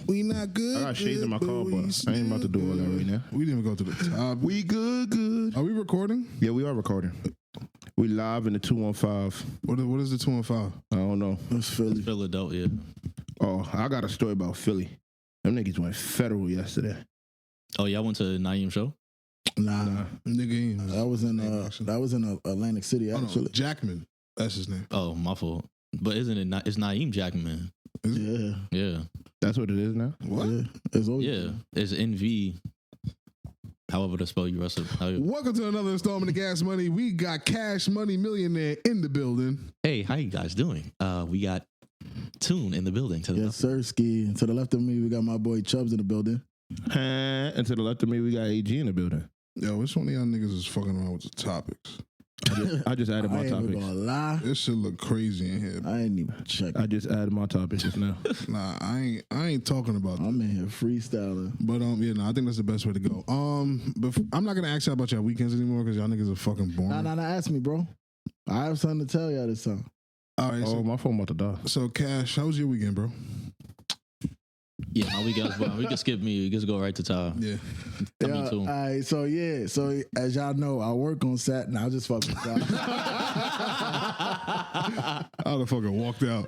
We not good. I got shades in my car, but I ain't about to do all that right now. We didn't even go to the top. We good. Are we recording? Yeah, we are recording. We live in the 215. What is the 215? I don't know. It's Philly. Philadelphia. Oh, I got a story about Philly. Them niggas went federal yesterday. Oh, y'all went to Naeem show? Nah. Nigga, That was in Atlantic City, oh, no, actually. Jackman. That's his name. Oh, my fault. But isn't it? It's Naeem Jackman. Yeah. Yeah. That's what it is now? What? Yeah. It's always Yeah. It's NV. However to spell you rest of Welcome to another installment of Gas Money. We got Cash Money Millionaire in the building. Hey, how you guys doing? We got Toon in the building. To the Yes, sir, Ski. To the left of me, we got my boy Chubbz in the building. And to the left of me, we got AG in the building. Yo, which one of y'all niggas is fucking around with the topics? I just added my I ain't even topics. gonna lie. This shit look crazy in here. I ain't even check. I just added my topics just now. Nah, I ain't talking about that. I'm in here freestyling. But I think that's the best way to go. But I'm not gonna ask y'all about y'all weekends anymore because y'all niggas are fucking boring. Nah, ask me, bro. I have something to tell y'all this time. All right, Oh, my phone about to die. so Cash, how was your weekend, bro? Yeah, my weekends. We can skip me. We just go right to time. Yeah. Me too. All right, so as y'all know, I work on Saturday. Nah, I just fucking I would have fucking walked out.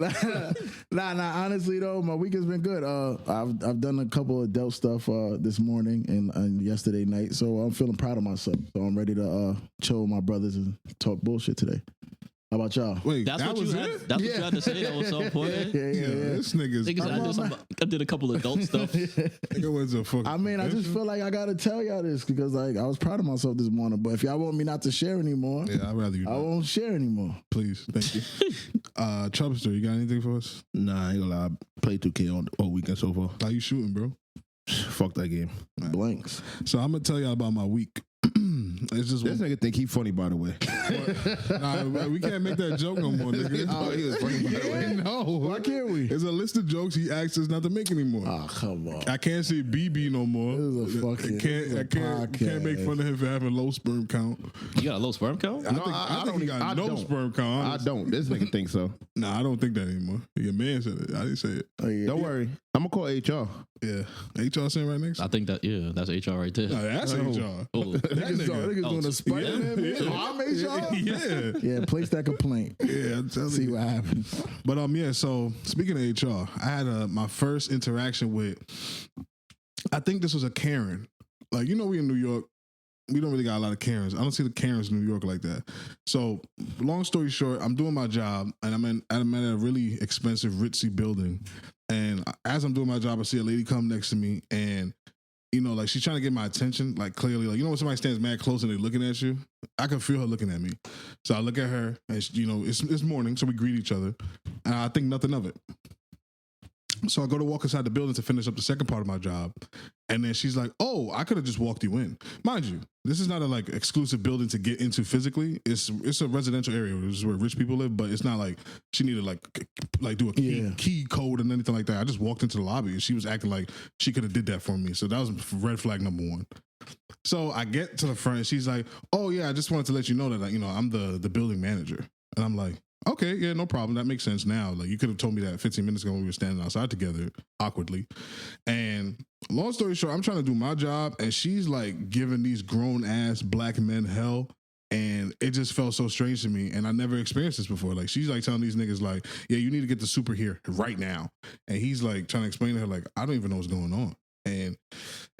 Nah. Honestly though, my week has been good. I've done a couple of adult stuff this morning and yesterday night, so I'm feeling proud of myself. So I'm ready to chill with my brothers and talk bullshit today. How about y'all? Wait, That's that what was you had. it? That's what you had to say. That was so important. Yeah, this nigga's. I did a couple adult stuff. Nigga was a fucking. I mean, I just feel like I gotta tell y'all this because like I was proud of myself this morning. But if y'all want me not to share anymore, Yeah, I'd rather you. I Not. won't share anymore. Please, thank you. Chubbz, you got anything for us? Nah, I ain't gonna lie. I played 2K all weekend so far. How you shooting, bro? Fuck that game. Blanks. So I'm gonna tell y'all about my week. It's just This nigga think he funny, by the way. nah, we can't make that joke no more, nigga. Oh, he was funny, by the way. No, Why can't we? There's a list of jokes he asked us not to make anymore. Oh, come on. I can't say BB no more. This is a fucking I can't make fun of him for having low sperm count. You got a low sperm count? I think he got no sperm count. I Honestly. don't. This nigga think so. Nah, I don't think that anymore. Your man said it. I didn't say it. Oh, yeah. Don't worry. I'm gonna call HR. Yeah. HR sitting right next. I think that's HR right there. Nah, that's Oh. HR. Oh, That Niggas nigga. doing a Spider-Man. Yeah. Yeah. I'm HR. Yeah. Yeah, place that complaint. Yeah, I'm telling See you. what happens. But yeah, so speaking of HR, I had my first interaction with, I think this was a Karen. Like, we in New York, we don't really got a lot of Karens. I don't see the Karens in New York like that. So long story short, I'm doing my job and I'm at a really expensive, ritzy building. And as I'm doing my job, I see a lady come next to me and like she's trying to get my attention, like clearly, like, when somebody stands mad close and they're looking at you, I can feel her looking at me. So I look at her and she, it's morning, so we greet each other and I think nothing of it. So I go to walk inside the building to finish up the second part of my job. And then she's like, oh, I could have just walked you in. Mind you, this is not a exclusive building to get into physically. It's a residential area. This is where rich people live, but it's not like she needed do a key code and anything like that. I just walked into the lobby and she was acting like she could have did that for me. So that was red flag number one. So I get to the front and she's like, oh yeah, I just wanted to let you know that I'm the building manager. And I'm like, okay, yeah, no problem. That makes sense now. Like, you could have told me that 15 minutes ago when we were standing outside together awkwardly. And long story short, I'm trying to do my job and she's like giving these grown ass black men hell. And it just felt so strange to me. And I never experienced this before. Like, she's like telling these niggas like, yeah, you need to get the super here right now. And he's like trying to explain to her like, I don't even know what's going on. And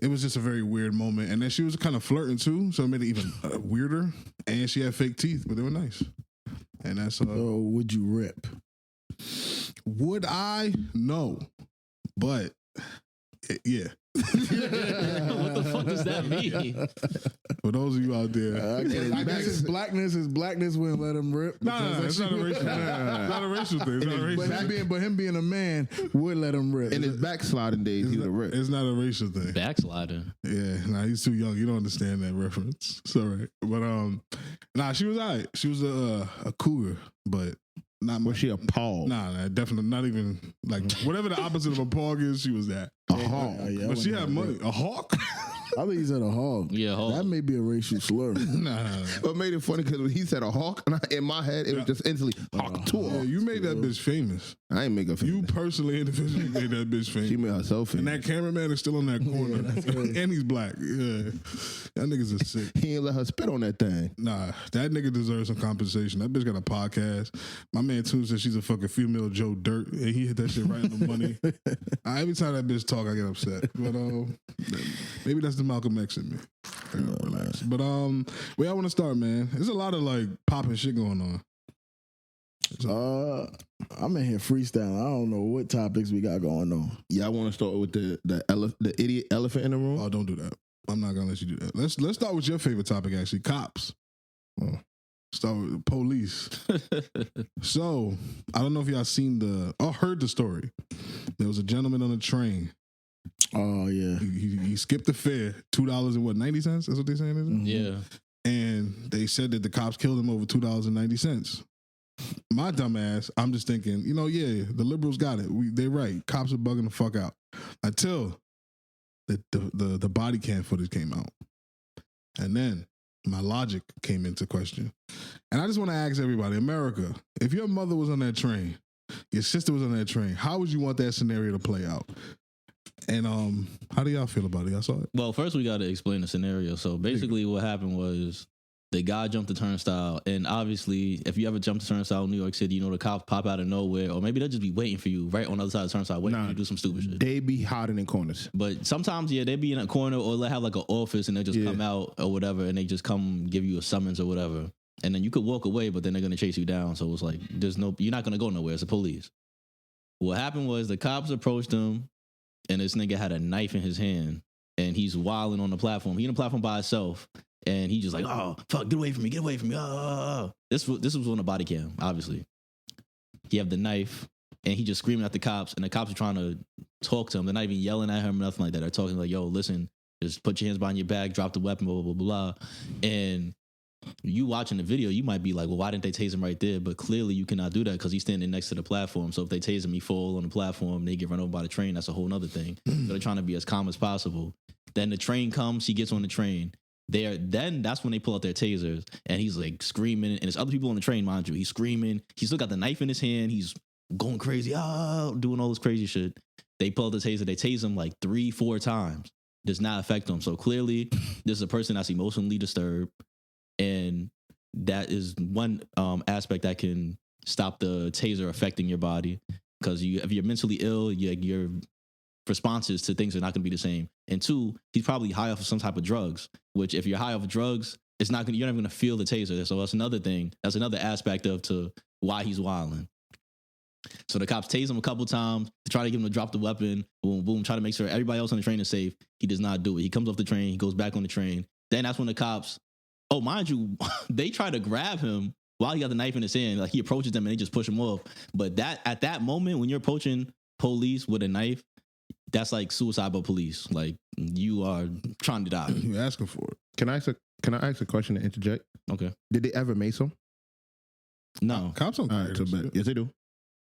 it was just a very weird moment. And then she was kind of flirting too. So it made it even weirder. And she had fake teeth, but they were nice. And that's So would you rip? Would I? No, but yeah. what the fuck does that mean? For those of you out there, I guess his blackness wouldn't let him rip. no, it's not a racial thing. It's not a racial thing. It's not a racial thing. But him being a man would let him rip. In his backsliding days, he would have ripped. It's not a racial thing. Backsliding. Yeah, he's too young. You don't understand that reference. It's all right. But she was all right. She was a cougar, but not much. Was she a Paul? Nah, definitely not even like whatever the opposite of a pog is. She was that. A hawk. Yeah, But she had money. A hawk? I think he said a hog. Yeah, hog. That may be a racial slur. Nah. What made it funny because when he said a hawk, and in my head it was just instantly hawk to Yeah, you made that bitch famous. I ain't make her famous. You personally, individually made that bitch famous. She made herself And famous. that cameraman is still on that corner. And he's black. Yeah. That niggas is sick. He ain't let her spit on that thing. Nah, that nigga deserves some compensation. That bitch got a podcast. My man Toon said she's a fucking female Joe Dirt, and he hit that shit right in the money. Every time that bitch talk, I get upset. But maybe that's the Malcolm X in me. I gotta relax. But where I want to start, man. There's a lot of like popping shit going on. I'm in here freestyling. I don't know what topics we got going on. Yeah, I want to start with the idiot elephant in the room. Oh, don't do that. I'm not gonna let you do that. Let's start with your favorite topic, actually. Cops. Start with police. So I don't know if y'all seen heard the story. There was a gentleman on a train. Oh yeah. He skipped the fare, $2.90. That's what they saying, is it? Yeah. And they said that the cops killed him over $2.90. My dumb ass, I'm just thinking, the liberals got it. They're right. Cops are bugging the fuck out. Until the body cam footage came out. And then my logic came into question. And I just want to ask everybody, America, if your mother was on that train, your sister was on that train, how would you want that scenario to play out? And how do y'all feel about it? Y'all saw it? Well, first we got to explain the scenario. So basically, what happened was the guy jumped the turnstile, and obviously, if you ever jump the turnstile in New York City, the cops pop out of nowhere, or maybe they'll just be waiting for you right on the other side of the turnstile, waiting for you to do some stupid shit. They be hiding in corners. But sometimes, they be in a corner, or they have like an office, and they just come out or whatever, and they just come give you a summons or whatever, and then you could walk away, but then they're gonna chase you down. So it's like you're not gonna go nowhere. It's the police. What happened was the cops approached him, and this nigga had a knife in his hand, and he's wilding on the platform. He on the platform by himself, and he just like, oh, fuck, get away from me. This was on the body cam, obviously. He had the knife, and he just screaming at the cops, and the cops are trying to talk to him. They're not even yelling at him or nothing like that. They're talking like, yo, listen, just put your hands behind your back, drop the weapon, blah, blah, blah, blah. And you watching the video, you might be like, well, why didn't they tase him right there? But clearly you cannot do that because he's standing next to the platform. So if they tase him, he fall on the platform, they get run over by the train, that's a whole nother thing. So they're trying to be as calm as possible. Then the train comes, he gets on the train. Then that's when they pull out their tasers, and he's like screaming, and there's other people on the train, mind you. He's screaming. He's still got the knife in his hand. He's going crazy, doing all this crazy shit. They pull out the taser. They tase him like 3-4 times. Does not affect him. So clearly, this is a person that's emotionally disturbed, and that is one aspect that can stop the taser affecting your body. Because if you're mentally ill, your responses to things are not going to be the same. And 2, he's probably high off of some type of drugs, which if you're high off of drugs, you're not even going to feel the taser. So that's another thing. That's another aspect to why he's wilding. So the cops tase him a couple times to try to get him to drop the weapon. Boom, boom, try to make sure everybody else on the train is safe. He does not do it. He comes off the train. He goes back on the train. Then that's when the cops, mind you, they try to grab him while he got the knife in his hand. Like he approaches them and they just push him off. But at that moment, when you're approaching police with a knife, that's like suicide by police. Like you are trying to die. You're asking for it. Can I ask a question to interject? Okay. Did they ever mace him? No. Cops don't carry that shit. Yes, they do.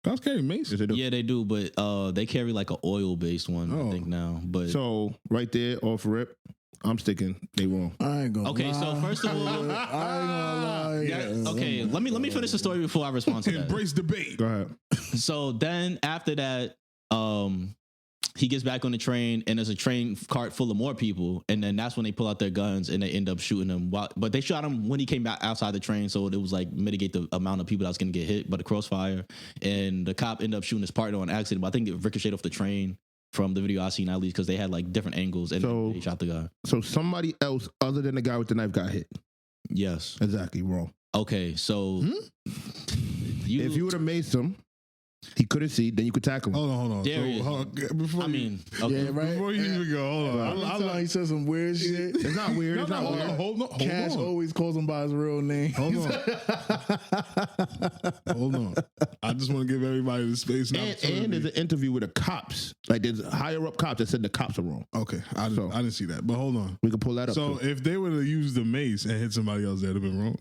Cops carry mace. Yes, they do. Yeah, they do, but they carry like an oil-based one, I think now. But so right there, off rip, I'm sticking. They wrong. I ain't gonna okay, lie. so first of all, I ain't gonna lie. Yeah. okay, let me finish the story before I respond to that. Embrace debate. Go ahead. So then after that, he gets back on the train, and there's a train cart full of more people, and then that's when they pull out their guns and they end up shooting him. But they shot him when he came back outside the train, so it was like mitigate the amount of people that was going to get hit by the crossfire. And the cop ended up shooting his partner on accident, but I think it ricocheted off the train from the video I seen at least because they had like different angles and they shot the guy. So somebody else other than the guy with the knife got hit. Yes. Exactly, wrong. Okay, so if you would have maced him, he couldn't see, then you could tackle him. Hold on. Darius. Before okay. Yeah, right. Before you even go, hold on. I know he said some weird shit. It's not weird. It's not weird. Hold on. Cash always calls him by his real name. Hold on. I just want to give everybody the space. And there's an interview with the cops. Like there's higher up cops that said the cops are wrong. Okay, I didn't see that, but hold on. We can pull that up. So too. if they would have used the mace and hit somebody else, that'd have been wrong.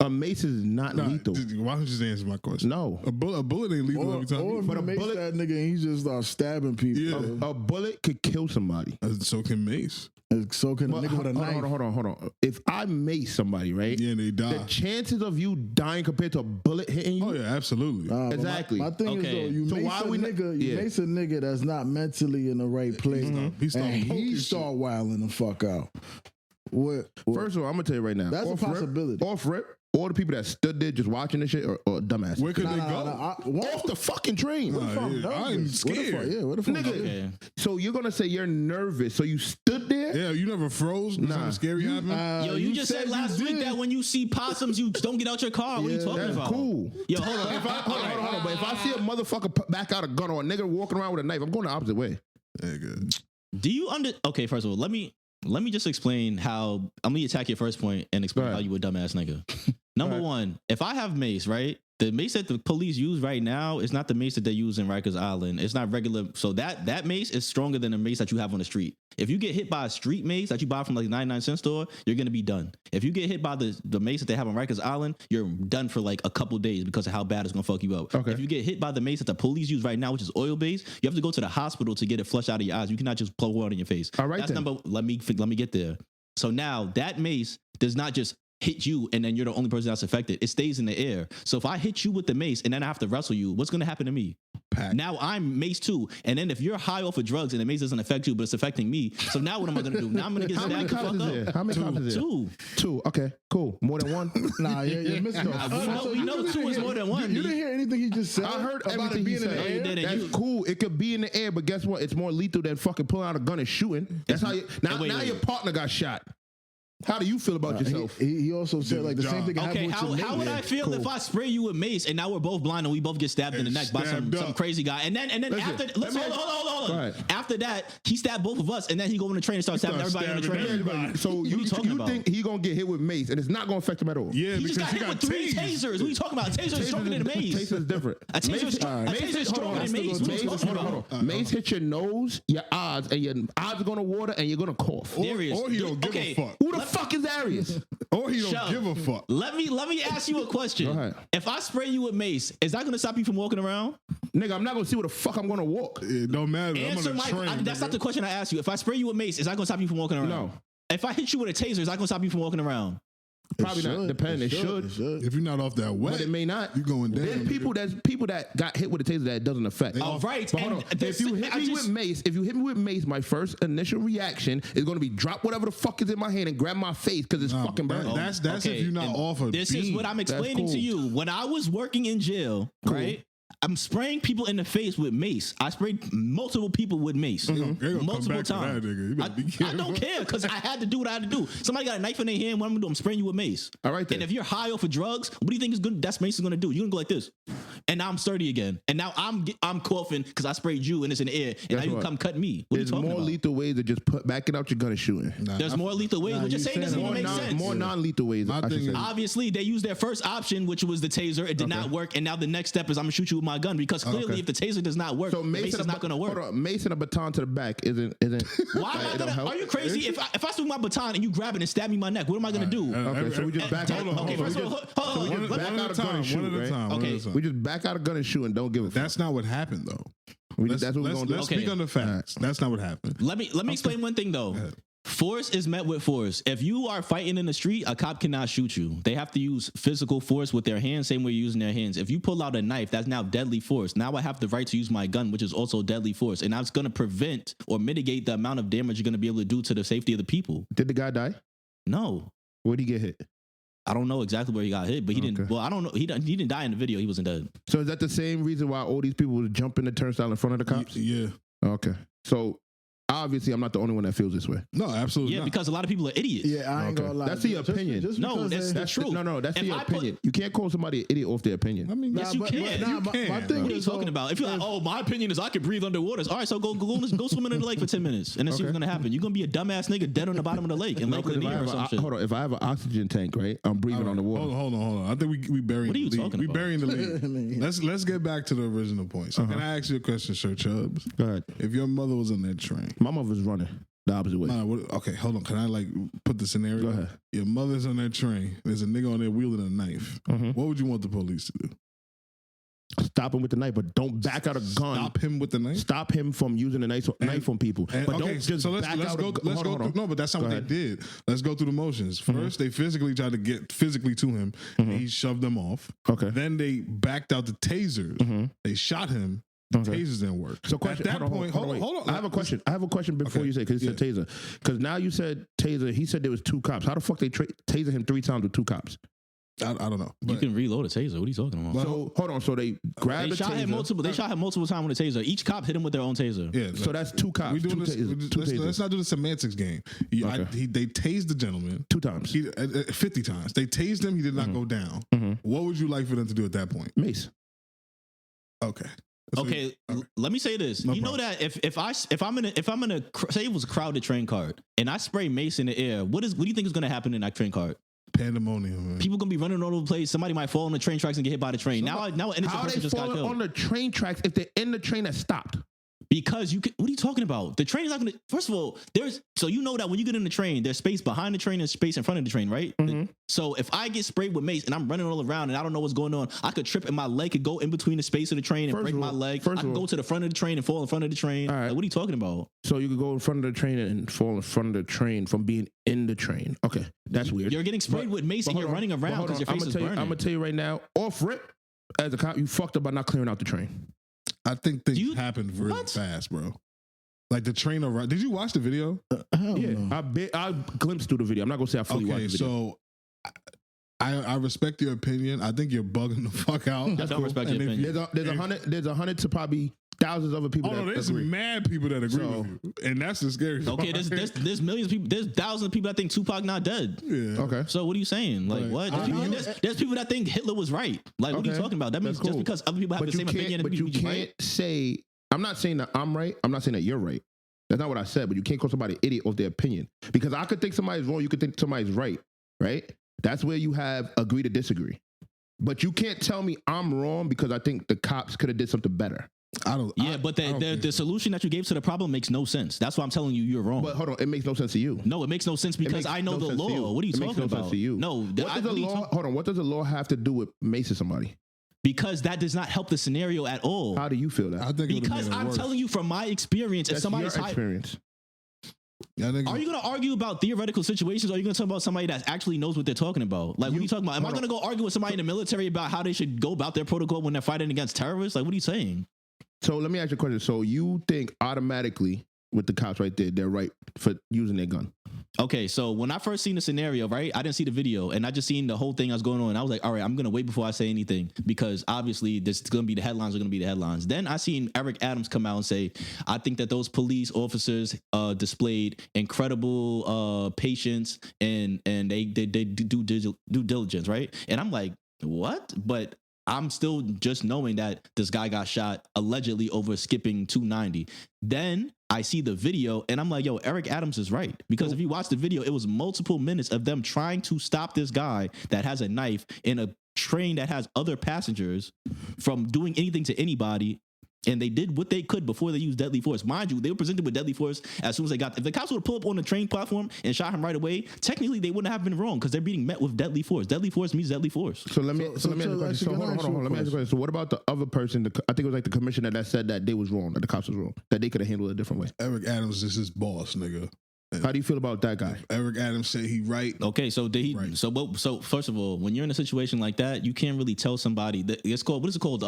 A mace is not lethal. Why don't you just answer my question? No. A bullet ain't lethal every time. Or if But you a mace bullet- that nigga and he just start stabbing people. Yeah. A bullet could kill somebody. So can mace. So can a nigga with a knife. Hold on. If I mace somebody, right? Yeah, and they die. The chances of you dying compared to a bullet hitting you. Oh yeah, absolutely. But Exactly. My thing is Okay. though, you So mace why a we not- nigga, you Yeah. mace a nigga that's not mentally in the right place, He start and poking he shit. start wilding the fuck out. What? First of all, I'm gonna tell you right now. That's a off rip- possibility. Off rip, all the people that stood there just watching this shit are dumbass. Where could they go? Off the fucking train. Nah, yeah, I'm scared. What the fuck? Nigga. Okay. So you're gonna say you're nervous. So you stood there? Yeah, you never froze? Nah. Something scary happened? Yo, you just said last week that when you see possums, you don't get out your car. What are you talking That's about? cool. Yo, hold on. Hold on. But if I see a motherfucker back out a gun or a nigga walking around with a knife, I'm going the opposite way. Nigga. Do you Okay, first of all, let me just explain how I'm gonna attack your first point and explain Right. how you a dumbass nigga. Number Right. one, if I have mace, right? The mace that the police use right now is not the mace that they use in Rikers Island. It's not regular. So that mace is stronger than the mace that you have on the street. If you get hit by a street mace that you buy from like a 99-cent store, you're gonna be done. If you get hit by the mace that they have on Rikers Island, you're done for like a couple days because of how bad it's gonna fuck you up. Okay. If you get hit by the mace that the police use right now, which is oil based, you have to go to the hospital to get it flushed out of your eyes. You cannot just blow water in your face. All right, That's then. let me get there. So now that mace does not just hit you and then you're the only person that's affected. It stays in the air. So if I hit you with the mace and then I have to wrestle you, what's going to happen to me? Now I'm mace too. And then if you're high off of drugs and the mace doesn't affect you, but it's affecting me. So now what am I going to do? Now I'm going to get How many stabbed the cops fuck is there? up. How many cops is there? Two. Okay, cool. More than one? Nah, you're missing though. We know two is more than one. You didn't hear anything he just said. I heard about everything it being he in the said. air. you didn't. That's You- cool. It could be in the air, but guess what? It's more lethal than fucking pulling out a gun and shooting. That's how you. Now Wait. your partner got shot. How do you feel about yourself? He also said like the same thing. Okay, happened with how your would mate. I feel if I spray you with mace and now we're both blind and we both get stabbed in the neck by some Stabbed up. crazy guy? And then Listen, after, hold Go on. ahead. After that, he stabbed both of us and then he go on the train and start stabbing everybody on the stabbing train. everybody. So What you, are you talking you about? think he gonna get hit with mace and it's not gonna affect him at all? Yeah, He just because got hit with 3 tasers. What are you talking about? A taser is stronger than a mace. Taser is different. A taser is stronger than mace. What are you talking about? Mace hit your nose, your eyes, and your eyes are gonna water and you're gonna cough. Darius, or he don't give a fuck. Who the fuck is Arius? Or he don't Shut give a up. fuck. Let me ask you a question. Go ahead. If I spray you with mace, is that gonna stop you from walking around? Nigga, I'm not gonna see where the fuck I'm gonna walk. It don't matter. Answer I'm on a train. that's not the question I asked you. If I spray you with mace, is that gonna stop you from walking around? No. If I hit you with a taser, is that gonna stop you from walking around? Probably not. Depending. It should. If you're not off that wet, But it may not. You going down. There's people that got hit with a taser that it doesn't affect. All right. But hold on. And If you hit me with mace, my first initial reaction is going to be drop whatever the fuck is in my hand and grab my face because it's fucking burning. That's Okay, if you're not and off a This is beam. what I'm explaining cool. to you. When I was working in jail, right? I'm spraying people in the face with mace. I sprayed multiple people with mace. They gonna come Multiple back to times. that, nigga. You better be I careful. don't care because I had to do what I had to do. Somebody got a knife in their hand. What I'm gonna do? I'm spraying you with mace. All right then. And if you're high off of drugs, what do you think is good? That's mace is gonna do. You're gonna go like this, and now I'm sturdy again. And now I'm coughing because I sprayed you and it's in the air. And Guess now you what? come cut me. What There's are you talking more about? lyou're ways to just backing out your gun and shooting. There's more lethal ways. What you're saying doesn't even make sense. More non-lethal ways. My I should thing say. is- Obviously, they used their first option, which was the taser. It did not work, and now the next step is I'm gonna shoot you with my gun because clearly, Okay. if the taser does not work, So the mace mace is not gonna work. Hold on, mace and a baton to the back isn't. Why am it I don't gonna? help? Are you crazy? If I swing my baton and you grab it and stab me in my neck, what am I gonna do? Okay, so we just back out. Okay, first of all, hold on. just Let- back One out at a a gun time. and shoot, One at a right? time. One Okay. at a time. We just back out a gun and shoot and don't give a fuck. That's not what happened, though. That's what we're gonna do. Let's Okay. speak on the facts. That's not what happened. Let me explain one thing though. Force is met with force. If you are fighting in the street, a cop cannot shoot you. They have to use physical force with their hands, same way you're using their hands. If you pull out a knife, that's now deadly force. Now I have the right to use my gun, which is also deadly force. And that's going to prevent or mitigate the amount of damage you're going to be able to do to the safety of the people. Did the guy die? No. Where'd he get hit? I don't know exactly where he got hit, but he didn't. Okay. Well, I don't know. He didn't die in the video. He wasn't dead. So is that the same reason why all these people would jump in the turnstile in front of the cops? Yeah. Okay. So obviously I'm not the only one that feels this way. No, absolutely Yeah, not. because a lot of people are idiots. Yeah, I ain't Okay. gonna lie. That's the Just- opinion. just No, because that's they- the truth. No, that's If the I put- opinion. You can't call somebody an idiot off their opinion. I mean, Yes, you can. My can. thing What are you is, talking about? If you're like, oh, my opinion is I can breathe underwater. All right, so go swimming in the lake for 10 minutes and then see what's gonna happen. You're gonna be a dumbass nigga dead on the bottom of the lake in Lake Because if I Lanier or have some shit. hold on, if I have an oxygen tank, right, I'm breathing on the water. Hold on. I think we burying What are the you lead. talking We about? burying the lead. Let's get back to the original point. So can I ask you a question, Sir Chubbz? Go ahead. If your mother was on that train, My mother's running. the opposite way. Nah, okay, hold on. Can I like put the scenario? Go ahead. Your mother's on that train. There's a nigga on there wielding a knife. What would you want the police to do? Stop him with the knife, but don't back out a gun. Stop him with the knife. Stop him from using the knife on people. But okay, don't just so let's back out. go. Let's go. Through, no, but that's not what they did. Let's go through the motions. First, they physically tried to get physically to him. And he shoved them off. Okay. Then they backed out the tasers. They shot him. The tasers didn't work. So question. At that point, hold on. I have a question. I have a question before you say, because you said taser. Because now you said taser. He said there was 2 cops. How the fuck they taser him 3 times with 2 cops? I don't know. You can reload a taser. What are you talking about? So hold on. So they grabbed the shot taser. him multiple. They shot him multiple times with a taser. Each cop hit him with their own taser. Yeah. So that's 2 cops. We doing this. Tasers. Let's not do the semantics game. They tased the gentleman 2 times. 50 times. They tased him. He did not go down. What would you like for them to do at that point? Mace. Okay. Okay, let me say this. You know that if I'm in a say it was a crowded train cart and I spray mace in the air, what do you think is going to happen in that train cart? Pandemonium, man. People gonna be running all over the place. Somebody might fall on the train tracks and get hit by the train. Now an innocent How are person they just got falling killed. on the train tracks if they're in the train that stopped? Because you can, what are you talking about? The train is not going to, first of all, so you know that when you get in the train, there's space behind the train and space in front of the train, right? So if I get sprayed with mace and I'm running all around and I don't know what's going on, I could trip and my leg could go in between the space of the train and break my leg. I could go to the front of the train and fall in front of the train. All right. Like, what are you talking about? So you could go in front of the train and fall in front of the train from being in the train. Okay, that's weird. You're getting sprayed with mace and you're running around because your face is burning. I'm going to tell you right now, off rip, as a cop, you fucked up by not clearing out the train. I think things happen really fast, bro. Like the train arrived. Did you watch the video? I glimpsed through the video. I'm not gonna say I fully watched the video. So I respect your opinion. I think you're bugging the fuck out. I don't respect your opinion. There's 100 to probably thousands of other people. Oh, there's mad people that agree with you, and that's the scary. Okay, there's millions of people. There's thousands of people that think Tupac not dead. Yeah. Okay. So what are you saying? Like what? There's people that think Hitler was right. Like what are you talking about? That means just because other people have the same opinion, but you can't say. I'm not saying that I'm right. I'm not saying that you're right. That's not what I said. But you can't call somebody an idiot off their opinion, because I could think somebody's wrong. You could think somebody's right. Right. That's where you have agree to disagree. But you can't tell me I'm wrong because I think the cops could have did something better. But the solution that you gave to the problem makes no sense. That's why I'm telling you you're wrong. But hold on, it makes no sense to you. No, it makes no sense because I know the law. What are you talking about? Sense to you. No, hold on. What does the law have to do with macing somebody? Because that does not help the scenario at all. How do you feel that? I think because I'm telling you from my experience, That's if somebody's your experience. Are you going to argue about theoretical situations, or are you going to talk about somebody that actually knows what they're talking about? Like, what are you talking about? Am I going to go argue with somebody in the military about how they should go about their protocol when they're fighting against terrorists? Like, what are you saying? So let me ask you a question. So you think automatically with the cops right there, they're right for using their gun? Okay, so when I first seen the scenario, right, I didn't see the video, and I just seen the whole thing that was going on. And I was like, all right, I'm going to wait before I say anything, because obviously this is going to be the headlines are going to be the headlines. Then I seen Eric Adams come out and say, I think that those police officers displayed incredible patience and they do due diligence, right? And I'm like, what? But I'm still just knowing that this guy got shot allegedly over skipping 290. Then I see the video and I'm like, yo, Eric Adams is right. Because if you watch the video, it was multiple minutes of them trying to stop this guy that has a knife in a train that has other passengers from doing anything to anybody. And they did what they could before they used deadly force. Mind you, they were presented with deadly force as soon as they got. If the cops would have pulled up on the train platform and shot him right away, technically they wouldn't have been wrong because they're being met with deadly force. Deadly force means deadly force. So let me ask you a question. So hold on. Let me ask you a question. So what about the other person? I think it was like the commissioner that said that they was wrong, that the cops was wrong, that they could have handled it a different way. Eric Adams is his boss, nigga. How do you feel about that guy? Eric Adams said he right. Okay, so did he? Right. So first of all, when you're in a situation like that, you can't really tell somebody that it's called. What is it called?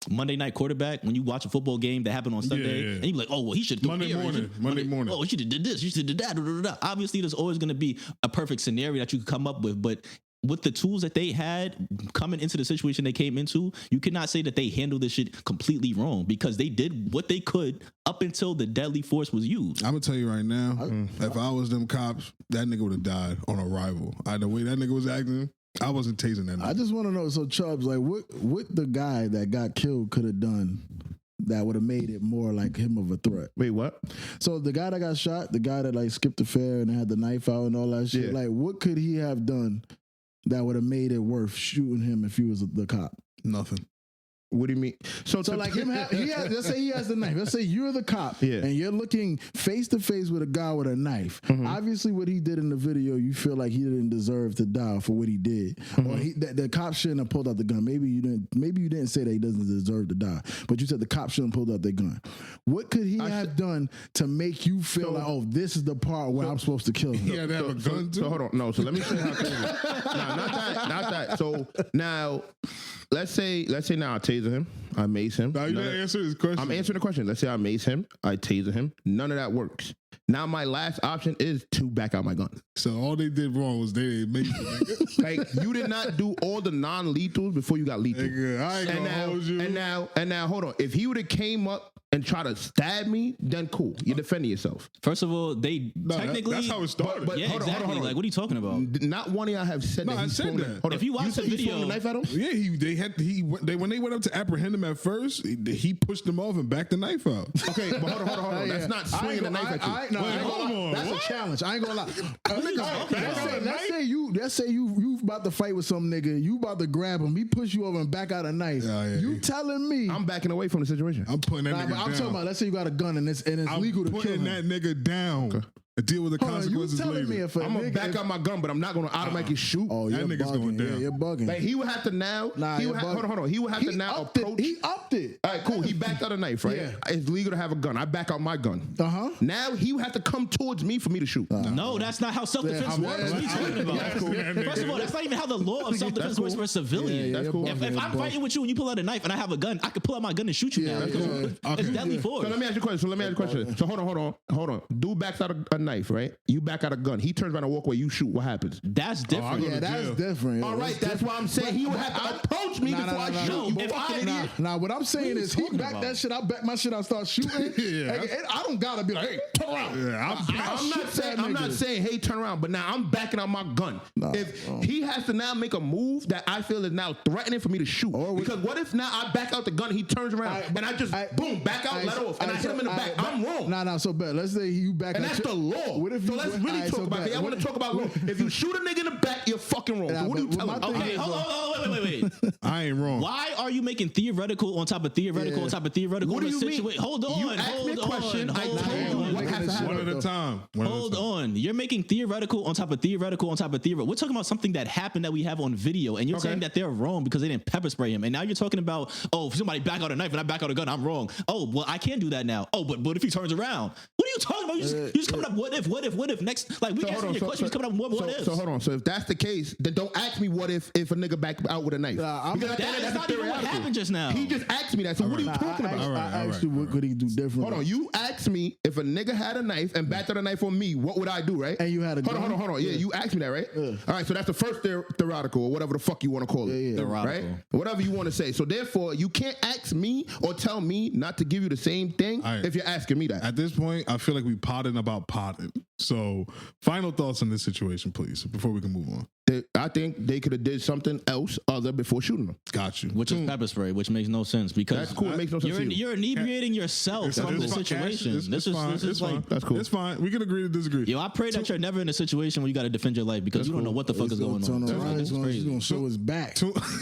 Monday night quarterback. When you watch a football game that happened on Sunday, and you're like, oh well, he should Monday morning. Oh, he should have did this. He should have did that. Obviously, there's always going to be a perfect scenario that you could come up with, but with the tools that they had coming into the situation they came into, you cannot say that they handled this shit completely wrong, because they did what they could up until the deadly force was used. I'm gonna tell you right now, if I was them cops, that nigga would have died on arrival. The way that nigga was acting, I wasn't tasing that nigga. I just want to know, so Chubbz, like what the guy that got killed could have done that would have made it more like him of a threat? Wait, what? So the guy that got shot, the guy that like skipped the fair and had the knife out and all that shit, like what could he have done that would have made it worth shooting him if he was the cop? Nothing. What do you mean? So like let's say he has the knife. Let's say you're the cop Yeah. and you're looking face to face with a guy with a knife. Obviously, what he did in the video, you feel like he didn't deserve to die for what he did, or the cop shouldn't have pulled out the gun. Maybe you didn't say that he doesn't deserve to die, but you said the cop shouldn't have pulled out their gun. What could he have done to make you feel like, oh, this is the part where I'm supposed to kill him? He had to have a gun too. So hold on. No, so let me show you how crazy. Nah, not that. So now, let's say now I taser him, I mace him. Now you gotta answer this question. I'm answering the question. Let's say I mace him, I taser him. None of that works. Now my last option is to back out my gun. So all they did wrong was they made it. Like you did not do all the non-lethals before you got lethal. Nigga, I ain't gonna hold you. And now, hold on. If he would have came up and tried to stab me, then cool. You're defending yourself. First of all, they technically that's how it started. But yeah, hold on, exactly. Like, what are you talking about? Not one of y'all have said No, that. I he said swung that. Hold on. If you watch the said he swung video- the knife at him? Yeah, when they went up to apprehend him at first, he pushed them off and backed the knife out. Okay, but hold on. That's not swinging the knife at you. hold on. That's What? a challenge. I ain't gonna lie. talking Let's say you about to fight with some nigga. You about to grab him. He push you over and back out a knife. You telling me? I'm backing away from the situation. I'm putting that nigga but I'm down. talking about. Let's say you got a gun and it's I'm legal to kill putting him. that nigga down. And deal with the Hold on, you consequences telling later. me if a I'm gonna nigga- back if- out my gun, but I'm not gonna automatically shoot. Oh, That you're nigga's bugging. going down. Yeah, you're bugging. Like he would have to now. Nah, he you're would have, bugging. hold on. He would have to now upped approach. it. He upped it. All right, cool. He backed out a knife, right? Yeah. It's legal to have a gun. I back out my gun. Now he would have to come towards me for me to shoot. No, that's not how self-defense Yeah, works. What are you talking about? That's cool. First of all, that's not even how the law of self-defense works for a civilian. Yeah, That's cool. If I'm fighting with you and you pull out a knife and I have a gun, I could pull out my gun and shoot you now. It's deadly force. So let me ask you a question. So hold on. Dude backs out a knife, right? You back out a gun. He turns around and walk away. You shoot. What happens? That's different. go to Yeah, that's jail. different. All right, that's why I'm saying he would have to approach me before I shoot. If I- Nah, what I'm saying is he talking back about? that shit. I back my shit. I start shooting. Yeah. Like, I don't gotta be like, hey, turn around. Yeah, I'm not saying hey turn around, but now I'm backing out my gun. If he has to now make a move that I feel is now threatening for me to shoot, because what if now I back out the gun, he turns around and I just boom back out, let off, and I hit him in the back. I'm wrong. Nah. So bet. Let's say you back. And out that's your- the law. What if So you- let's really alright, talk so about bet. it. I want to talk about law. If you shoot a nigga in the back, you're fucking wrong. Nah, So what are you but telling my me? thing Okay, is, hold on, wait. I ain't wrong. Why are you making theoretical on top of theoretical on top of theoretical? What do you mean? situation? Hold on, You asked me a question, I hold told you on. what has to happen. One at a time. Hold on. You're making theoretical on top of theoretical on top of theoretical. We're talking about something that happened that we have on video, and you're saying that they're wrong because they didn't pepper spray him. And now you're talking about, oh, if somebody back out a knife and I back out a gun, I'm wrong. Oh, well, I can't do that now. Oh, but what if he turns around? What are you talking about? You just coming up, what if next? Like, we So answering your question, you're coming up with more what ifs. So hold on. So if that's the case, then don't ask me what if a nigga back out with a knife. Because at the end of That's the not day, even what happened just now. He just asked me that. So what are you talking about? I asked you what could he do different. Hold on, you asked me if a nigga had a knife and backed out a knife on me, what would I do, right? And you had a gun? Hold on. Yeah, you asked me that, right? All right, so that's the first theoretical or whatever the fuck you want to call it. Yeah. Right? Theoretical. Whatever you want to say. So therefore, you can't ask me or tell me not to give you the same thing All right. if you're asking me that. At this point, I feel like we potting about potting. So, final thoughts on this situation, please, before we can move on. I think they could have did something else other before shooting them. Got you. Which is pepper spray, which makes no sense because That's cool. It makes no sense to you. you're inebriating yourself from the situation. This is fine. like, That's cool. It's fine. We can agree to disagree. yo, I pray that you're never in a situation where you got to defend your life because you don't know what the fuck is going on. He's It's gonna crazy. show his back.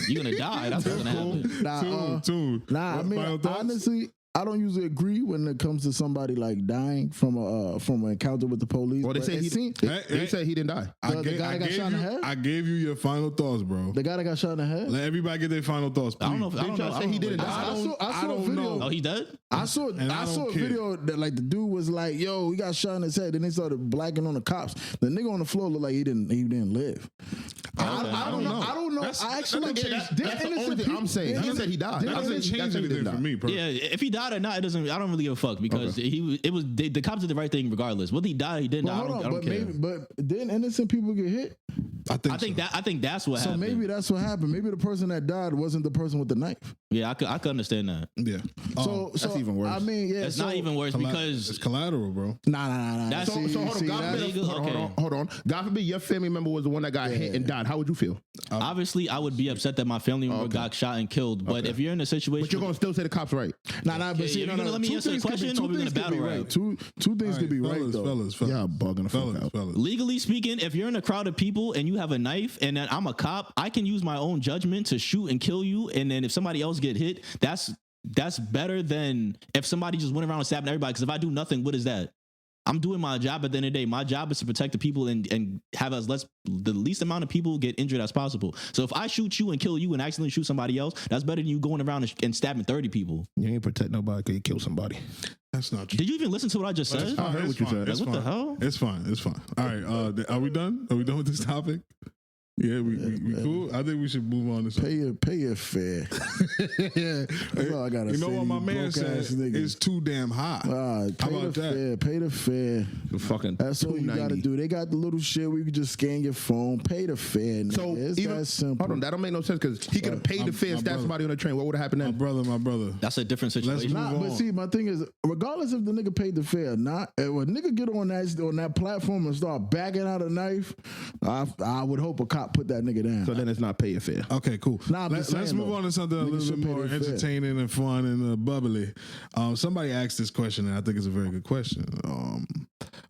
You're gonna die. That's what's gonna happen. Tune. Nah, I What mean, final thoughts? honestly, I don't usually agree when it comes to somebody like dying from an encounter with the police. Well, they but say it he seemed- they said he didn't die. The guy that got shot in the head? I gave you your final thoughts, bro. the guy that got shot in the head. Let everybody get their final thoughts. I don't know. please. I don't know. y'all say he didn't die? I saw a don't video. know. Oh, he dead? I saw And I I saw a don't care. video that like the dude was like, "Yo, he got shot in his head." Then they started blacking on the cops. The nigga on the floor looked like he didn't live. I don't know. I don't know. I actually that changed. That's the only thing I'm saying. He said he died. That doesn't change anything for me, bro. Yeah, if he died or not, it doesn't. I don't really give a fuck because the cops did the right thing regardless. Whether he died, he didn't. But I hold don't on, but care. maybe, but didn't innocent people get hit? I I think that's what So happened. maybe that's what happened. Maybe the person that died wasn't the person with the knife. Yeah, I could understand that. Yeah. So that's even worse. I mean, yeah, It's so, not even worse It's because collateral, bro. Nah. That's- So hold on, God forbid, legal? Okay. hold on. God forbid your family member was the one that got hit and died. How would you feel? obviously I would be upset that my family member got shot and killed. But if you're in a situation, But you're gonna still say the cops right. Nah. But see, you no, gonna no. let me Two answer the things could be- question, two or we things gonna could be battle right. rap? Two things could be right Fellas, though. fellas. Yeah, bugging the fuck out. Fellas. legally speaking, if you're in a crowd of people and you you have a knife and then I'm a cop, I can use my own judgment to shoot and kill you. And then if somebody else get hit, that's better than if somebody just went around and stabbing everybody. Because if I do nothing, what is that? I'm doing my job at the end of the day. My job is to protect the people and have the least amount of people get injured as possible. So if I shoot you and kill you and accidentally shoot somebody else, that's better than you going around and stabbing 30 people. You ain't protect nobody because you kill somebody. That's not true. Did you even listen to what I just said? I heard what you said. Like, what the hell? It's fine. All right. Are we done? Are we done with this topic? Yeah, we cool. I think we should move on to something. Pay your fare. That's all I gotta say. You know what my man said? Niggas. It's too damn high. How about that? Pay the fare. Fucking That's all you gotta do. They got the little shit where you can just scan your phone. Pay the fare. So it's even, that simple. hold on, that don't make no sense because he could have paid the fare and stabbed somebody on the train. What would have happened then? My brother. That's a different situation. But see, my thing is, regardless if the nigga paid the fare or not, if a nigga get on that platform and start backing out a knife, I would hope a cop put that nigga down. So then it's not pay your fare. Okay, cool. Nah, Let's move on to something a little bit more entertaining and fun and bubbly. Somebody asked this question, and I think it's a very good question.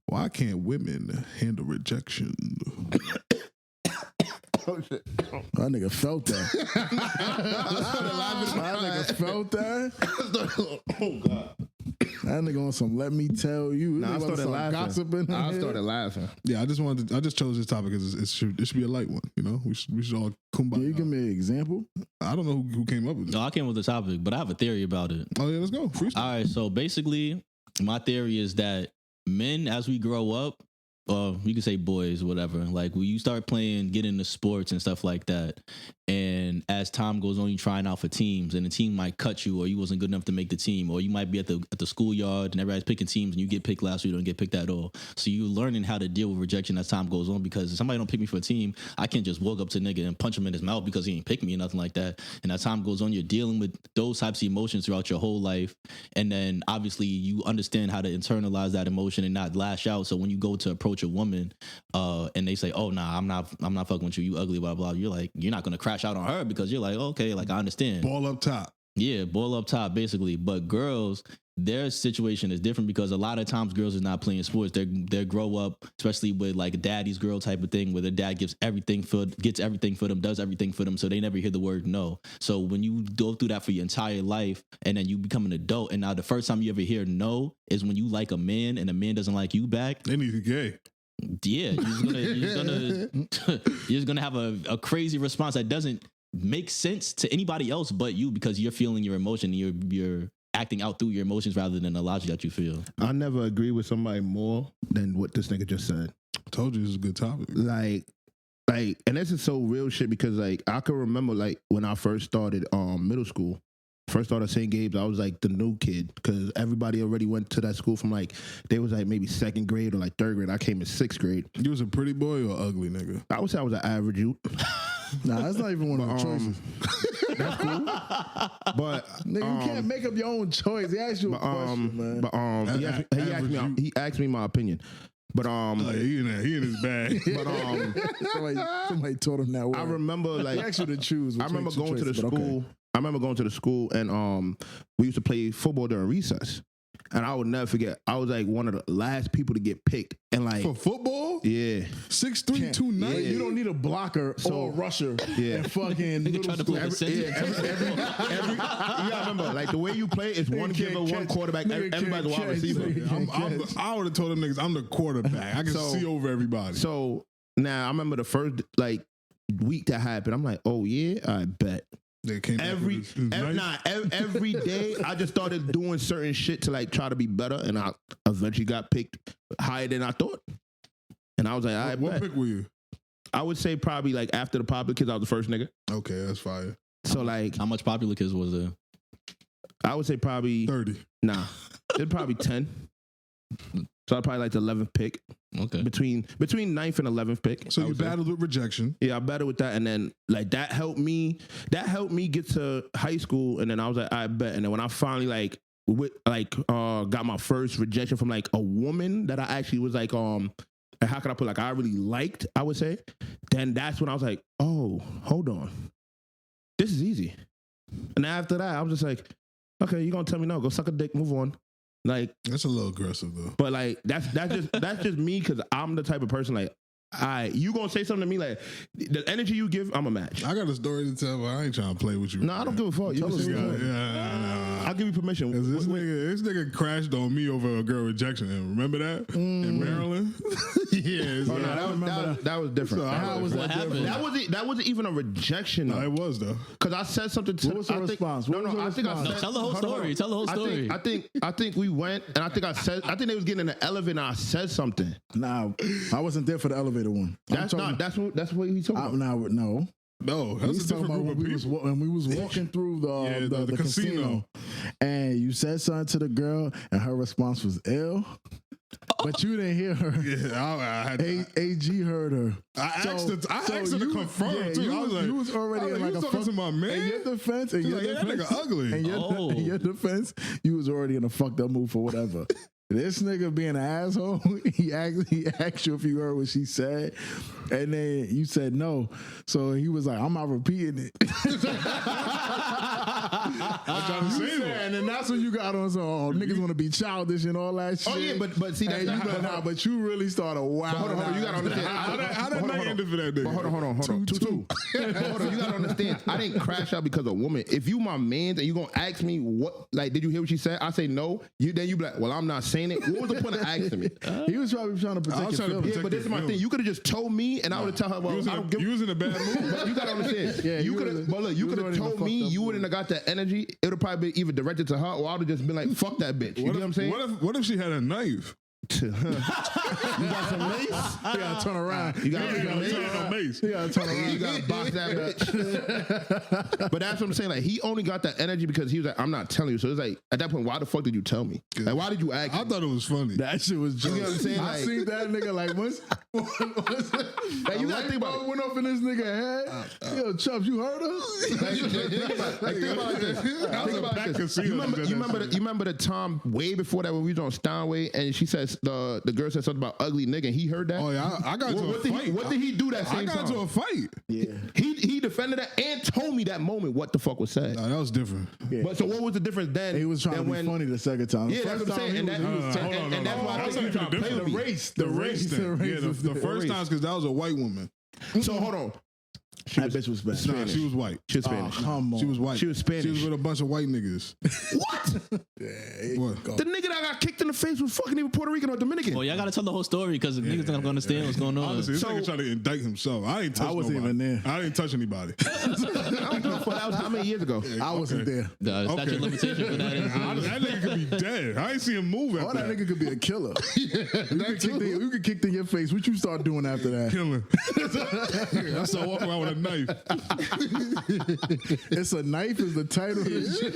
Why can't women handle rejection? Oh shit! That nigga felt that. That nigga felt that. Oh god! That nigga on some let me tell you. Nah, I started laughing. Gossiping. I started laughing. Yeah, I just chose this topic because it should be a light one. You know, we should all kumbaya. Can you give me an example? I don't know who came up with it. No, I came with the topic, but I have a theory about it. Oh yeah, let's go. Freestyle. All right, so basically, my theory is that men, as we grow up, or you can say boys, whatever, like when you start playing, get into sports and stuff like that, and as time goes on, you trying out for teams, and the team might cut you, or you wasn't good enough to make the team, or you might be at the schoolyard and everybody's picking teams, and you get picked last, so you don't get picked at all. So you're learning how to deal with rejection as time goes on, because if somebody don't pick me for a team, I can't just walk up to a nigga and punch him in his mouth because he ain't pick me or nothing like that. And as time goes on, you're dealing with those types of emotions throughout your whole life, and then obviously you understand how to internalize that emotion and not lash out. So when you go to approach a woman, and they say, "Oh nah, I'm not fucking with you. You ugly, blah blah." You're like, you're not gonna crash out on her because you're like, okay, like I understand. Ball up top. Yeah, ball up top, basically. But girls, their situation is different because a lot of times girls are not playing sports. They grow up, especially with like a daddy's girl type of thing, where their dad gets everything for them, does everything for them, so they never hear the word no. So when you go through that for your entire life, and then you become an adult, and now the first time you ever hear no is when you like a man and a man doesn't like you back. They need to be gay. Yeah, you're just gonna have a crazy response that doesn't make sense to anybody else but you, because you're feeling your emotion and you're acting out through your emotions rather than the logic that you feel. I never agree with somebody more than what this nigga just said. I told you this is a good topic. Like, and this is so real shit because like I can remember like when I first started middle school. First started St. Gabe's, I was like the new kid because everybody already went to that school from like, they was like maybe second grade or like third grade. I came in sixth grade. You was a pretty boy or ugly nigga? I would say I was an average youth. Nah, that's not even one of the choices. That's cool. But Nigga, you can't make up your own choice. He asked you a question, man. But he asked me my opinion. But he in his bag. But somebody told him that word. I remember like He asked you to choose. I remember going to the school. Okay. I remember going to the school and we used to play football during recess. And I would never forget, I was like one of the last people to get picked. And like for football? Yeah. 6'3", 290. Yeah. You don't need a blocker or a rusher. Yeah. And fucking Nigga trying to play you gotta remember, like the way you play is one giver, one quarterback, everybody's a wide receiver. I would have told them niggas I'm the quarterback. I can see over everybody. So now I remember the first like week that happened. I'm like, oh yeah, I bet. Every day I just started doing certain shit to like try to be better, and I eventually got picked higher than I thought. And I was like, all right, what pick were you? I would say probably like after the Popular Kids, I was the first nigga. Okay, that's fire. So like, how much Popular Kids was there? I would say probably 30. Nah, it's probably 10. So I probably like the 11th pick. Okay. Between 9th and 11th pick. So you battled with rejection. Yeah, I battled with that, and then like that helped me get to high school, and then I was like, I bet. And then when I finally got my first rejection from like a woman that I actually was like how could I put, like I really liked, I would say, then that's when I was like, oh, hold on, this is easy. And after that I was just like, okay, you're gonna tell me no, go suck a dick, move on. Like, that's a little aggressive though. But like that's just me, because I'm the type of person, like you gonna say something to me like the energy you give, I'm a match. I got a story to tell, but I ain't trying to play with you. No, I don't give a fuck. You can say what you want. Yeah. I'll give you permission. This nigga crashed on me over a girl rejection. Remember that in Maryland? Yeah. Oh, no, that was different. So How was that different? That wasn't even a rejection. No, it was though. Because I said something to. What was her response? No, I think I said. Tell the whole hold on. story. Tell the whole story. I think we went, and I think they was getting in the elevator, and I said something. Nah, I wasn't there for the elevator one. That's what he told me. No. No, that's a different group of people. When we was walking through the casino, and you said something to the girl, and her response was ill, but you didn't hear her. Yeah, AG heard her. I asked her to confirm too. I was like, you was already in like a talking to my man. In your defense, that nigga ugly. In your defense, you was already in a fucked up mood for whatever. This nigga being an asshole, he asked you if you heard what she said, and then you said no. So he was like, I'm not repeating it. I'm trying to say that. And then that's when you got on some niggas want to be childish and all that shit. Oh yeah, but see that's but you really started wilding. Hold on, you gotta understand. How did night end for that nigga? Hold on. Two. Hold on, you gotta understand. I didn't crash out because of a woman. If you my man and you gonna ask me what, like, did you hear what she said? I say no. Then you be like, well, I'm not saying it. What was the point of asking me? He was probably trying to protect your feelings. Yeah, but this is my thing. You could have just told me, and I would have told her, well, you was in a bad mood. But you gotta understand. Yeah, you could have. But look, you could have told me. You wouldn't have got that energy. It would have probably been either directed to her, or I would have just been like, fuck that bitch. You know what I'm saying? What if she had a knife? You got some mace? You gotta turn around. You gotta mace. You gotta turn around. You gotta box that bitch. But that's what I'm saying. Like, he only got that energy because he was like, I'm not telling you. So it's like, at that point, why the fuck did you tell me? Like, why did you ask? I thought it was funny. That shit was just. You know what I'm saying? I seen that nigga like once. Like, you gotta think about it. Went off in this nigga head. Yo, Chubbz, you heard her? Think about this. Think about this. You remember the time way before that when we was on Steinway and she says the girl said something about ugly nigga and he heard that? Oh yeah, I got into a fight. What did he do that same time? I got into a fight. Yeah. He defended that and told me that moment what the fuck was said. Nah, that was different. Yeah. But so what was the difference then? He was trying to be funny the second time. Yeah, that's what I'm saying. And that's why I think he was trying to play with me. The race thing. Yeah, the first time because that was a white woman. So hold on. That bitch was bad. Nah, she was white. She was Spanish. Come on. She was white. She was Spanish. She was with a bunch of white niggas. What? What? The nigga that got kicked in the face was fucking either Puerto Rican or Dominican. Well, y'all gotta tell the whole story because the niggas don't understand what's going on. Honestly, this nigga trying to indict himself. I ain't touch nobody. wasn't even there. I didn't touch anybody. I don't give a fuck. That was how many years ago? I wasn't there. The statute of limitation for that is That nigga could be dead. I ain't see him move All after that that. nigga could be a killer. You could kick in your face. What you start doing after that? Killing. I saw walking around with a knife. It's a knife is the title of the shit.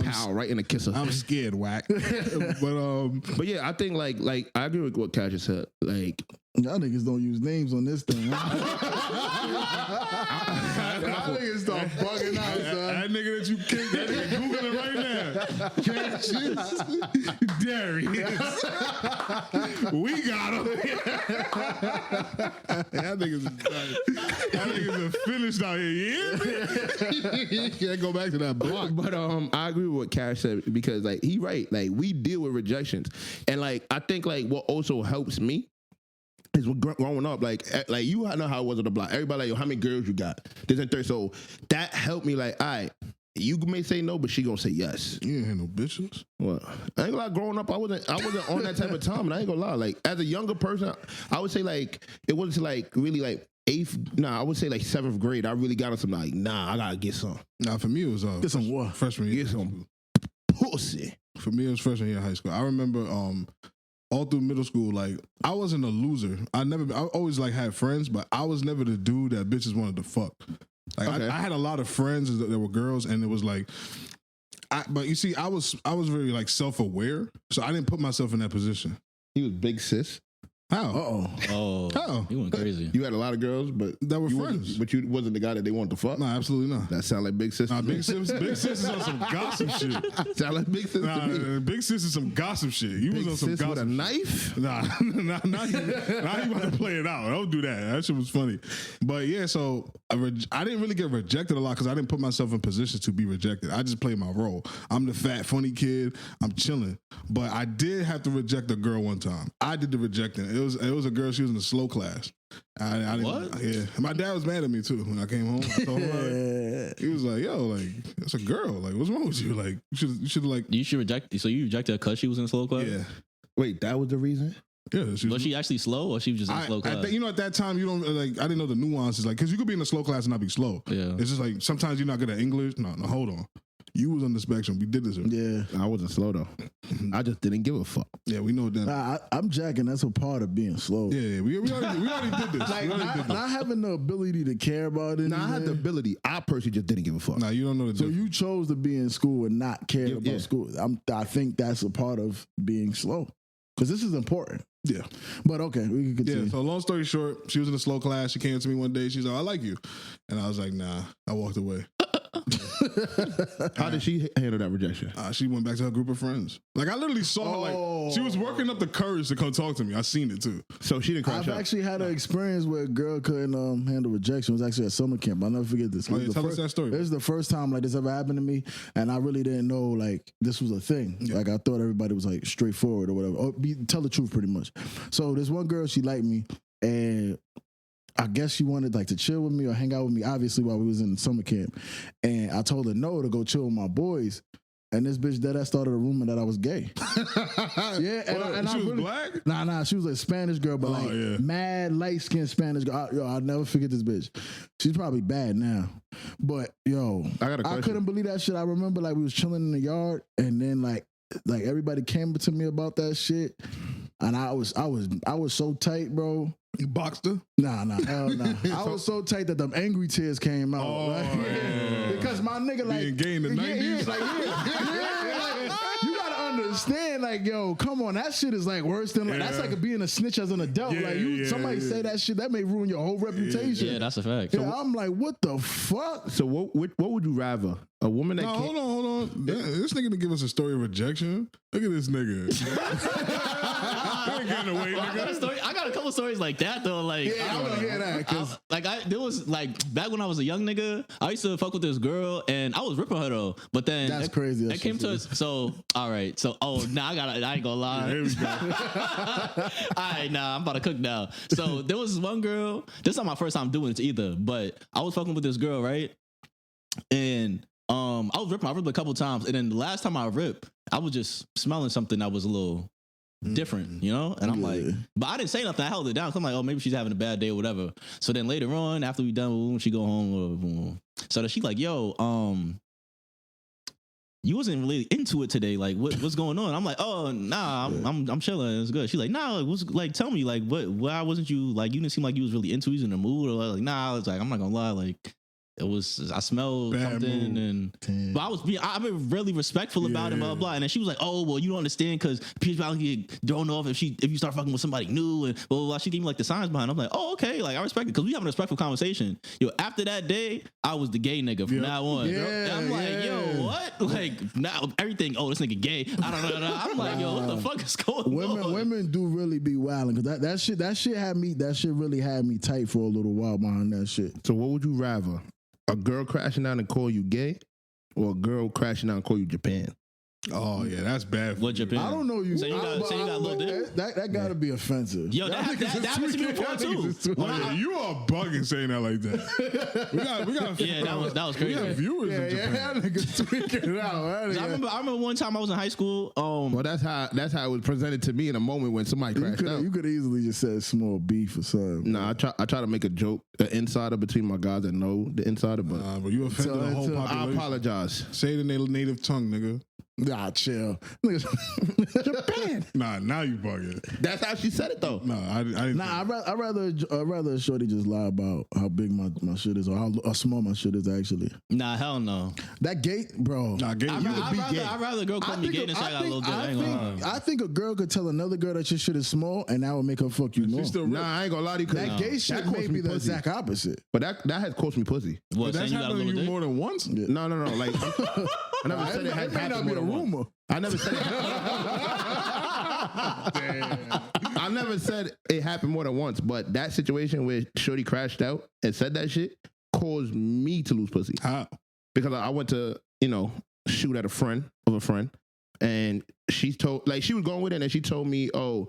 Pow, right in the kisser. I'm scared, whack. But yeah, I think like I agree with what Cash said. Like, y'all niggas don't use names on this thing. Huh? Y'all niggas start bugging out, son. That nigga that you kicked, that nigga Googling right now. There he is. We got him. That nigga's finished out here. Yeah, can't go back to that block. but I agree with what Cash said because like he right. Like we deal with rejections, and like I think like what also helps me is growing up, like you know how it was on the block. Everybody like, yo, how many girls you got? This and third. So that helped me. Like, all right, you may say no, but she gonna say yes. You ain't had no bitches. Well, I ain't gonna lie. Growing up, I wasn't on that type of time, and I ain't gonna lie. Like as a younger person, I would say like it wasn't like really like eighth. Nah, I would say like 7th grade. I really got on some like, nah, I gotta get some. Nah, for me it was Get some what? freshman year. Get some pussy. For me it was freshman year of high school. I remember all through middle school, like I wasn't a loser. I always like had friends, but I was never the dude that bitches wanted to fuck. Like Okay. I had a lot of friends that were girls, and it was like, but you see, I was very like self-aware, so I didn't put myself in that position. He was big sis. How? Oh, How? you went crazy. You had a lot of girls, but That were you friends. but you wasn't the guy that they wanted to fuck. No, absolutely not. That sound like Big Sis. Nah, Big Sis is on some gossip shit. Sound like Big Sis to me. Big Sis is some gossip shit. You was Big on some Sis gossip with a shit. knife. Now you about to play it out. Don't do that. That shit was funny. But yeah, so I didn't really get rejected a lot because I didn't put myself in positions to be rejected. I just played my role. I'm the fat, funny kid. I'm chilling. But I did have to reject a girl one time. I did the rejecting. It was a girl. She was in the slow class. I didn't, What? Yeah. My dad was mad at me too when I came home. I told him, he was like, "Yo, like it's a girl. Like, what's wrong with you? Like, you should like, You should reject. So you rejected her because she was in slow class? yeah, Wait, that was the reason? yeah." Was she actually slow, or she was just in slow class? you know, at that time, you don't like. I didn't know the nuances, like, because you could be in a slow class and not be slow. Yeah. It's just like sometimes you're not good at English. No, hold on. You was on the spectrum. We did this. Yeah. I wasn't slow though. I just didn't give a fuck. Yeah, we know that. Nah, I'm jacking. That's a part of being slow. Yeah, we already did this. Like, we already did this. not having the ability to care about it. Now I had the ability. I personally just didn't give a fuck. Nah, you don't know the So difference. you chose to be in school and not care Yeah, about yeah. school. I think that's a part of being slow because this is important. Yeah. But okay, we can continue. Yeah, so long story short, she was in a slow class. She came to me one day. She's like, "I like you," and I was like, "Nah." I walked away. How did she handle that rejection? She went back to her group of friends. Like, I literally saw her, like, she was working up the courage to come talk to me. I seen it too. So she didn't crash I've out. actually had an experience where a girl couldn't handle rejection. It was actually at summer camp. I'll never forget this. Oh, yeah, tell us that story. This is the first time like this ever happened to me, and I really didn't know like this was a thing. Yeah. Like I thought everybody was like straightforward or whatever. Tell the truth pretty much. So this one girl, she liked me, and I guess she wanted like to chill with me or hang out with me, obviously, while we was in summer camp. And I told her no to go chill with my boys. And this bitch that started a rumor that I was gay. Yeah, and She I was really, black? Nah, she was a Spanish girl, but like yeah. mad light skinned Spanish girl. I'll never forget this bitch. She's probably bad now, but yo, I got a I question. couldn't believe that shit. I remember like we was chilling in the yard, and then like everybody came to me about that shit, and I was so tight, bro. You boxed her? Nah, hell nah. I was so tight that them angry tears came out. Oh, right? yeah. Because my nigga like Being gay in the 90s? like, you gotta understand, like, yo, come on, that shit is like worse than like that's Yeah. like being a snitch as an adult. Yeah, Like somebody say that shit, that may ruin your whole reputation. Yeah, that's a fact. Yeah, I'm like, what the fuck? So what would you rather? A woman that No, can't... hold on. This nigga to give us a story of rejection. Look at this nigga. I ain't getting away, nigga. I got a couple stories like that though. Like, Yeah, I wanna hear that, 'cause- there was like back when I was a young nigga, I used to fuck with this girl and I was ripping her though. But then That's crazy. It came to us. So all right. So I ain't gonna lie. Here we go. All right, nah, I'm about to cook now. So there was one girl. This is not my first time doing this either, but I was fucking with this girl, right? And I ripped a couple times, and then the last time I ripped, I was just smelling something that was a little different, you know? And I'm like, but I didn't say nothing. I held it down. So I'm like, oh, maybe she's having a bad day or whatever. So then later on, after we done, when she go home, so then she like, yo, you wasn't really into it today. Like, what's going on? I'm like, oh, nah, I'm chilling. It's good. She's like, nah, what's like? Tell me, like, why wasn't you like? You didn't seem like you was really into it, in the mood, or like, nah. I was like, I'm not gonna lie, like. It was, I smelled Bad something, mood. but I've been really respectful about it, blah, blah, blah. And then she was like, oh, well, you don't understand because people out here don't know if you start fucking with somebody new and blah, blah, blah. She gave me like the signs behind it. I'm like, oh, okay, like I respect it because we having a respectful conversation. Yo, after that day, I was the gay nigga from now on. Yeah, And I'm like, yo, what? Like now everything, oh, this nigga gay. I don't know. I'm like, yo, what the fuck is going on? Women do really be wilding because that shit really had me tight for a little while behind that shit. So what would you rather? A girl crashing out and call you gay, or a girl crashing out and call you Japan? Oh, yeah, that's bad. What Japan? I don't know you. So you got a little dick? That gotta be offensive. Yo, that happens to me before too. Oh, yeah, you are bugging saying that like that. We got. Yeah, that was crazy. We have viewers in Japan. that nigga tweaking out. I remember one time I was in high school. Well, that's how it was presented to me in a moment when somebody crashed out. You could easily just said small beef or something. Nah, I try to make a joke, an insider between my guys that know the insider, but But you offended the whole I population. apologize. Say it in their native tongue, nigga. Nah, chill. Japan. Nah, now you bugging. That's how she said it though. No, I didn't. Nah, I'd rather a shorty just lie about how big my shit is or how small my shit is actually. Nah, hell no. That gate, bro. Nah, gay, I'd rather a girl call me gay than say I got a little dick. I ain't gonna lie. I think a girl could tell another girl that your shit is small, and that would make her fuck you more. She's still Nah, I ain't gonna lie to you. That gay shit may be the exact opposite. But that has cost me pussy. What, But that's saying you got a happened to little you dick? more than once. Yeah. No. Like I never said it had may not happened be more a than once. rumor. I never said I never said it happened more than once, but that situation where Shorty crashed out and said that shit caused me to lose pussy. How? Because I went to, shoot at a friend of a friend, and she told, like, she was going with it, and she told me, oh,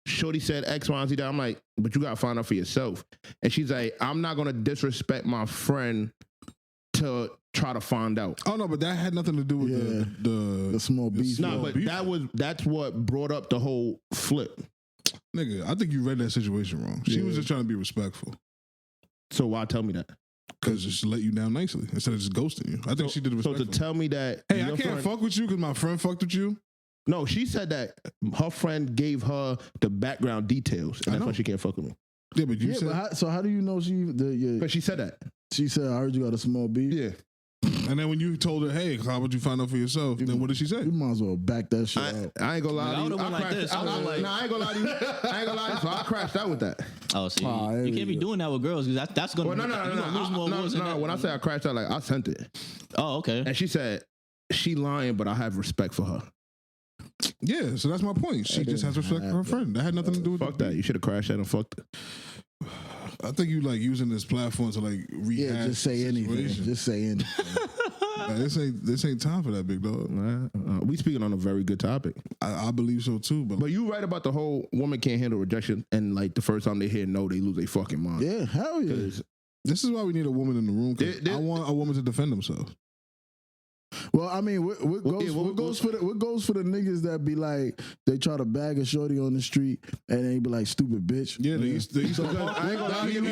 Shorty said X, Y, and Z. I'm like, but you gotta find out for yourself. And she's like, I'm not gonna disrespect my friend to try to find out. Oh no, but that had nothing to do with the small beef. No, small but beef. that's what brought up the whole flip. Nigga, I think you read that situation wrong. She was just trying to be respectful. So why tell me that? Because just let you down nicely instead of just ghosting you. I think she did it So respectfully. to tell me that, hey, I your can't friend- fuck with you because my friend fucked with you. No, she said that her friend gave her the background details, and that's know. why she can't fuck with me. Yeah, but you Yeah, said. but how do you know But she said that. she said, I heard you got a small beef? Yeah. And then when you told her, hey, how would you find out for yourself? Then what did she say? You might as well back that shit out. I ain't gonna lie Like, I to you. would've went like this. I would've like- Nah, I ain't gonna lie to you. I ain't gonna lie to you. So I crashed out with that. Oh, see, Oh, there you we can't be go. doing that with girls because that's gonna Well, no. you gonna lose more awards than No, that. when I say I crashed out, like I sent it. Oh, okay. And she said, she lying, but I have respect for her. Yeah, so that's my point. She just has respect for her friend. That had nothing to do with Fuck that. You should have crashed out and fucked it. I think you like using this platform to like rehash. Yeah, just say anything. situation. Just say anything. Like, this ain't time for that, big dog. We speaking on a very good topic. I believe so too, but But you right about the whole woman can't handle rejection, and like the first time they hear no, they lose their fucking mind. Yeah, hell yeah. 'Cause this is why we need a woman in the room. 'Cause There- I want a woman to defend themselves. Well, I mean, what goes, yeah, what goes for the niggas that be like, they try to bag a shorty on the street and they be like, stupid bitch. Yeah, they used to. I ain't gonna lie, that nigga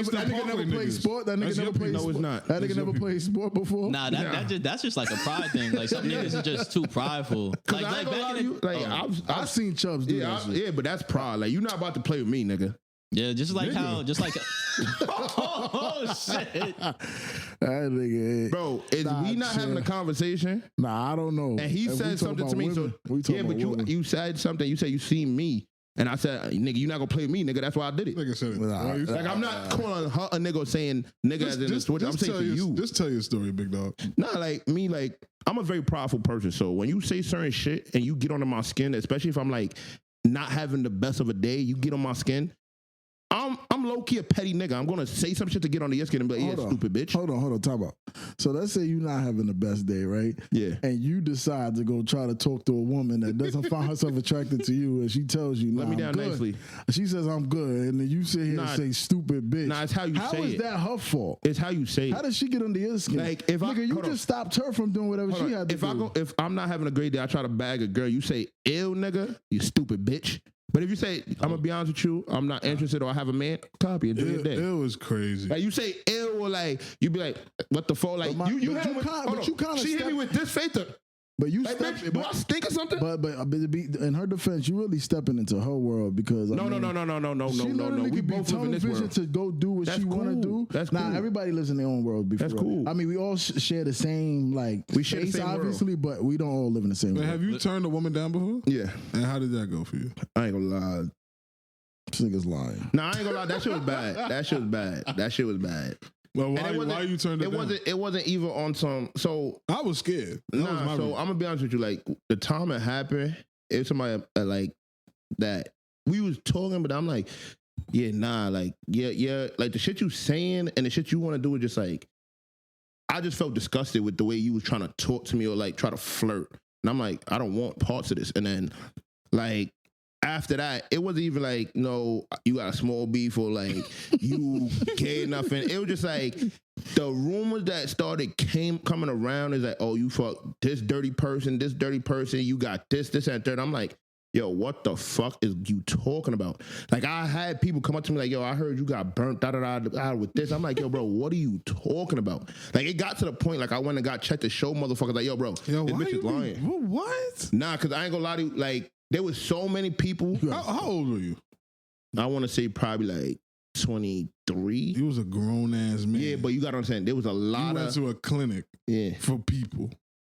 never played sport. That nigga never played No, sport. it's not. That nigga never played sport before. Nah, that's just like a pride thing. Like some niggas is just too prideful. Cause Like I ain't gonna lie back to in you, the, like I've seen Chubbz do that shit. yeah, but that's pride. Like you're not about to play with me, nigga. yeah, just like how, just like, oh shit. That nigga, Bro, is Nah, we not having a chill. conversation? nah, I don't know. And he If we said talk something about to me. women, So we talk yeah, but about women. you said something. You said you seen me, and I said, nigga, you not gonna play with me, nigga. That's why I did it. Nigga said it. Nah, Why you- Like I'm not calling her a nigga saying nigga as in the switch. I'm saying tell for you. Just tell your story, big dog. Nah, like me, like I'm a very prideful person. So when you say certain shit and you get under my skin, especially if I'm like not having the best of a day, you get on my skin. I'm low key a petty nigga. I'm gonna say some shit to get under your skin and be like, yeah, Hold on. stupid bitch. Hold on, time out. So let's say you're not having the best day, right? Yeah. And you decide to go try to talk to a woman that doesn't find herself attracted to you, and she tells you, nah, Let me I'm down good. nicely. She says, I'm good. And then you sit here Nah, and say, stupid bitch. Nah, it's how you How say is it. that her fault? It's how you say How it. does she get under your skin? Like, if I- Nigga, you hold on. just stopped her from doing whatever Hold she on. had to do. If I'm not having a great day, I try to bag a girl. You say, ill nigga, you stupid bitch. But if you say, I'm gonna be honest with you, I'm not interested or I have a man, copy and do your day. It was crazy. Like you say ill or like you be like, what the fuck? Like But you but had you with- kinda- hold but on. you kinda She hit me step- with this faith. But you Like, step, bitch, do I stink or something? but in her defense, you really stepping into her world because No. She literally We could be both live in tunnel this vision world. to go do what That's she want to cool. do. That's Nah, cool. everybody lives in their own world. That's cool. I mean, we all share the same We share the space, same world. obviously, but we don't all live in the same But world. have you turned a woman down before? Yeah, And how did that go for you? I ain't gonna lie. This nigga's lying. Nah, I ain't gonna lie. That shit was bad. That shit was bad. Well, And why you turned it down? It wasn't even on some. So I was scared. That was nah. my So reason. I'm gonna be honest with you. Like the time it happened, it was somebody like that. We was talking, but I'm like, yeah, nah, like yeah, like the shit you saying and the shit you want to do is just like. I just felt disgusted with the way you was trying to talk to me or like try to flirt, and I'm like, I don't want parts of this. And then like. After that, it wasn't even like, no, you got a small beef or like you gay nothing. It was just like the rumors that started coming around is like, oh, you fuck this dirty person, you got this, and third. I'm like, yo, what the fuck is you talking about? Like, I had people come up to me like, yo, I heard you got burnt with this. I'm like, yo, bro, what are you talking about? Like, it got to the point, like, I went and got checked to show motherfuckers, like, yo, bro, this bitch is lying. What? Nah, because I ain't gonna lie to you, like, there was so many people. How old were you? I want to say probably like 23. You was a grown ass man. Yeah, but you gotta understand, there was a lot you went to a clinic for people.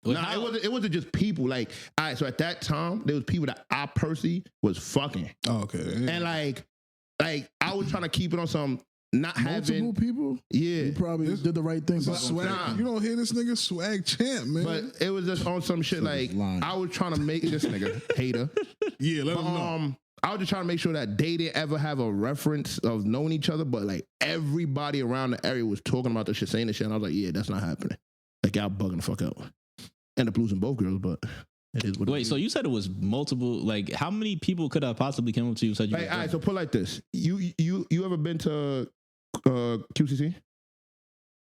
Nah, it wasn't just people. Like, all right, so at that time, there was people that I personally was fucking. Oh, okay. Yeah. And like I was trying to keep it on some not multiple having people. Yeah, you probably did the right thing. But swag, you don't hear this nigga swag champ, man. But it was just on some shit like I was trying to make this nigga hater. Yeah, let him know. I was just trying to make sure that they didn't ever have a reference of knowing each other, but like everybody around the area was talking about this shit, saying this shit, and I was like, yeah, that's not happening. Like, y'all bugging the fuck out. End up losing both girls, but it is what it is. So you said it was multiple. Like, how many people could have possibly come up to you? Said you? All right, so put it like this: you ever been to QCC?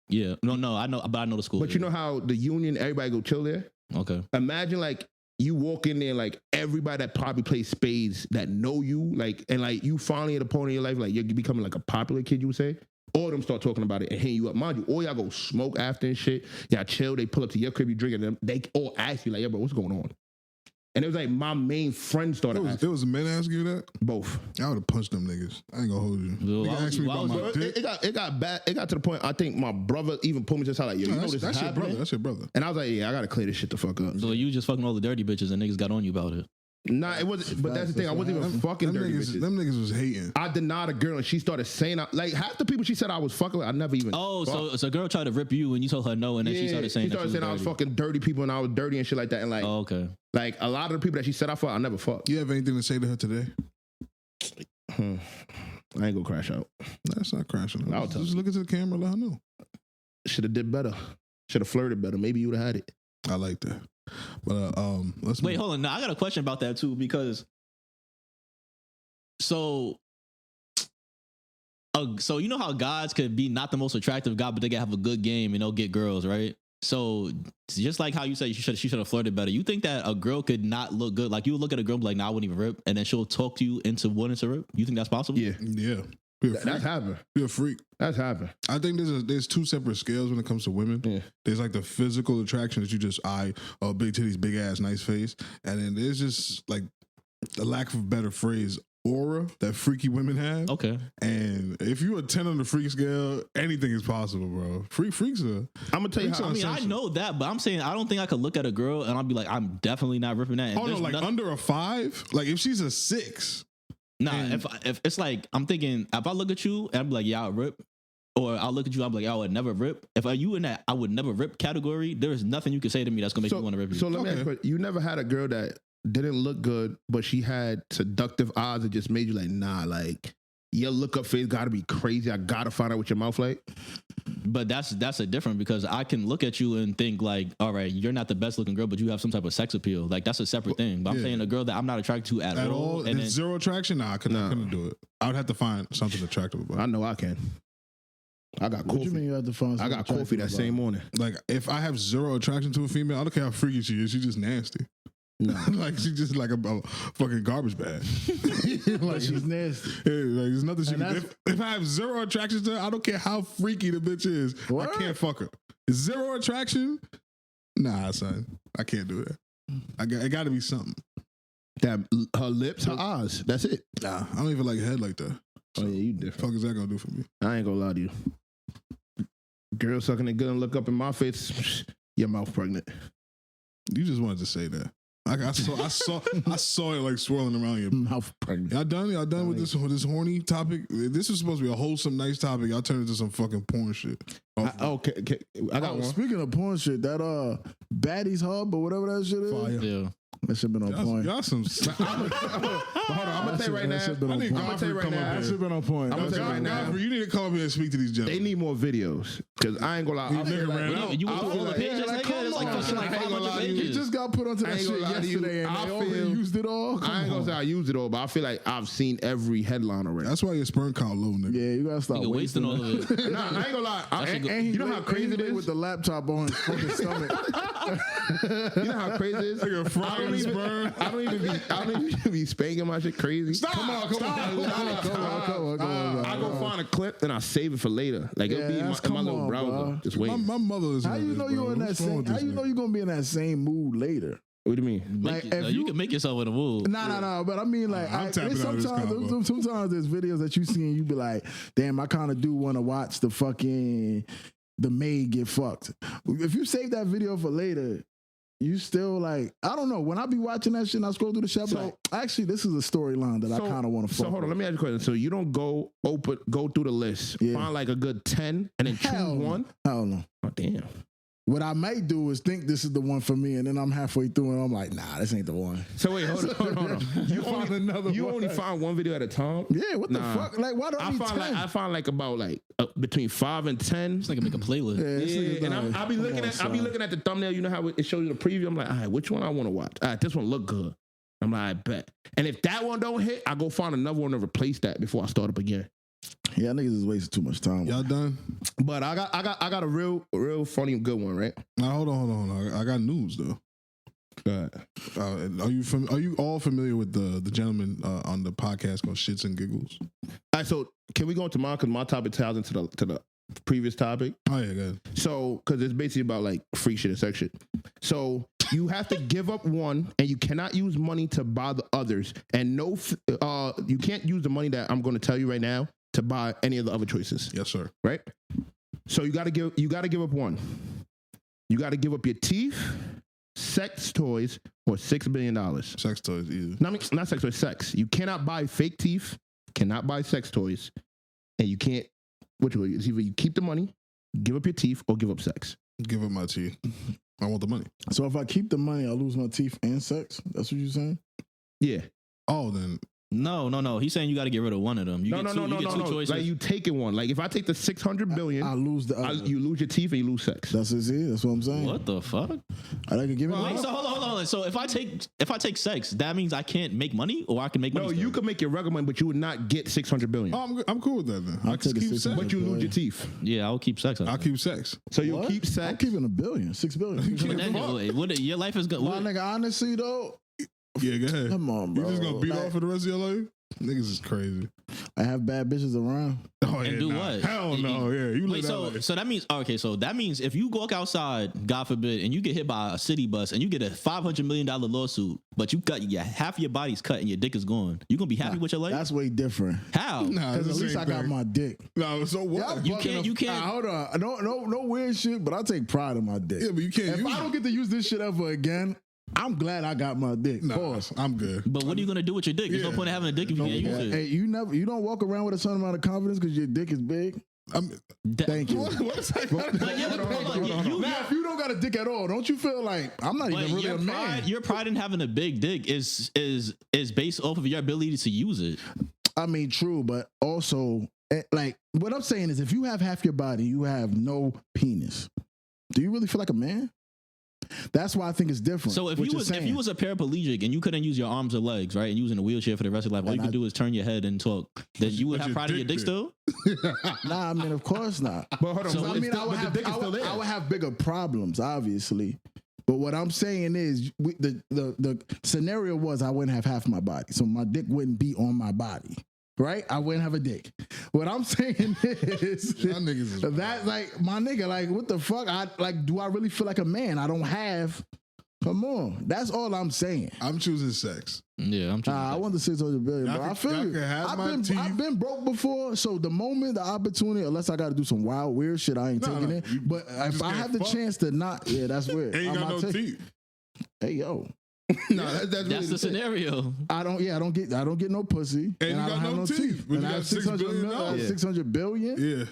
Yeah, no, I know, but I know the school. But you know how the Union, everybody go chill there. Okay. Imagine like you walk in there, like everybody that probably plays spades that know you, like, and like you finally at a point in your life, like you're becoming like a popular kid, you would say. All of them start talking about it and hitting you up. Mind you, all y'all go smoke after and shit. Y'all chill. They pull up to your crib, you drink, and they all ask you like, "Yo, bro, what's going on?" And it was like my main friend started asking. There was men asking you that? Both. I would have punched them niggas. I ain't gonna hold you. Nigga asked me about my dick. It got bad. It got to the point. I think my brother even pulled me to the side like, "Yo, you know this is that's your happening?" brother. That's your brother. And I was like, "Yeah, I gotta clear this shit the fuck up." So you just fucking all the dirty bitches and niggas got on you about it. Nah, it wasn't. But that's the thing. I wasn't even fucking dirty bitches. Them niggas was hating. I denied a girl and she started saying like half the people she said I was fucking with, I never even. Oh, so a girl tried to rip you and you told her no, and then she started saying I was fucking dirty people and I was dirty and shit like that. And like, oh, okay. Like a lot of the people that she said I fucked, I never fucked. You have anything to say to her today? I ain't gonna crash out. That's not crashing out. Just look into the camera, let her know. Should have did better. Should have flirted better. Maybe you would have had it. I like that. But let's wait. Hold on. Now I got a question about that too, because so you know how guys could be not the most attractive guy, but they can have a good game and they'll get girls, right? So just like how you say she should have flirted better. You think that a girl could not look good? Like you would look at a girl and be like, "Nah, I wouldn't even rip," and then she'll talk to you into wanting to rip. You think that's possible? Yeah. That's happened. You're a freak. That's happened. I think there's two separate scales when it comes to women. Yeah. There's like the physical attraction that you just big titties, big ass, nice face, and then there's just like the lack of a better phrase, aura that freaky women have. Okay. And if you're a 10 on the freak scale, anything is possible, bro. Freaks are. I'm gonna tell you how. I mean, I know that, but I'm saying I don't think I could look at a girl and I'll be like, I'm definitely not ripping that. Hold on, like under a 5? Like if she's a 6. Nah, if it's like, I'm thinking, if I look at you and I'm like, yeah, I'll rip. Or I'll look at you, I'm like, I would never rip. If you in that I would never rip category, there's nothing you can say to me that's gonna make me want to rip you. So let me ask you, you never had a girl that didn't look good, but she had seductive eyes that just made you like, nah, like your look up face gotta be crazy. I gotta find out what your mouth like. But that's a different, because I can look at you and think like, all right, you're not the best looking girl, but you have some type of sex appeal. Like that's a separate thing. But I'm saying a girl that I'm not attracted to at all. And then zero attraction? Nah, I couldn't do it. I would have to find something attractive about it. I know I can. I got coffee. What you mean you have to find I got coffee that same morning. Like if I have zero attraction to a female, I don't care how freaky she is. She's just nasty. No, like she's just like a fucking garbage bag. Like she's nasty. Yeah, like there's nothing she can. If I have zero attraction to her, I don't care how freaky the bitch is. What? I can't fuck her. Zero attraction? Nah, son, I can't do that. It got to be something. That her lips, her eyes. That's it. Nah, I don't even like head like that. So, oh yeah, you different. Fuck is that gonna do for me? I ain't gonna lie to you. Girl sucking it good and look up in my face. Your mouth pregnant. You just wanted to say that. I saw it like swirling around your mouth pregnant. Y'all done with this horny topic? This is supposed to be a wholesome, nice topic. Y'all turned it into some fucking porn shit. Okay, I got one. Speaking of porn shit, that Baddies Hub or whatever that shit is. Fire. Yeah. That shit been on point. Y'all some. Hold on, I'm gonna tell you right now. I'm gonna tell you right now. That shit been on point. I'm gonna tell you right now. You need to come up here and speak to these gentlemen. They need more videos, because I ain't gonna lie. You went through all the pages, nigga. It's like 500 pages. You just got put onto that shit yesterday and they already used it all. I ain't gonna say I used it all, but I feel like I've seen every headline already. That's why your sperm count low, nigga. Yeah, you gotta stop wasting all of it. Nah, I ain't gonna lie. And you know how crazy it is with the laptop on his fucking stomach. You know how crazy it is? Like a frying don't even be spanking my shit crazy. Stop. Come on. I go find a clip and I save it for later. Like it'll be in my little browser. Bro. Just wait. My mother is. How you know you in that same? How you know you gonna be in that same mood later? What do you mean? Like, if you can make yourself in the mood. No. But I mean, like, I'm tapping out of this combo. sometimes there's videos that you see and you be like, damn, I kind of do want to watch the maid get fucked. If you save that video for later, you still like, I don't know. When I be watching that shit and I scroll through the shop, actually, this is a storyline that I kind of want to fuck. So hold on, let me ask you a question. So you don't go through the list, find like a good 10, and then choose one? Hell no. Oh damn. What I might do is think this is the one for me, and then I'm halfway through and I'm like, nah, this ain't the one. So wait, hold on. You only find one video at a time? Yeah, what the fuck? Like, why don't I find 10? I find like about between 5 and 10. It's like make a playlist. Yeah, and I'll be looking at the thumbnail. You know how it shows you the preview. I'm like, all right, which one I want to watch? All right, this one look good. I'm like, I bet. And if that one don't hit, I go find another one to replace that before I start up again. Yeah, niggas is wasting too much time. Y'all done? But I got a real funny good one, right? Now hold on. I got news though. Go ahead. Are you all familiar with the gentleman on the podcast called Shixs and Giggles? All right, so can we go into mine because my topic ties into the previous topic. Oh yeah, good. So because it's basically about like free shit and sex shit. So you have to give up one, and you cannot use money to buy the others, and you can't use the money that I'm going to tell you right now to buy any of the other choices. Yes, sir. Right? So you gotta give up one. You gotta give up your teeth, sex toys, or $6 billion. Sex toys, either. No, I mean, not sex toys, sex. You cannot buy fake teeth, cannot buy sex toys, and you can't. Which way? It's either you keep the money, give up your teeth, or give up sex. Give up my teeth. I want the money. So if I keep the money, I lose my teeth and sex? That's what you're saying? Yeah. Oh, then. No. He's saying you got to get rid of one of them. You get two choices. Like you taking one. Like if I take the $600 billion, I lose the other. You lose your teeth and you lose sex. That's what I'm saying. What the fuck? I can give it. Wait, so hold on. So if I take sex, that means I can't make money, or I can make money. No, still? you can make your regular money, but you would not get $600 billion. Oh, I'm cool with that then. I'll take keep the sex. But you lose your teeth. Yeah, I'll keep sex. I'll keep sex. So you'll What? keep sex. I'm keeping $1 billion, $6 billion. What your life is good. My nigga, honestly though, Yeah, go ahead. come on, bro. You just gonna beat Like, off for the rest of your life? Niggas is crazy. I have bad bitches around. Oh, yeah, And do what? Hell no. Yeah, you Wait, live that life. so that means So that means if you walk outside, God forbid, and you get hit by a city bus and you get a $500 million lawsuit, but you got half your body's cut and your dick is gone, you gonna be happy with your life? That's way different. How? Nah, it's Because at the least same I got thing. my dick. No, so what? You can't. Hold on. No weird shit, but I take pride in my dick. Yeah, but you can't If use I don't get to use this shit ever again, I'm glad I got my dick. Nah, Pause. I'm good. But what are you gonna do with your dick? There's no Yeah. point in having a dick if you can't use it. Hey, you don't walk around with a certain amount of confidence because your dick is big. Thank you. What is that? But yeah, but hold on. Now, if you don't got a dick at all, don't you feel like I'm not even really a man? Your pride in having a big dick is based off of your ability to use it. I mean, true, but also, like, what I'm saying is if you have half your body, you have no penis. Do you really feel like a man? That's why I think it's different. So if what you you're was saying. a paraplegic and you couldn't use your arms or legs, right, and you was in a wheelchair for the rest of your life, all you could do is turn your head and talk, then you would But have your pride in your dick dick big. still? Nah, I mean, of course not. But hold on. So but I mean, still, I would but have, the dick is I still would, there. I would have bigger problems, obviously. But what I'm saying is, the scenario was I wouldn't have half my body, so my dick wouldn't be on my body, right? I wouldn't have a dick. What I'm saying is Y'all niggas is that, like, my nigga, like, what the fuck? Do I really feel like a man? I don't have. Come on, that's all I'm saying. I'm choosing sex. Yeah, I'm I want the $600 billion. Y'all Bro. I can- feel y'all you. can have my teeth. I've been broke before, so the moment, the opportunity, unless I got to do some wild, weird shit, I ain't No, taking no, it. you But if just I can't have the fuck. chance to not, yeah, that's weird. Ain't I got might no take- teeth. Hey yo, No, that's That's the scenario. I don't get no pussy, And you I don't got have no no teeth, teeth. but And you I got have $6 billion. $600 billion. Yeah.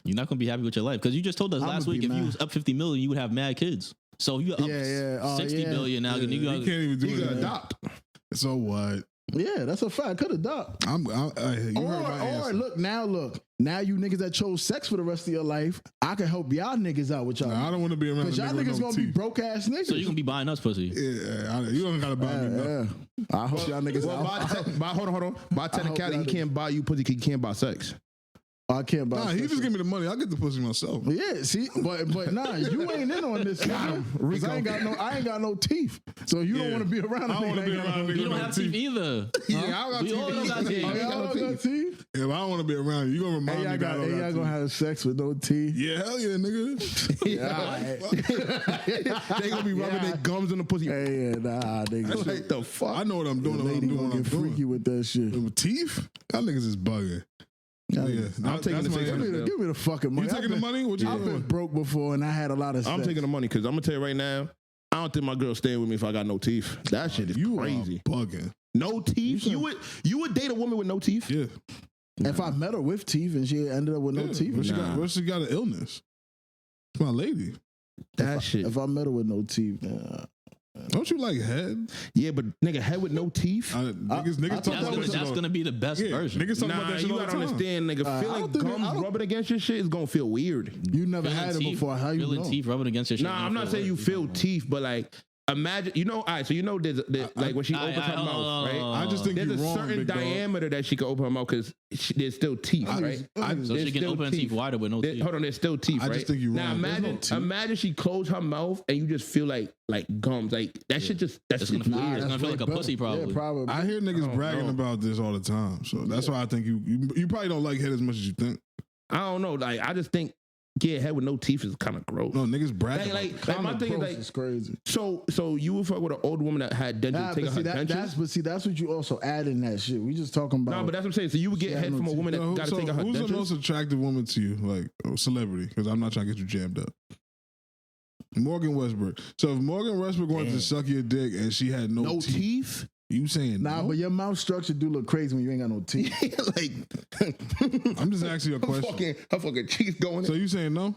You're not gonna be happy with your life because you just told us I'ma last be week if you mad. was up 50 million, you would have mad kids. So if you're up Yeah. Oh, 60 yeah. billion now, Yeah, then you you can't even do You it. can adopt. So what? Yeah, that's a fact. Could have done. You heard my Or answer. look now you niggas that chose sex for the rest of your life, I can help y'all niggas out with y'all. Nah, I don't want to be around a Because y'all nigga with niggas no gonna be teeth. broke ass niggas. so you're gonna be buying us pussy. Yeah, you don't gotta buy me nothing. Yeah. I hope y'all niggas Well, out. hold on. By technicality, y'all he can't buy you pussy. He can't buy sex. I can't buy. Nah, he just give me the money. I'll get the pussy myself. Yeah, see, but nah, you ain't in on this. Because I ain't got no teeth. So you don't want to be around. I don't want to be around. You don't have teeth either. Yeah, I got We all don't got teeth. Y'all got teeth? Yeah, but I don't want to be around you. You gonna remind me that I don't Y'all got gonna teeth. have sex with no teeth? Yeah, hell yeah, nigga. They gonna be rubbing their gums in the pussy. Hey, nah, nigga. Like the fuck? I know what I'm doing. The I'm lady doing gonna what I'm get freaky doing. with that shit. With teeth? Y'all niggas is bugging. Yeah, I'm taking the money. $600. Give me the fucking money. You taking the money? What you I've been doing? broke before and I had a lot of sex. I'm taking the money because I'm gonna tell you right now. I don't think my girl staying with me if I got no teeth. That shit is You crazy. are bugging. No teeth? You would date a woman with no teeth? Yeah. If I met her with teeth and she ended up with no Yeah. teeth, What she got an illness? It's my lady. That shit. if I met her with no teeth, nah. Don't you like head? Yeah, but nigga, head with no teeth. Niggas talk about that shit. That's gonna be the best version. Niggas talk about Nah, that shit you all the gotta time. understand, nigga. I Feeling don't think- I gums don't- rubbing against your shit is gonna feel weird. You never Feeling had it teeth- before. How you feeling know? teeth rubbing against your shit. Nah, I'm not saying you feel teeth, but like, imagine, all right, so there's like when she opens her mouth, right? I just think There's you're a wrong, certain big dog. diameter that she can open her mouth because there's still teeth, right? So There's she can still open her teeth wider with no teeth. Hold on, there's still teeth, I right? just think you're Now wrong. There's no imagine, teeth. imagine she closed her mouth and you just feel like gums, like that shit just that's It's shit gonna, weird. it's gonna feel like a pussy, probably. Yeah, probably. I hear niggas don't bragging know. about this all the time. So that's why I think you probably don't like head as much as you think. I don't know, like I just think head with no teeth is kind of gross. No, niggas brag. Like my thing is like, it's crazy. so you would fuck with an old woman that had dentures Nah, taking but her see, dentures? that's what you also add in that shit. We just talking about. No, but that's what I'm saying. So you would get She head had no from a teeth. woman that got to take out her who's the dentures? most attractive woman to you, like a celebrity? Because I'm not trying to get you jammed up. Morgan Westbrook. So if Morgan Westbrook wanted to suck your dick and she had no teeth, teeth? you saying nah, no? but your mouth structure do look crazy when you ain't got no teeth. Like, I'm just asking you a question. her fucking cheeks going. So you saying no?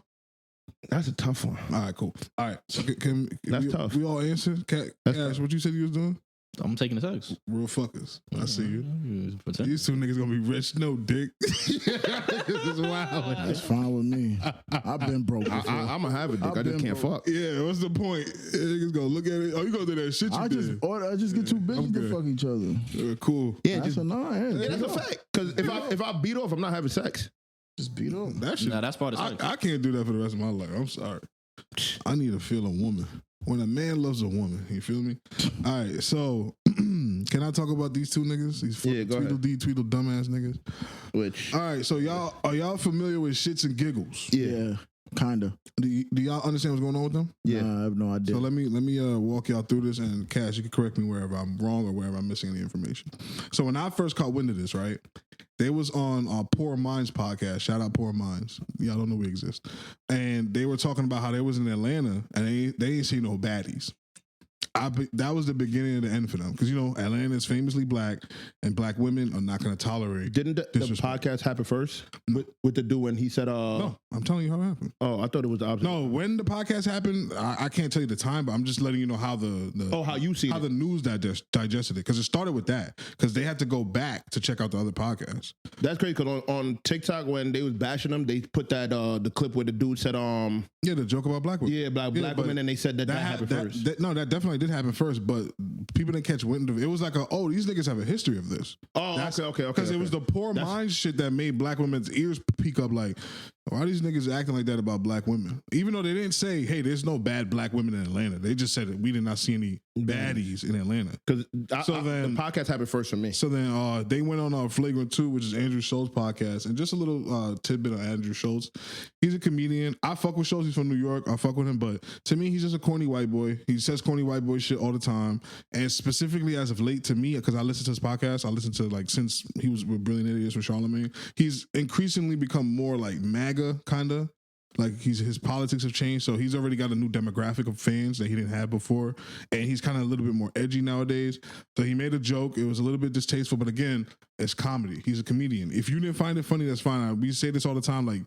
That's a tough one. All right, cool. All right, so can That's we, tough. we all answer? That's Cash, tough. what you said you was doing? I'm taking the sex. Real fuckers. I see you. Pretend. These two niggas gonna be rich, no dick. This is wild. That's fine with me. I've been broke before. I'm gonna have a dick. I've I just been can't broke. fuck. Yeah, what's the point? Niggas gonna look at it. Oh, you gonna do that shit you I did. just get two I'm bitches to good. fuck each other. Cool. Yeah, That's just, a nine. yeah, that's a fact. Because if I beat off, I'm not having sex. Just beat up. That shit. Nah, that's part of sex. I can't do that for the rest of my life. I'm sorry. I need to feel a woman. When a man loves a woman, you feel me? All right, so can I talk about these two niggas? These Yeah, go ahead. Tweedledee, Tweedle dumbass niggas. Which All right, so are y'all familiar with Shits and Giggles? Yeah, kinda. Do y'all understand what's going on with them? yeah. Nah, I have no idea. So let me walk y'all through this, and Cash, you can correct me wherever I'm wrong or wherever I'm missing any information. So when I first caught wind of this, right, they was on Poor Minds podcast. Shout out Poor Minds. Y'all don't know we exist. And they were talking about how they was in Atlanta and they ain't seen no baddies. That was the beginning of the end for them because Atlanta is famously black, and black women are not going to tolerate. Didn't the Disrespect. podcast happen first with the dude when he said, No, I'm telling you how it happened. Oh, I thought it was the opposite. No, when the podcast happened, I can't tell you the time, but I'm just letting you know how how you see how it. the news digested it, because it started with that, because they had to go back to check out the other podcasts. That's crazy because on TikTok when they was bashing them, they put that the clip where the dude said Yeah, the joke about black women. yeah black but women, and they said that happened first. No, that definitely did happen first, but people didn't catch wind of it. It was like these niggas have a history of this. Okay. Because it was the poor mind shit that made black women's ears peak up like, why are these niggas acting like that about black women? Even though they didn't say, hey, there's no bad black women in Atlanta. They just said that we did not see any baddies in Atlanta. Because then- the podcast happened first for me. So then they went on Flagrant 2, which is Andrew Schultz podcast. And just a little tidbit on Andrew Schultz. He's a comedian. I fuck with Schultz. He's from New York. I fuck with him. But to me, he's just a corny white boy. He says corny white boy shit all the time. And specifically as of late to me, because I listen to his podcast, I listen to since he was with Brilliant Idiots with Charlamagne, he's increasingly become more like MAGA kind of. Like his politics have changed, so he's already got a new demographic of fans that he didn't have before, and he's kind of a little bit more edgy nowadays. So he made a joke; it was a little bit distasteful, but again, it's comedy. He's a comedian. If you didn't find it funny, that's fine. We say this all the time: like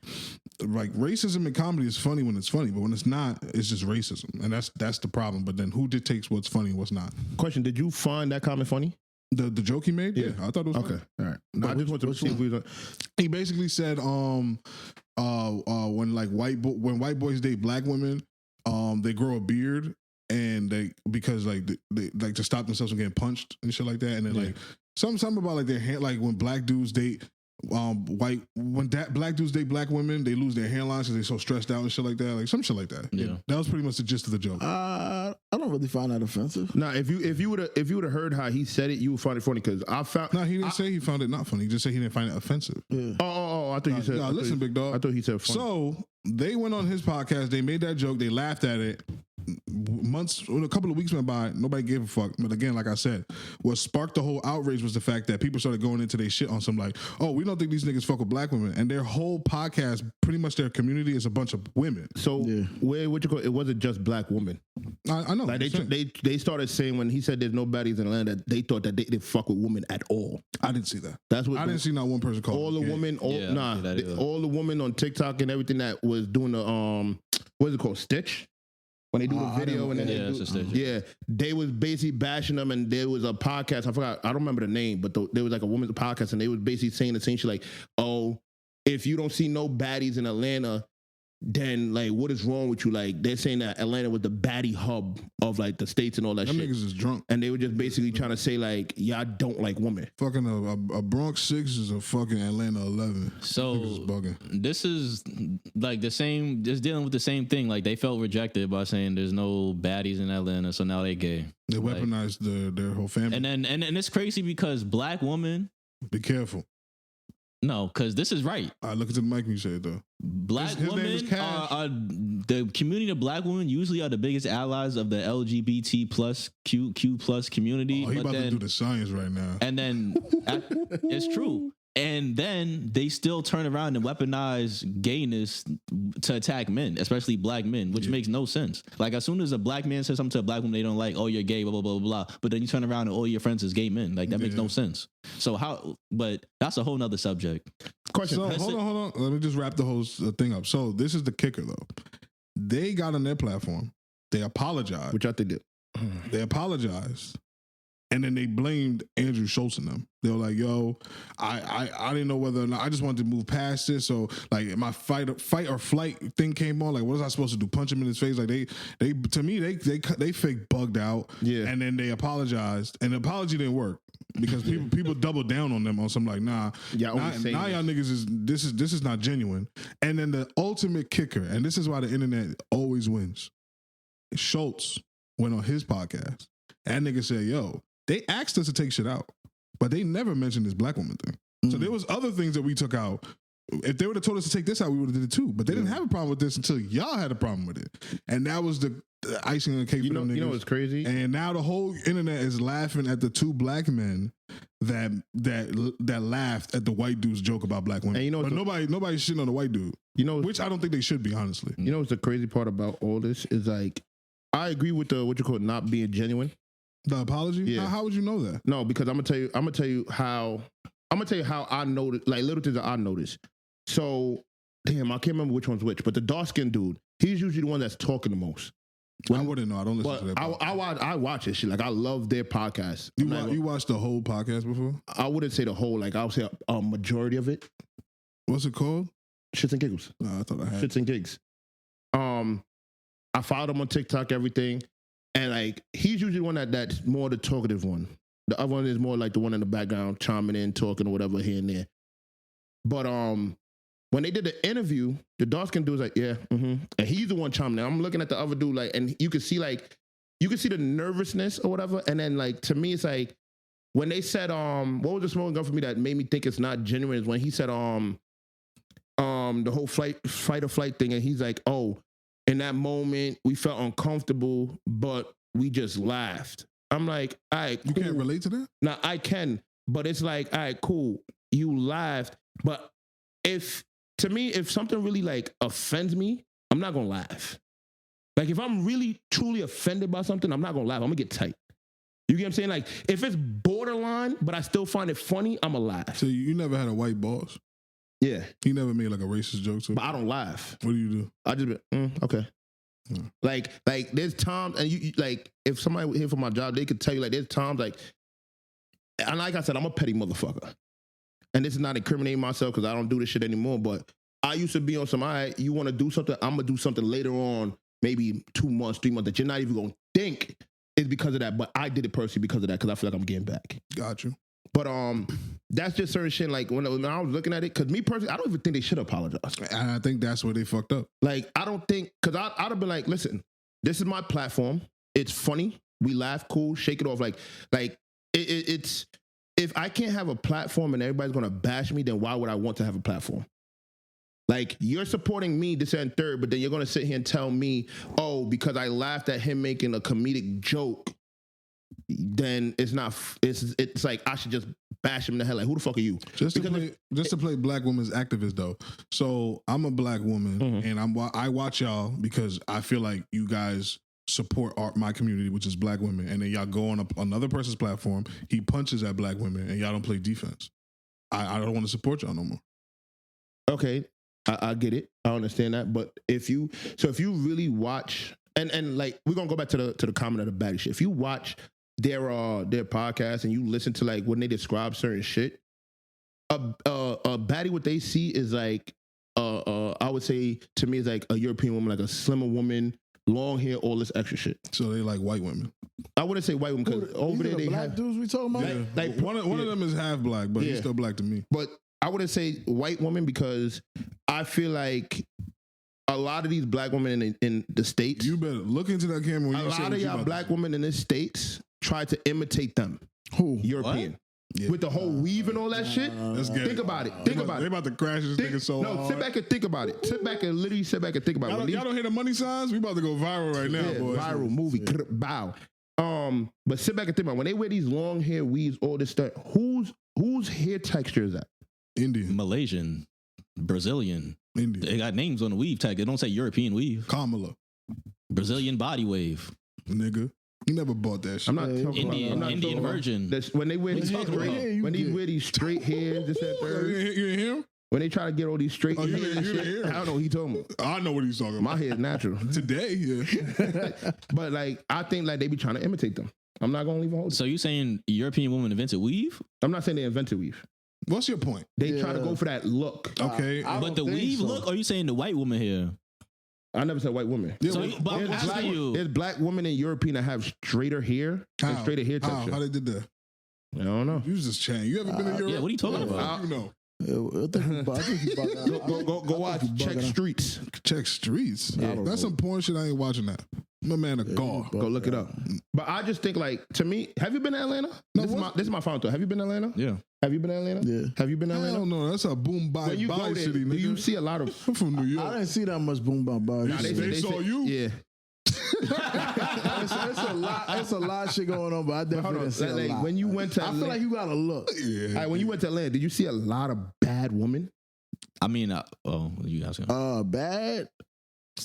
racism in comedy is funny when it's funny, but when it's not, it's just racism, and that's the problem. But then who dictates what's funny and what's not? Question: did you find that comment funny? The joke he made, yeah, I thought it was Okay, funny. all right. No, I just want to see if we was He basically said, when white boys date black women, they grow a beard and they to stop themselves from getting punched and shit like that, and then like something about like their hand, like when black dudes date black dudes date black women, they lose their hairlines because they're so stressed out and shit like that. Like some shit like that. Yeah. That was pretty much the gist of the joke. I don't really find that offensive. Nah, if you would have heard how he said it, you would find it funny because I found. No, he didn't say he found it not funny. He just said he didn't find it offensive. Yeah. Oh, I thought you said. Listen, big dog. I thought he said funny. So they went on his podcast. They made that joke. They laughed at it. A couple of weeks went by. Nobody gave a fuck. But again, like I said, what sparked the whole outrage was the fact that people started going into their shit on some like, oh, we don't think these niggas fuck with black women. And their whole podcast, pretty much their community is a bunch of women. So it wasn't just black women. I know. Like they started saying when he said there's no baddies in Atlanta, they thought that they didn't fuck with women at all. I didn't see that. That's what I didn't see not one person call all the women. All the women on TikTok and everything that was doing the what is it called, Stitch? When they do the video and then they was basically bashing them, and there was a podcast. I don't remember the name, but there was like a women's podcast, and they was basically saying the same shit like, "Oh, if you don't see no baddies in Atlanta, then like what is wrong with you?" Like they're saying that Atlanta was the baddie hub of like the states and all that Them shit. niggas is drunk. And they were just basically trying to say like, y'all don't like women. Fucking a Bronx 6 is a fucking Atlanta 11. So Niggas is bugging. this is like the same, just dealing with the same thing. Like they felt rejected by saying there's no baddies in Atlanta, so now they gay. They weaponized their whole family. And then and it's crazy because black women. Be careful. No, because this is right. All right, look at the mic when you say it though. Black His name is women Cash. are the community of black women usually are the biggest allies of the LGBT plus Q plus community. Oh, he but about then, to do the science right now. and then it's true. And then they still turn around and weaponize gayness to attack men, especially black men, which makes no sense. Like as soon as a black man says something to a black woman they don't like, oh, you're gay, blah, blah, blah, blah. But then you turn around and all your friends is gay men. Like that makes no sense. So but that's a whole nother subject. Question. So hold on. Let me just wrap the whole thing up. So this is the kicker though. They got on their platform. They apologized. Which I think did. They apologized. And then they blamed Andrew Schultz and them. They were like, "Yo, I didn't know whether or not I just wanted to move past this. So like my fight or flight thing came on. Like, what was I supposed to do? Punch him in his face? Like they to me they fake bugged out. Yeah. And then they apologized, and the apology didn't work because people doubled down on them on some like, nah, Yeah, now y'all niggas this is not genuine. And then the ultimate kicker, and this is why the internet always wins. Schultz went on his podcast. And that nigga said, "Yo." They asked us to take shit out, but they never mentioned this black woman thing. So there was other things that we took out. If they would have told us to take this out, we would have did it too. But they didn't have a problem with this until y'all had a problem with it, and that was the icing on the cake for them niggas. You know what's crazy? And now the whole internet is laughing at the two black men that laughed at the white dude's joke about black women. And but nobody's shitting on the white dude. Which I don't think they should be, honestly. You know what's the crazy part about all this is like, I agree with the what you call not being genuine. The apology? Yeah. How would you know that? No, because I'm gonna tell you how I noticed, like little things that I noticed. So, damn, I can't remember which one's which, but the dark skinned dude, he's usually the one that's talking the most. I wouldn't know. I don't listen to that. I watch this shit. Like I love their podcast. You watched the whole podcast before? I wouldn't say the whole. Like I would say a majority of it. What's it called? Shits and Giggles. No, I thought I had. Shits and Gigs. I followed him on TikTok, everything. And like he's usually the one that's more the talkative one. The other one is more like the one in the background chiming in, talking or whatever here and there. But when they did the interview, the dark skinned dude was like, yeah, and he's the one chiming in. I'm looking at the other dude like, and you could see the nervousness or whatever. And then like to me, it's like when they said what was the smoking gun for me that made me think it's not genuine is when he said the whole fight or flight thing, and he's like, oh. In that moment, we felt uncomfortable, but we just laughed. I'm like, all right, cool. You can't relate to that? Now, I can, but it's like, all right, cool. You laughed. But if something really like offends me, I'm not going to laugh. Like if I'm really, truly offended by something, I'm not going to laugh. I'm going to get tight. You get what I'm saying? Like if it's borderline, but I still find it funny, I'm going to laugh. So you never had a white boss? Yeah. He never made like a racist joke to. But I don't laugh. What do you do? I just be, okay. Yeah. Like there's times, and you like if somebody here for my job, they could tell you like there's times like, and like I said, I'm a petty motherfucker, and this is not incriminating myself because I don't do this shit anymore. But I used to be on some, all right, you want to do something, I'm gonna do something later on, maybe 2 months, 3 months that you're not even gonna think is because of that. But I did it personally because of that because I feel like I'm getting back. Got you. But that's just certain shit. Like when I was looking at it, because me personally, I don't even think they should apologize. And I think that's where they fucked up. Like I don't think, because I'd have been like, listen, this is my platform. It's funny. We laugh, cool, shake it off. Like it's if I can't have a platform and everybody's gonna bash me, then why would I want to have a platform? Like, you're supporting me, this and third, but then you're going to sit here and tell me, oh, because I laughed at him making a comedic joke, then it's not, it's like, I should just bash him in the head. Like, who the fuck are you? Just to play black woman's activist, though. So, I'm a black woman, and I watch y'all because I feel like you guys support my community, which is black women, and then y'all go on another person's platform, he punches at black women, and y'all don't play defense. I don't want to support y'all no more. Okay. I get it. I understand that. But if you really watch and like we're gonna go back to the comment of the baddie shit. If you watch their podcast and you listen to like when they describe certain shit, a baddie what they see is like I would say to me is like a European woman, like a slimmer woman, long hair, all this extra shit. So they like white women. I wouldn't say white women because over there they black have dudes we talking about. Yeah. like one of them is half black, but he's still black to me. But I wouldn't say white woman because I feel like a lot of these black women in the States. You better look into that camera. When a lot of y'all black women in the States try to imitate them. Who? European. Yeah. With the whole weave and all that shit. Let's get think about it. Think about it. They about to crash this nigga so hard. No, sit back and think about it. Sit back and literally sit back and think about it. Y'all don't hear the money signs? We about to go viral right now, boys. Viral movie. Bow. But sit back and think about it. When they wear these long hair weaves, all this stuff, whose hair texture is that? Indian. Malaysian, Brazilian. Indian. They got names on the weave tag. It don't say European weave. Kamala. Brazilian body wave. Nigga. You never bought that shit. I'm not talking about Indian virgin. When they wear these straight hairs, this and third. You didn't hear him? When they try to get all these straight you hairs and didn't shit, hear him. I don't know what he told me. I know what he's talking about. My hair is natural. Today, yeah. But like, I think like they be trying to imitate them. I'm not gonna leave a hold. So you saying European woman invented weave? I'm not saying they invented weave. What's your point? They try to go for that look. Okay. But the weave look, or are you saying the white woman here? I never said white women. Yeah, So, but I'm asking you. There's black women and European that have straighter hair and straighter hair texture. How they did that? I don't know. You just change. You ever been in Europe? Yeah, what are you talking about? You know. I think you Go watch Check Streets. Check Streets. Yeah. That's some porn shit. I ain't watching that. I'm a man of God. Go look it up. But I just think like, to me, have you been to Atlanta? No, this is my final thought. Have you been to Atlanta? Yeah. Have you been to Atlanta? Yeah. Have you been to Atlanta? Hell no, that's a boom bye When you go bye there, city, do nigga. you see a lot of... I'm from New York. I didn't see that much boom bap bars. Nah, They saw you? Yeah. It's a lot of shit going on, but I definitely didn't see a Like, lot. when you went to I Atlanta, feel like you gotta look. Yeah. all right, when you went to Atlanta, did you see a lot of bad women? I mean, you asking? Bad.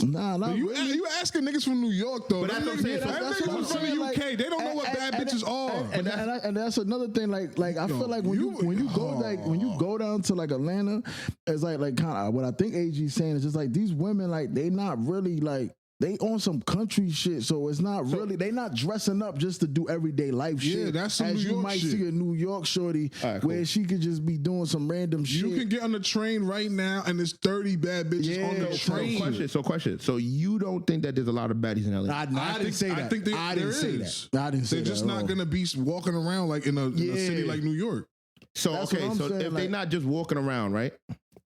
Nah, not You really. you asking niggas from New York though? But that's what I'm saying. Them That's niggas what I'm from the saying, UK, like- they don't know what bad bitches are. And that's another thing. Like I feel like when you go down to like Atlanta, it's like kind of what I think AG's saying is just like these women, like they not really like. They on some country shit, so it's not really. They not dressing up just to do everyday life shit. Yeah, that's some as New you York might shit. see a New York shorty right, cool. where she could just be doing some random shit. You can get on the train right now, and there's 30 bad bitches on the train. Question. So you don't think that there's a lot of baddies in LA? I didn't say that. I think there is. I didn't say They're that just at not all. gonna be walking around like in a city like New York. So That's okay, what I'm so saying, if like- they're not just walking around, right?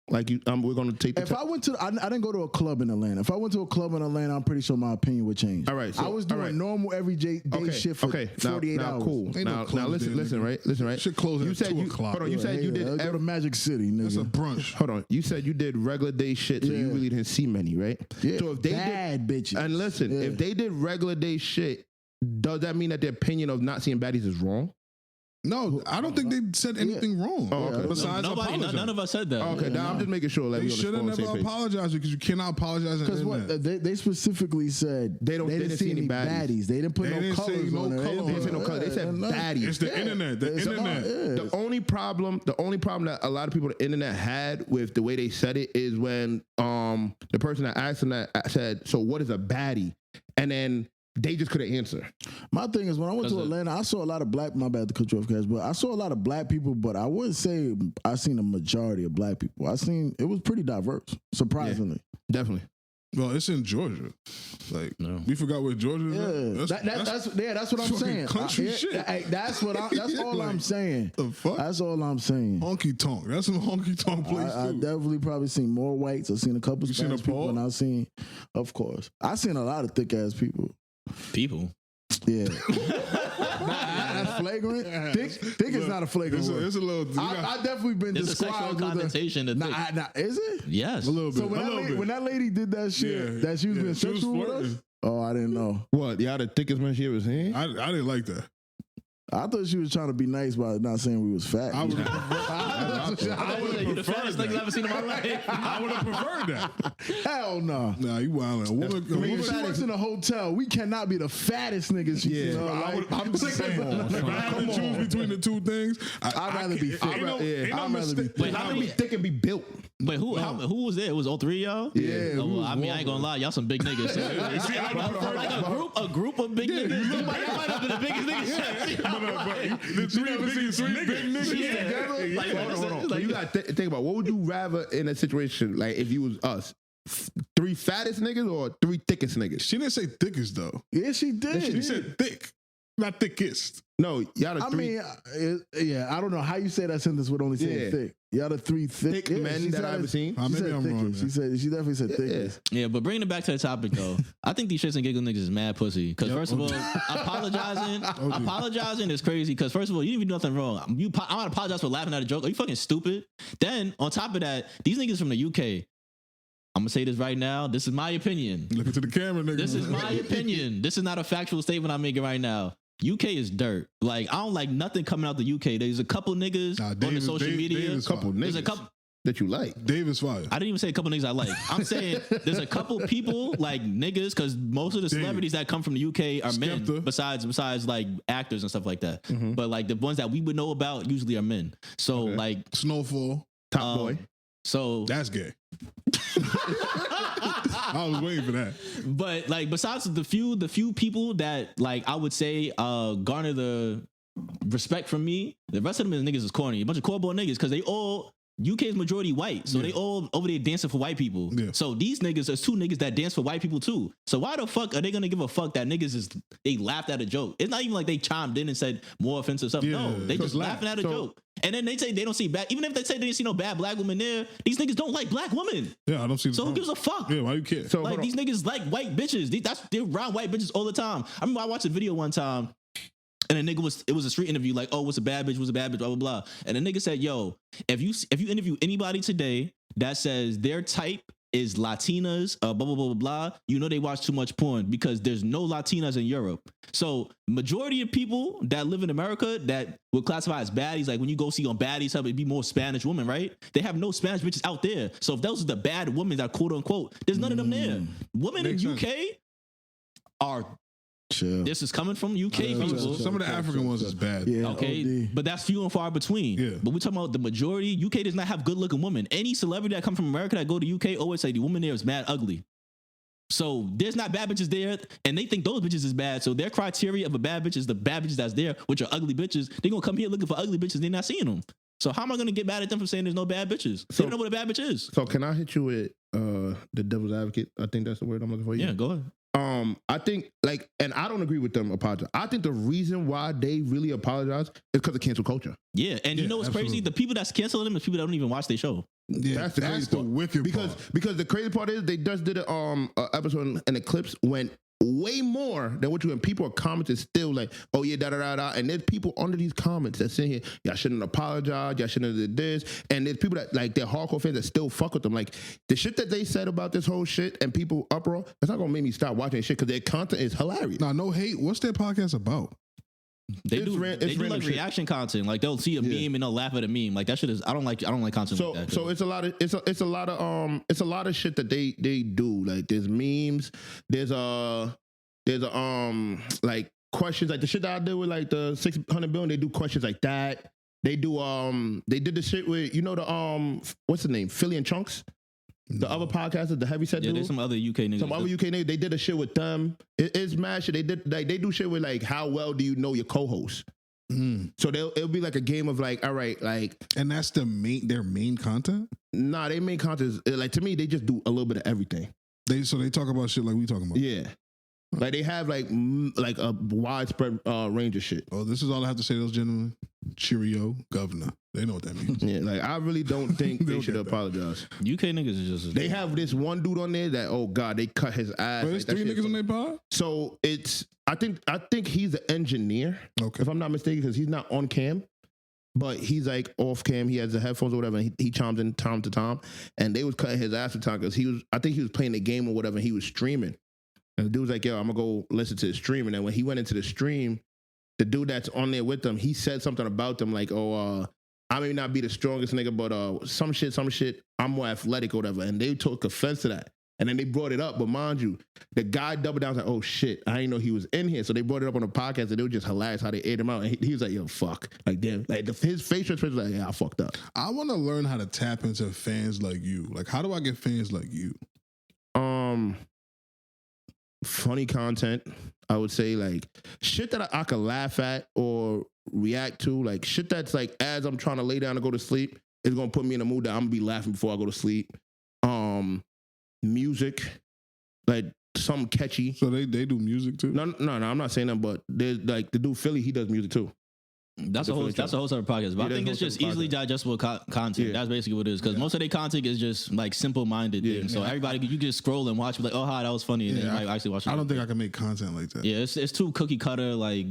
Like we're gonna take the. If I went to, I didn't go to a club in Atlanta. If I went to a club in Atlanta, I'm pretty sure my opinion would change. All right, so- I was doing all right. normal everyday day shit for 48 now, hours. Cool. Ain't no Now clubs listen, there, right? Listen, right? Shit closing You at said 2 you. o'clock. Hold on. You said you did. Go to Magic City, That's a nigga. brunch. Hold on. You said you did regular day shit, so you Yeah. really didn't see many, right? Yeah, So if they bad did, bitches. and listen, Yeah. if they did regular day shit, does that mean that their opinion of not seeing baddies is wrong? No, I don't think they said anything wrong. Oh, okay. Besides Nobody, apologizing. none of us said that. Okay, now I'm just making sure that They we on the should have on the never same page. apologized because you cannot apologize in the Because what internet. they specifically said They didn't see any baddies. They didn't put They no didn't say colors no on it. color They on They didn't say no it. color. They said baddies. It's the internet. The It's internet. about- yeah. The only problem that a lot of people on the internet had with the way they said it is when the person that asked them that said, "So what is a baddie?" And then they just couldn't answer. My thing is when I went to Atlanta, I saw a lot of black. My bad to cut you off, guys, but I saw a lot of black people. But I wouldn't say I seen a majority of black people. I seen it was pretty diverse, surprisingly. Definitely. Well, it's in Georgia. Like No. we forgot where Georgia is. Yeah, at? that's what I'm fucking saying. country shit. That's all Like, I'm saying. The fuck? That's all I'm saying. Honky tonk. That's some honky tonk place I too. definitely probably seen more whites. I've seen a couple You seen Spanish a people, Paul? and I've seen, of course, I've seen a lot of thick ass people. People. Yeah, that's flagrant. Thick is not a flagrant word. It's a little. I definitely been There's a sexual described with connotation to thick. is it? Yes. a little bit. So when that lady did that shit, that she was being she was sexual with us. flirting. Oh, I didn't know. What? Y'all the thickest man she ever seen? I didn't like that. I thought she was trying to be nice by not saying we was fat. I would have You the fattest that. nigga I've ever seen in my life. I would have preferred that. Hell no. Nah, you wildin'. A woman, She works in a hotel. We cannot be the fattest niggas she's seen in her life. I'm just saying. If I had to choose between the two things, I'd rather be fit. Ain't no I'd rather be mistake. thick. Wait, how How to be many? thick and be built? Wait, who was there? It was all three of y'all? Yeah, Oh, we well, was I mean, I ain't gonna lie, y'all some big niggas. So. See, I would prefer Like that. a group of big niggas. You might have been the biggest niggas. But the three big niggas Yeah. together. Like, Hold on. like, you gotta think about what would you rather in a situation like if you was us, three fattest niggas or three thickest niggas? She didn't say thickest though. Yeah, she did. She said thick, not thickest. No, y'all the I three mean, I don't know how you say that sentence with only saying Yeah. thick. Y'all the three thick, thick men she that said I've ever seen. Maybe said I'm wrong. thickest. She definitely said thickest. Yeah, but bringing it back to the topic though, I think these shits and giggle niggas is mad pussy. Because first of all, apologizing is crazy. Because first of all, you didn't even do nothing wrong. I'm gonna apologize for laughing at a joke. Are you fucking stupid? Then on top of that, these niggas from the UK. I'm gonna say this right now. This is my opinion. Look into the camera, nigga. This is my opinion. This is not a factual statement I'm making right now. UK is dirt. Like I don't like nothing coming out the UK. There's a couple niggas Nah, on Dave the is- social Dave- media. Dave is Couple fine. There's a niggas couple. that you like. Dave is fire. I didn't even say a couple niggas I like. I'm saying there's a couple people like niggas because most of the celebrities that come from the UK are men. Skepta. Besides like actors and stuff like that. But like the ones that we would know about usually are men. So Okay. like Snowfall. Top boy. So That's gay. I was waiting for that. but like besides the few people that like I would say garner the respect from me, the rest of them niggas is corny. A bunch of cornball niggas because they all UK is majority white, so Yeah. they all over there dancing for white people. Yeah. So these niggas, there's two niggas that dance for white people too. So why the fuck are they gonna give a fuck that niggas is they laughed at a joke? It's not even like they chimed in and said more offensive stuff. Yeah, No, they so just laugh. laughing at a So- joke. And then they say they don't see bad. Even if they say they didn't see no bad black women there, these niggas don't like black women. Yeah, I don't see the So who problem. gives a fuck? Yeah, why you care? So Like hold on. these niggas like white bitches. They're around white bitches all the time. I remember I watched a video one time, and a nigga it was a street interview, like, oh, what's a bad bitch? What's a bad bitch? Blah blah blah. And the nigga said, yo, if you interview anybody today that says their type is Latinas, blah blah blah blah blah, you know they watch too much porn because there's no Latinas in Europe. So majority of people that live in America that would classify as baddies, like when you go see on baddies, it'd be more Spanish women, right? They have no Spanish bitches out there. So if those are the bad women that quote unquote, there's none of them there. Women Makes in UK are. Chill. This is coming from UK Yeah, people. chill. Some of the African ones is bad. Yeah, Okay, OD. but that's few and far between. Yeah. But we're talking about the majority. UK does not have good looking women. Any celebrity that come from America that go to UK always say the woman there is mad ugly. So there's not bad bitches there, and they think those bitches is bad. So their criteria of a bad bitch is the bad bitches that's there, which are ugly bitches. They're gonna come here looking for ugly bitches. They're not seeing them. So how am I gonna get mad at them for saying there's no bad bitches? They So- don't know what a bad bitch is. So can I hit you with the devil's advocate? I think that's the word I'm looking for. Yeah, go ahead. I think like, and I don't agree with them apologize. I think the reason why they really apologize is because of cancel culture. Yeah, and you Yeah, know what's crazy? absolutely. The people that's canceling them is people that don't even watch their show. Yeah, That's the crazy part. wicked Because part. the crazy part is they just did a episode and the clips went way more than what you and people are commenting still like, oh yeah, da da da da. And there's people under these comments that sit here, y'all shouldn't apologize, y'all shouldn't have did this. And there's people that like they're hardcore fans that still fuck with them. Like the shit that they said about this whole shit and people uproar, that's not gonna make me stop watching shit because their content is hilarious. Nah, no hate. What's their podcast about? They It's do ran- they it's do random like shit. reaction content. Like they'll see a Yeah. meme and they'll laugh at a meme. Like that shit is I don't like content So like that. so it's a lot of shit that they do. Like there's memes, there's like questions like the shit that I did with like the 600 billion. They do questions like that. They do they did the shit with the what's the name, Philly and Chunks, the other podcasters, the heavy set yeah, dude. there's some other UK niggas. Some other UK niggas, they did a shit with them. It's mad shit. They did like they do shit with like how well do you know your co-host? So it'll be like a game of like, all right, like And that's their main content? nah, they main content is like to me they just do a little bit of everything. They talk about shit like we talking about. Yeah. Like they have like a widespread range of shit. Oh, this is all I have to say to those gentlemen. Cheerio, governor. They know what that means. Yeah, like I really don't think they should get that. apologize. UK niggas is just. They have this one dude on there that, oh God, they cut his ass. But there's like, 3 niggas on their pod? So it's I think he's the engineer, Okay. if I'm not mistaken, because he's not on cam. But he's like off cam. He has the headphones or whatever. And he chimes in time to time, and they was cutting his ass for time because I think he was playing the game or whatever. And he was streaming, and the dude was like, "Yo, I'm gonna go listen to the stream." And then when he went into the stream, the dude that's on there with them, he said something about them like, "Oh, I may not be the strongest nigga, but some shit. I'm more athletic or whatever." And they took offense to that. And then they brought it up, but mind you, the guy doubled down like, "Oh shit, I didn't know he was in here." So they brought it up on the podcast, and it was just hilarious how they aired him out. And he was like, "Yo, fuck," like damn, like his facial expression was like, "Yeah, I fucked up." I want to learn how to tap into fans like you. Like, how do I get fans like you? Funny content, I would say, like shit that I could laugh at or react to, like shit that's like as I'm trying to lay down to go to sleep, is gonna put me in a mood that I'm gonna be laughing before I go to sleep. Music, like something catchy. So they do music too? No, I'm not saying that, but there's like the dude Philly, he does music too. That's a whole separate podcast. But I think it's just easily digestible content. Yeah. That's basically what it is. Because most of their content is just like simple-minded things. So everybody, you just scroll and watch, like, oh, hi, that was funny. And then you might actually watch it. I don't think I can make content like that. Yeah, it's too cookie cutter, like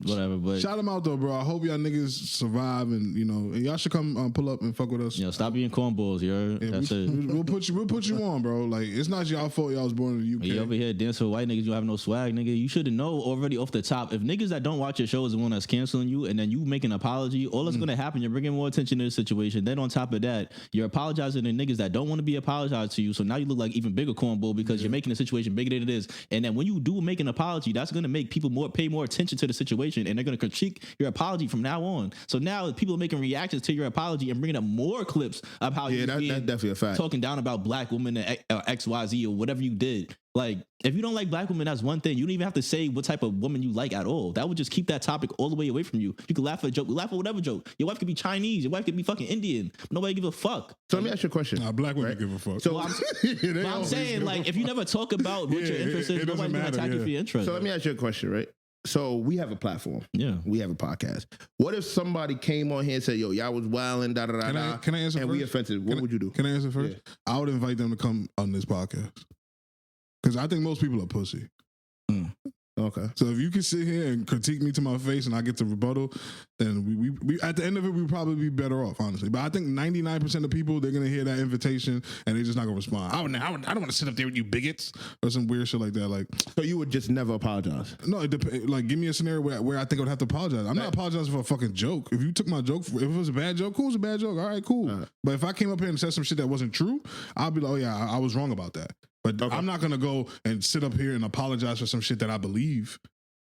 whatever. But shout them out though, bro. I hope y'all niggas survive, and and y'all should come pull up and fuck with us. Stop being cornballs, That's it. We'll put you on, bro. Like, it's not y'all fault y'all was born in the UK. You over here dancing with white niggas, you have no swag, nigga. You should know already off the top. If niggas that don't watch your show is the one that's canceling you, and then you making an apology, all that's gonna happen, you're bringing more attention to the situation. Then on top of that, you're apologizing to niggas that don't want to be apologized to you. So now you look like even bigger cornball because you're making the situation bigger than it is. And then when you do make an apology, that's gonna make people pay more attention to the situation, and they're gonna critique your apology from now on. So now people are making reactions to your apology and bringing up more clips of how that's definitely a fact. Talking down about black women or XYZ or whatever you did. Like, if you don't like black women, that's one thing. You don't even have to say what type of woman you like at all. That would just keep that topic all the way away from you. You can laugh at a joke, laugh at whatever joke. Your wife could be Chinese, your wife could be fucking Indian. Nobody gives a fuck. So let me ask you a question. Nah, black women give a fuck. So I'm saying, like, if you never talk about what your interest is, nobody's gonna attack you for your interest. So let me ask you a question, right? So we have a platform. Yeah. We have a podcast. What if somebody came on here and said, "Yo, y'all was wilding, da da da da." Can I answer and first? we offensive. What would you do? Can I answer first? Yeah. I would invite them to come on this podcast. Because I think most people are pussy. Okay. So if you can sit here and critique me to my face and I get to rebuttal, then we at the end of it, we'd probably be better off, honestly. But I think 99% of people, they're going to hear that invitation and they're just not going to respond. I don't want to sit up there with you bigots or some weird shit like that. Like, so you would just never apologize? No, like, give me a scenario where I think I would have to apologize. I'm not apologizing for a fucking joke. If you took my joke, if it was a bad joke, cool, it's a bad joke. All right, cool. But if I came up here and said some shit that wasn't true, I'll be like, oh yeah, I was wrong about that. But I'm not going to go and sit up here and apologize for some shit that I believe.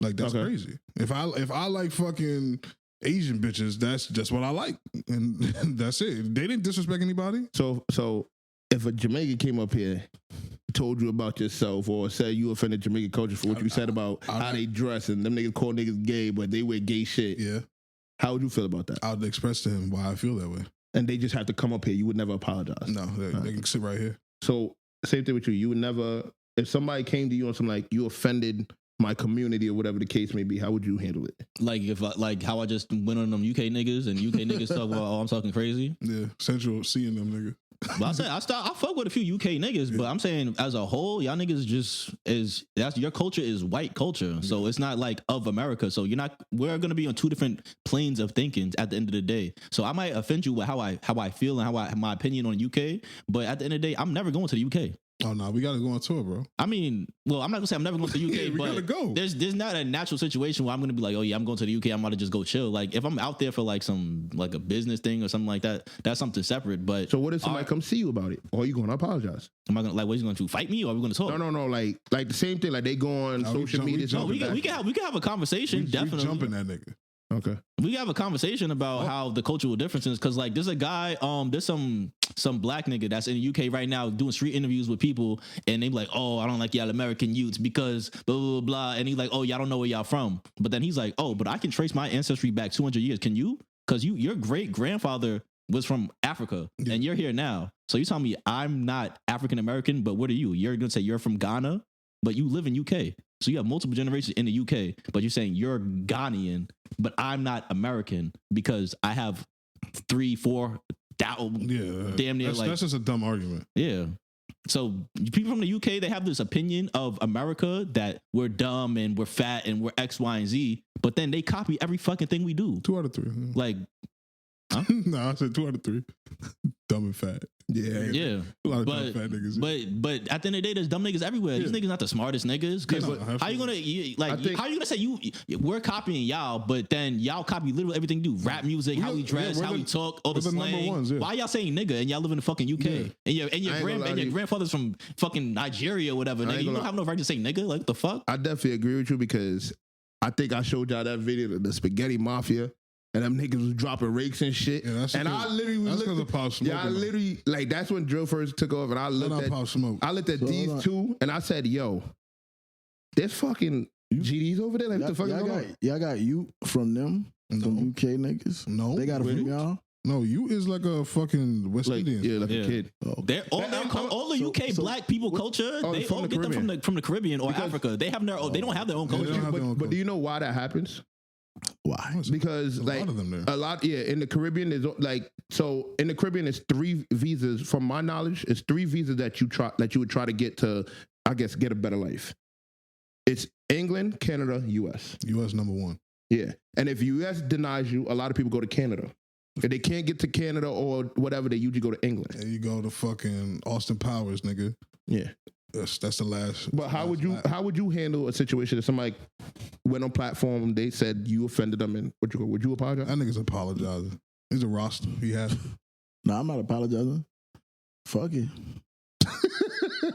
Like, that's crazy. If I like fucking Asian bitches, that's just what I like, and that's it. They didn't disrespect anybody. So if a Jamaican came up here, told you about yourself, or said you offended Jamaican culture for what you said about how they dress and them niggas call niggas gay, but they wear gay shit. Yeah. How would you feel about that? I would express to him why I feel that way. And they just have to come up here. You would never apologize. No, they can sit right here. So same thing with you. You would never, if somebody came to you on some like, you offended my community or whatever the case may be, how would you handle it? Like, if like how I just went on them UK niggas and UK niggas talk about, oh, I'm talking crazy. Yeah, Central seeing them niggas. But I said I fuck with a few UK niggas, but I'm saying as a whole, y'all niggas that's your culture is white culture, so it's not like of America. So we're gonna be on two different planes of thinking at the end of the day. So I might offend you with how I feel and my opinion on UK, but at the end of the day, I'm never going to the UK. Oh no, we gotta go on tour, bro. I mean, well, I'm not gonna say I'm never going to the UK, Yeah, we but gotta go. There's not a natural situation where I'm gonna be like, oh yeah, I'm going to the UK. I'm about to just go chill. Like if I'm out there for like a business thing or something like that, that's something separate. But so what if somebody come see you about it, or are you gonna apologize? Am I gonna like? What, you going to fight me, or are we gonna talk? No. Like the same thing. Like they go on social media. We can have a conversation. Definitely, we jumping that nigga. Okay. We have a conversation about how the cultural differences, because like there's a guy, there's some black nigga that's in the UK right now doing street interviews with people, and they be like, oh, I don't like y'all American youths because blah blah blah, and he's like, oh, y'all don't know where y'all from, but then he's like, oh, but I can trace my ancestry back 200 years. Can you? Because your great grandfather was from Africa, and you're here now. So you tell me I'm not African American, but what are you? You're gonna say you're from Ghana, but you live in UK. So you have multiple generations in the UK, but you're saying you're Ghanaian, but I'm not American because I have 3-4 damn near that's just a dumb argument. Yeah. So people from the UK, they have this opinion of America that we're dumb and we're fat and we're X, Y, and Z, but then they copy every fucking thing we do. 2 out of 3. Like, huh? No, I said 2 out of 3. Dumb and fat. Yeah. A lot of dumb fat niggas. But at the end of the day, there's dumb niggas everywhere. These niggas not the smartest niggas. Because how you gonna how you gonna say we're copying y'all, but then y'all copy literally everything you do? Rap music, how we dress, how we talk, all the slang. Ones, Why y'all saying nigga and y'all live in the fucking UK? And your grandfather's from fucking Nigeria or whatever. Nigga, you don't have no right to say nigga. Like, what the fuck? I definitely agree with you because I think I showed y'all that video of the spaghetti mafia. And them niggas was dropping rakes and shit. Yeah, and I literally was looking. I literally, like, that's when drill first took over. And I looked at these two and I said, yo, there's fucking GDs over there. Like, what the fuck is going on? Y'all got you from them? From UK niggas? No. They got it from y'all? No, you is like a fucking West Indian. Yeah, like a kid. All the UK black people culture, they all get them from the Caribbean or Africa. They have they don't have their own culture. But do you know why that happens? Why? Because a lot of them there. A lot, in the Caribbean is like, so in the Caribbean it's 3 visas. From my knowledge, it's 3 visas that you would try to get to, I guess, get a better life. It's England, Canada, US. US number 1. Yeah, and if US denies you, a lot of people go to Canada. If they can't get to Canada or whatever, they usually go to England. There you go to fucking Austin Powers, nigga. Yeah. That's the last. But how would you handle a situation if somebody went on platform, they said you offended them, and would you apologize? That nigga's apologizing. He's a roster. He has. No, I'm not apologizing. Fuck it.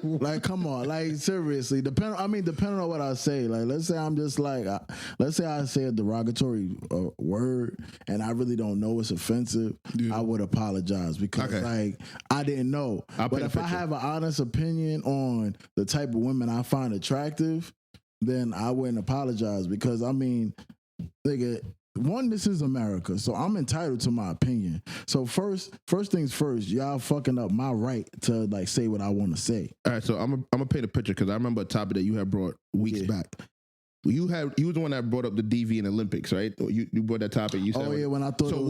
Like, come on, like, seriously. Depending on what I say. Like, let's say I'm just like, let's say I say a derogatory word and I really don't know it's offensive. Yeah. I would apologize because like I didn't know. But if I have an honest opinion on the type of women I find attractive, then I wouldn't apologize because I mean, nigga. One, this is America, so I'm entitled to my opinion. So first things first, y'all fucking up my right to like say what I want to say. All right, so I'm gonna paint a picture because I remember a topic that you had brought weeks back. You was the one that brought up the DV in Olympics, right? You brought that topic. You said, when I thought. So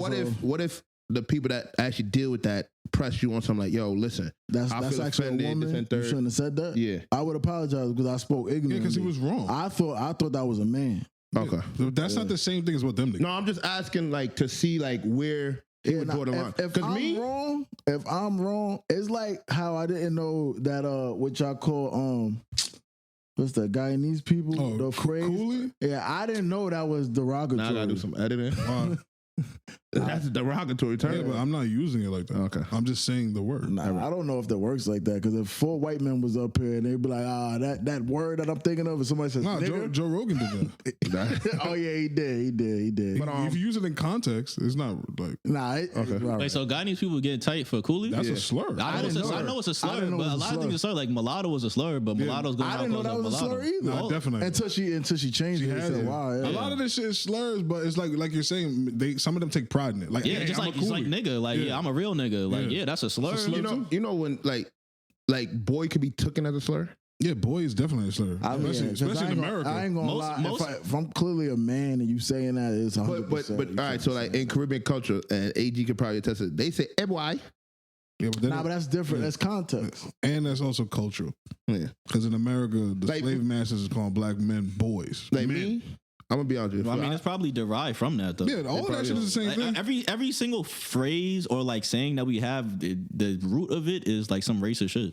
what if the people that actually deal with that press you on something like, yo, listen, that's actually a woman. You shouldn't have said that. Yeah, I would apologize because I spoke ignorantly. Yeah, because he was wrong. I thought that was a man. Okay, so that's not the same thing as what them niggas. No, I'm just asking like to see like where he would draw the line. If I'm wrong, it's like how I didn't know that what y'all call what's that guy in these people? The craze. Cooley? Yeah, I didn't know that was derogatory. Now I gotta do some editing. That's a derogatory term. Yeah, but I'm not using it like that. Okay. I'm just saying the word. Nah, I don't know if that works like that because if 4 white men was up here and they'd be like, that word that I'm thinking of, and somebody says, Joe Rogan did that. Oh yeah, he did. But if you use it in context, it's not like okay. Like, so Guyanese people getting tight for Cooley? That's a slur. I know it's a slur, but a lot of things are slur. Like mulatto was a slur, but mulatto's going. I didn't know that was a slur either. No, definitely. Until she changed it. Said, wow, a lot of this shit is slurs, but it's like you're saying, some of them take pride in it. Like, just like it's like nigga, like I'm a real nigga, like that's a slur. You know when like boy could be taken as a slur. Yeah, boy is definitely a slur, especially in America. I ain't gonna lie. If I'm clearly a man and you saying that, it's 100%. But all right, so like in Caribbean culture, and AG could probably attest it. They say, "Hey, boy." Yeah, but that's different. That's context, and that's also cultural. Yeah, because in America, the slave masters is calling black men boys. Like me. I'm gonna be honest with you. Well, I mean, it's probably derived from that, though. Yeah, all that shit is the same thing. Every single phrase or like saying that we have, the root of it is like some racist shit.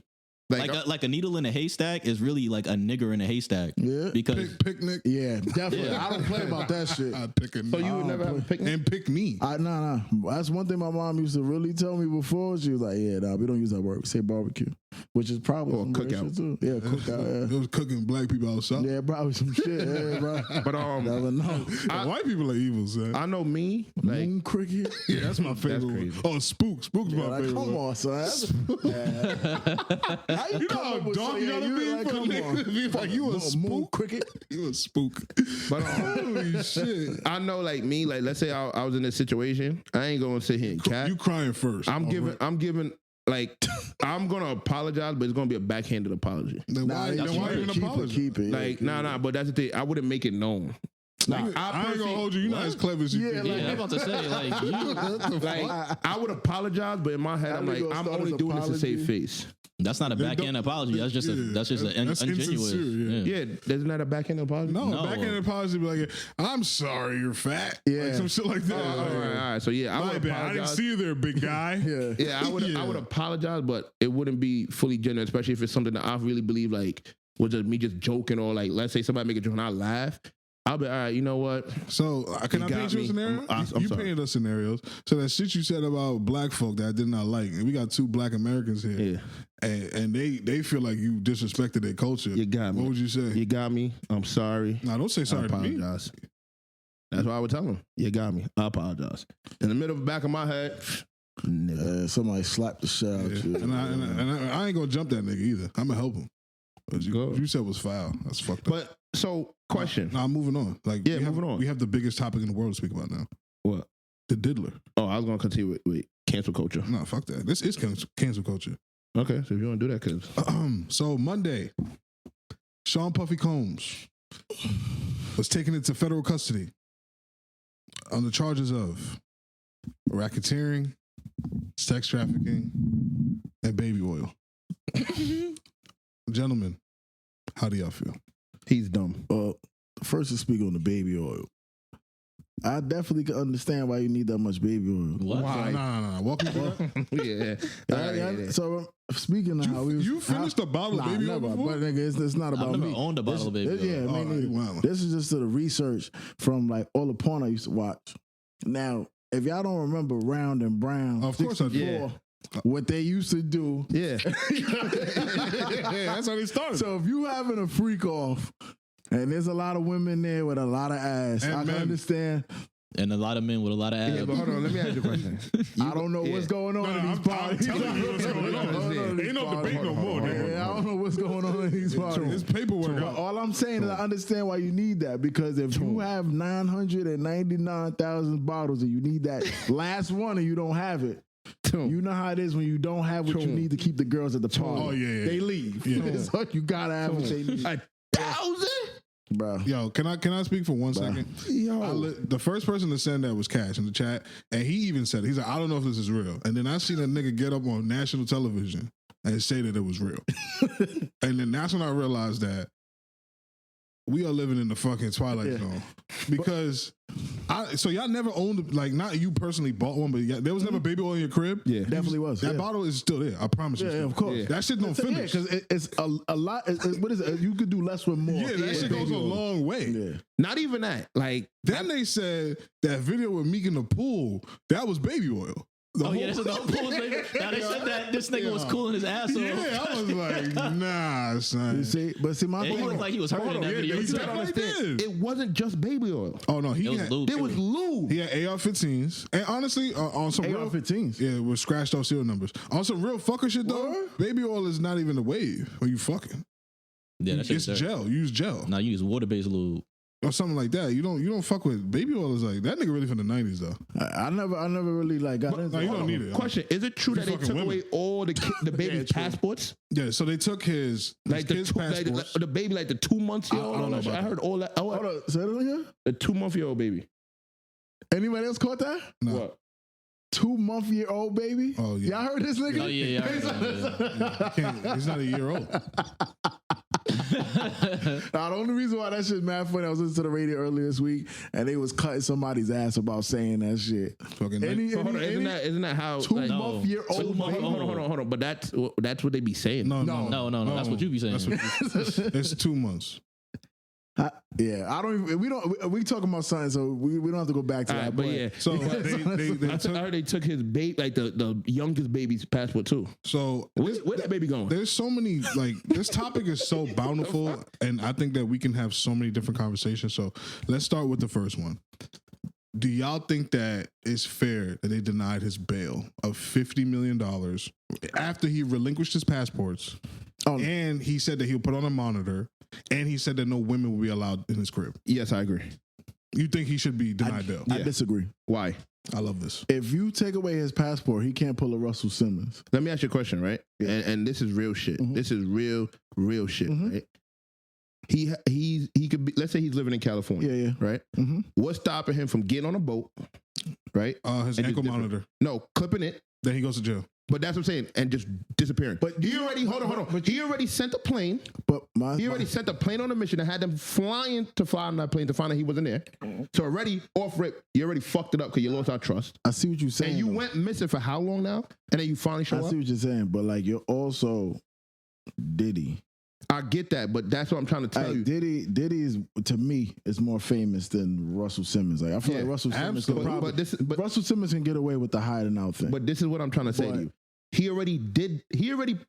Like a needle in a haystack is really like a nigger in a haystack. Yeah, because picnic. Yeah, definitely. Yeah. I don't play about that shit. I pick a so you would never have a picnic and pick me. Nah. That's one thing my mom used to really tell me before. She was like, "Yeah, we don't use that word. We say barbecue." which is probably Or some cookout. shit too. Yeah, cookout. It was cooking black people outside. Yeah, probably some shit. Yeah, bro. But Never know. White people are evil, son. I know me. Like Moon cricket. Yeah, that's my favorite one. crazy. Oh, Spook. Spook's my Like, favorite come one. on, son. How You know how dumb you gotta be like, for a come nigga on. to be like, you a Moon spook? cricket. You a spook. But Holy shit. I know, like me, like let's say I was in this situation, I ain't gonna sit here and cat. You crying first. I'm giving, like, I'm gonna apologize, but it's gonna be a backhanded apology. Then why, Nah, then why even apologize? Keep it. Like, nah, but that's the thing. I wouldn't make it known. Like, I ain't gonna hold you. You're not as clever as you Yeah, think. Yeah, I'm about to say, like, you, Like, I would apologize, but in my head, I'm That like, nigga I'm start only his doing this to save apology. face. that's not a backhand apology. That's just Yeah, that's just an that's ingenuous. insincere, yeah. Yeah, isn't that a backhanded apology? No, No. backhand apology be like, I'm sorry, you're fat. Yeah. Like some shit like that. All right. So yeah, I My would bad. I didn't apologize. see you there, big guy. Yeah. Yeah, I Yeah. would apologize, but it wouldn't be fully genuine, especially if it's something that I really believe like was just me just joking, or like let's say somebody make a joke and I laugh. I'll be all right. You know what? So can You I got paint you a me. scenario? I'm You sorry. painted us scenarios. So that shit you said about black folk that I did not like, and we got 2 black Americans here, Yeah, and they feel like you disrespected their culture. you got me. What would you say? You got me. I'm sorry. No, don't say I sorry to me. apologize. That's what I would tell him. You got me. I apologize. In the middle of the back of my head, nigga. Somebody slapped the shit out Yeah. you. And I ain't gonna jump that nigga either. I'm gonna help him. What you said was foul. That's fucked up. But so, question. Nah, moving on. Like, Yeah, moving on. We have the biggest topic in the world to speak about now. What? The Diddler. Oh, I was gonna continue with cancel culture. No, fuck that. This is cancel culture. Okay, so if you want to do that, cause So Monday, Sean Puffy Combs was taken into federal custody on the charges of racketeering, sex trafficking, and baby oil. Gentlemen, how do y'all feel? he's dumb. Well, first to speak on the baby oil. I definitely can understand why you need that much baby oil. What? Why? No. Walk me through that. Yeah. So speaking of how we was, You finished a bottle of baby oil never, before? but nigga, it's not about I've never me. owned a bottle of baby oil. Yeah, Oh, me neither. wow. This is just the research from like all the porn I used to watch. Now, if y'all don't remember Round and Brown, Of course I do. 64, what they used to do. Yeah. Yeah, that's how they started. So if you having a freak off, and there's a lot of women there with a lot of ass, And I can men. understand. And a lot of men with a lot of abs. Yeah, but hold on, let me ask you a question. I don't know what's going on in these I'm parties. telling you what's going on. I don't know in these Ain't no parties. debate no more, nigga. Yeah, I don't know what's going on in these parties. It's paperwork. But all I'm saying is I understand why you need that, because if you have 999,000 bottles and you need that last one and you don't have it, you know how it is when you don't have what you need to keep the girls at the party. Oh, yeah. They leave. Yeah. So you gotta have what they need. 1,000? Bro. Yo, can I speak for 1 second? The first person to send that was Cash in the chat, and he even said, he's like, I don't know if this is real. And then I seen a nigga get up on national television and say that it was real. And then that's when I realized that we are living in the fucking Twilight Zone. Because so y'all never owned, like, not you personally bought one, but there was never baby oil in your crib? Yeah. Definitely was. That yeah. bottle is still there. I promise you. Yeah, Still. of course. Yeah. That shit don't finish. because it's a lot. What is it? You could do less with more. Yeah, that shit goes a long way. Yeah. Not even that. Like, Then they said that video with Meek in the pool, that was baby oil. The Oh whole- yeah, this is the whole pool thing. Now they said that this nigga was cooling his ass off. Yeah, I was like, nah, son. You see, but see, my And he thing. looked like he was hurting in that video. he too. definitely did. it wasn't just baby oil. Oh no, he It was had, lube. There was lube. he had AR-15s, and honestly, on some real AR-15s. yeah, with scratched off serial numbers. On some real fucker shit though, What? baby oil is not even the wave when you fucking. Yeah, that It's shit's dirty. gel. You use gel Now you use water-based lube. or something like that. You don't fuck with baby oil. Is like that nigga really from the 90s though. I never really like got into No, you it. don't need it. Question: is it true You that they fucking took women. away all the baby's true. passports? Yeah, so they took his Like the, kids' two, like passports. the baby, like the 2 months old. I don't know about I heard all that. Oh, Hold on, say that again. the 2 month old baby. Anybody else caught that? No. What? 2-month-old baby. Oh, yeah. Y'all heard this nigga? Oh yeah, yeah. I heard that, He's not a year old. Now, the only reason why that shit's mad funny, I was listening to the radio earlier this week, and they was cutting somebody's ass about saying that shit. Fucking So hold on, isn't that how? Like, No. 2-month-old Two-month- baby. hold on. But that's what they be saying. no. No. That's what you be saying. That's what it's 2 months. Yeah, I don't. Even, we talking about something, so we don't have to go back to that. But yeah, So I heard they took his baby, like the youngest baby's passport too. So Where that baby going? there's so many, like, this topic is so bountiful, and I think that we can have so many different conversations. So let's start with the first one. Do y'all think that it's fair that they denied his bail of $50 million after he relinquished his passports, and he said that he'll put on a monitor, and he said that no women will be allowed in his crib? Yes, I agree. You think he should be denied bail? I disagree. Why? I love this. If you take away his passport, he can't pull a Russell Simmons. Let me ask you a question, right? And this is real shit. Mhm. This is real shit, right? He could be. Let's say he's living in California, Yeah. right? Mm-hmm. What's stopping him from getting on a boat, right? His And ankle just monitor. No, clipping it. Then he goes to jail. But that's what I'm saying, and just disappearing. But he already hold on. but He already sent a plane. But He already sent a plane on a mission and had them flying to fly on that plane to find out he wasn't there. So already off rip, you already fucked it up because you lost our trust. I see what you're saying. And you though. went missing for how long now? And then you finally show I up. see what you're saying, but like you're also Diddy. I get that, but that's what I'm trying to tell you. Diddy is, to me, is more famous than Russell Simmons. Like I feel Yeah, like Russell Simmons can absolutely. probably, But Russell Simmons can get away with the hiding out thing. But this is what I'm trying to say to you. He already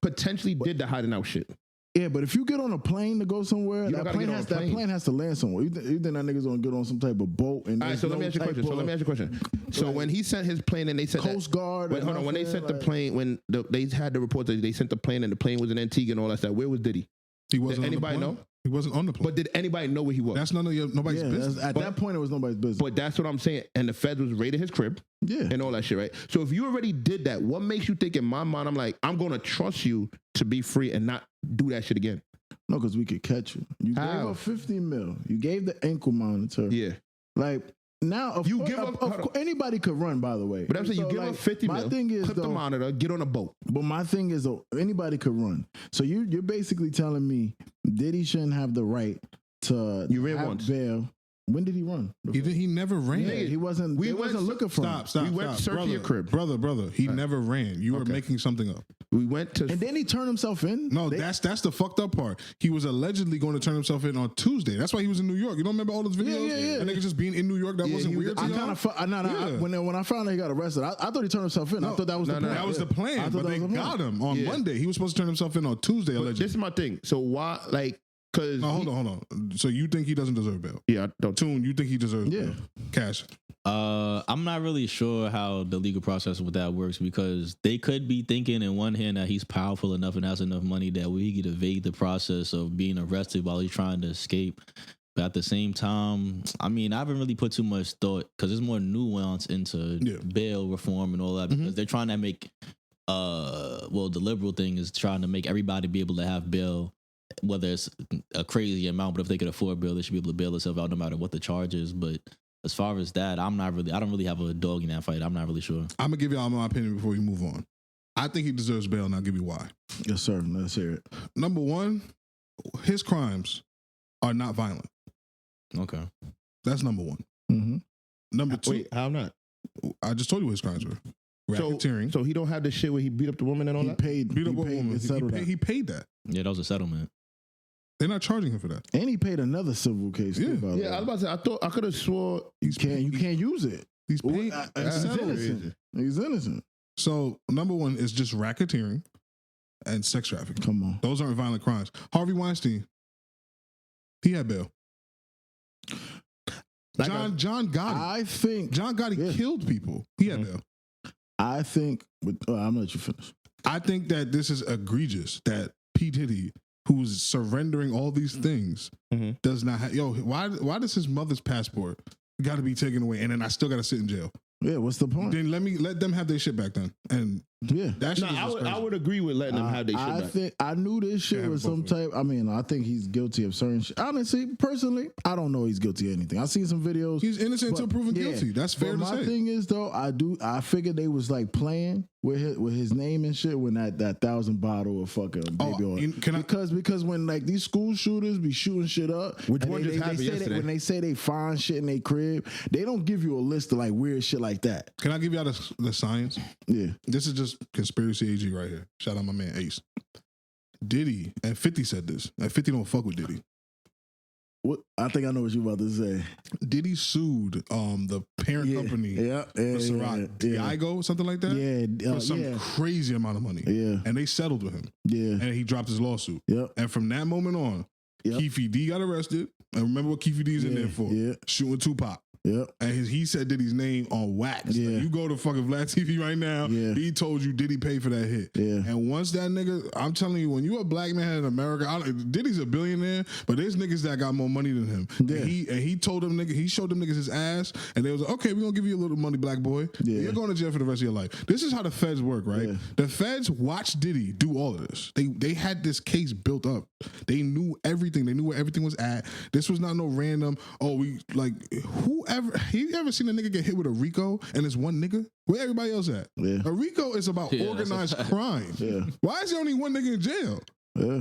potentially did the hiding out shit. yeah, but if you get on a plane to go somewhere, You don't that gotta plane get on has a plane. that plane has to land somewhere. You think that nigga's gonna get on some type of boat? And All right, so let me ask you a question. So when he sent his plane and they said Coast Guard. Wait, hold on. When they sent the plane, they had the report that they sent the plane and the plane was in Antigua and all that stuff, where was Diddy? He wasn't. Did anybody on the plane. know? He wasn't on the plane. But did anybody know where he was? That's nobody's business. At that point, it was nobody's business. But that's what I'm saying. And the feds was raiding his crib Yeah. and all that shit, right? So if you already did that, what makes you think in my mind, I'm like, I'm going to trust you to be free and not do that shit again? No, because we could catch you. You gave How? up 50 mil. You gave the ankle monitor. Yeah. Like, now, of You course, give up- of hold on. course, anybody could run, by the way. But I'm saying you So, give like, up 50 my mil, thing is, clip the though, monitor, get on a boat. but my thing is, though, anybody could run. So you're basically telling me Diddy shouldn't have the right to You ran have once. bail. When did he run? He never ran. Yeah, he wasn't. We They went- wasn't looking for him. Stop. We went searching your crib. brother. He never ran. You were Okay. making something up. We went to And then he turned himself in. No, that's the fucked up part. He was allegedly going to turn himself in on Tuesday. That's why he was in New York. You don't remember all those videos? Yeah. And niggas just being in New York. That wasn't he was- weird. to I y'all? kind of when I found out he got arrested, I thought he turned himself in. I thought that was the plan. That was the plan, I thought but that they was the plan. got him on Yeah. Monday. He was supposed to turn himself in on Tuesday, But allegedly. this is my thing. So why, like, because No, hold on. So you think he doesn't deserve bail? Yeah, I don't. Toon, you think he deserves Yeah. bail? Cash. I'm not really sure how the legal process with that works because they could be thinking in one hand that he's powerful enough and has enough money that he could evade the process of being arrested while he's trying to escape. But at the same time, I mean, I haven't really put too much thought because there's more nuance into bail reform and all that because they're trying to make, the liberal thing is trying to make everybody be able to have bail, whether it's a crazy amount, but if they could afford bail, they should be able to bail themselves out no matter what the charge is. But as far as that, I don't really have a dog in that fight. I'm not really sure. I'm gonna give y'all my opinion before we move on. I think he deserves bail, and I'll give you why. Yes, sir. Let's hear it. Number one, his crimes are not violent. Okay. That's number one. Mm-hmm. Number two, Wait, how not? I just told you what his crimes were. Racketeering. So he don't have the shit where he beat up the woman and all He that? paid. beat up he a paid woman. and settled that. He paid that. Yeah, that was a settlement. They're not charging him for that. And he paid another civil case. Yeah. Too, by the Yeah, I was about to say, I thought I could have swore. You can't use it. He's paid. He's settled. innocent. He's innocent. So number one is just racketeering and sex trafficking. Come on. Those aren't violent crimes. Harvey Weinstein, he had bail. John Gotti. I think. John Gotti killed people. He had bail. I think. I'm gonna let you finish. I think that this is egregious that P. Diddy, who's surrendering all these things, does not have. Yo, why does his mother's passport got to be taken away, and then I still got to sit in jail? Yeah, what's the point? Then let them have their shit back then. And Yeah. that shit is just I crazy. would agree with letting them have their shit I back. think I knew this shit Yeah, was both some of them. type. I mean, I think he's guilty of certain shit. Honestly, personally, I don't know he's guilty of anything. I seen some videos. He's innocent until proven yeah. guilty. That's fair But to my say. thing is though, I figured they was like playing with his name and shit when that 1,000 bottle of fucking baby oil. Because when like these school shooters be shooting shit up, Which and one just happened say that yesterday? when they say they find shit in their crib, they don't give you a list of like weird shit like that. Can I give y'all the science? Yeah. This is just conspiracy AG right here. Shout out my man Ace. Diddy, and 50 said this, and 50 don't fuck with Diddy. What? I think I know what you about to say. Diddy sued the parent company for Ciroc, Diego, something like that, for some crazy amount of money. Yeah. And they settled with him. Yeah. And he dropped his lawsuit. Yep. And from that moment on, Keefe D got arrested. And remember what Keefe D is in there for? Yeah. Shooting Tupac. Yep. And he said Diddy's name on wax. Yeah. Like, you go to fucking Vlad TV right now, he told you Diddy paid for that hit. Yeah. And once that nigga, I'm telling you, when you a black man in America, Diddy's a billionaire, but there's niggas that got more money than him. Yeah. And he told them he showed them niggas his ass, and they was like, okay, we're gonna give you a little money, black boy. Yeah. You're going to jail for the rest of your life. This is how the feds work, right? Yeah. The feds watched Diddy do all of this. They had this case built up. They knew everything. They knew where everything was at. This was not no random, he ever seen a nigga get hit with a RICO and it's one nigga? Where everybody else at? Yeah. A RICO is about organized crime. Yeah. Why is there only one nigga in jail? Yeah.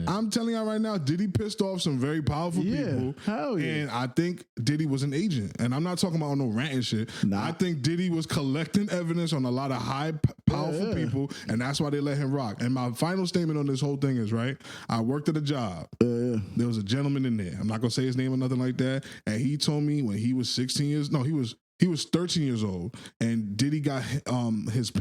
I'm telling y'all right now, Diddy pissed off some very powerful people. Hell yeah. And I think Diddy was an agent. And I'm not talking about no ranting shit. Nah. I think Diddy was collecting evidence on a lot of high, powerful people, and that's why they let him rock. And my final statement on this whole thing is, right, I worked at a job. There was a gentleman in there. I'm not going to say his name or nothing like that. And he told me when he was 13 years old, and Diddy got his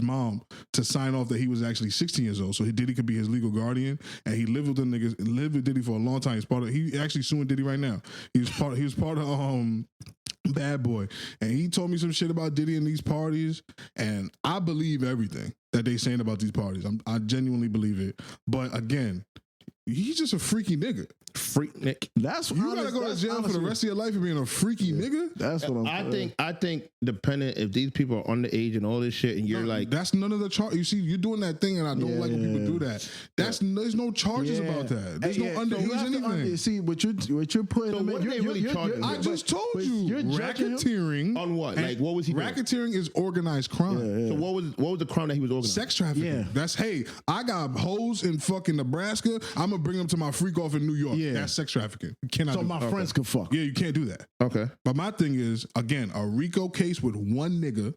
mom, to sign off that he was actually 16 years old, so Diddy could be his legal guardian. And he lived with Diddy for a long time. He actually suing Diddy right now. He was part of Bad Boy, and he told me some shit about Diddy and these parties, and I believe everything that they saying about these parties. I genuinely believe it. But again, he's just a freaky nigga. Freak Nick. That's you gotta go to jail for the rest of your life for being a freaky nigga. That's what I think dependent if these people are underage and all this shit, and you're like, that's none of the charge. You see, you're doing that thing, and I don't like when people do that. There's no charges about that. There's no underage anything. See what you're putting. So what are they really charging? I just told you, you're racketeering on what? Like what was he doing? Racketeering is organized crime. So what was the crime that he was organizing? Sex trafficking. Yeah. That's I got hoes in fucking Nebraska. I'm gonna bring them to my freak off in New York. Yeah. That's sex trafficking. You cannot. So my friends can fuck. Yeah, you can't do that. Okay. But my thing is, again, a RICO case with one nigga,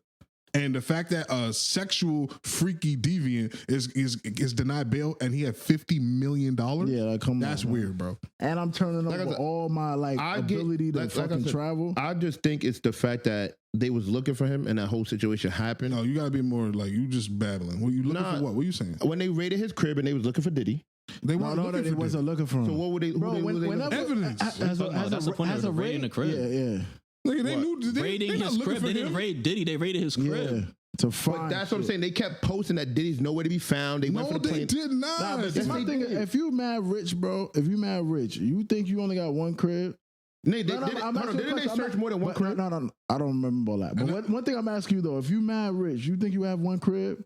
and the fact that a sexual freaky deviant is denied bail, and he had $50 million. Yeah, that's weird, bro. And I'm turning over all my ability to fucking travel. I just think it's the fact that they was looking for him, and that whole situation happened. No, you gotta be more like you just babbling. What you looking for? What are you saying? When they raided his crib and they was looking for Diddy. They wasn't looking for him. So what were they? Evidence. That's the point of the raiding the crib. Yeah. Look, they knew raiding his crib. They didn't raid Diddy. They raided his crib. Yeah. To find but that's what I'm saying. They kept posting that Diddy's nowhere to be found. They went for the plane. They did not. Nah, but my thing is, if you mad rich, bro, you think you only got one crib? Didn't they search more than one crib? No, I don't remember all that. But one thing I'm asking you though, if you mad rich, you think you have one crib?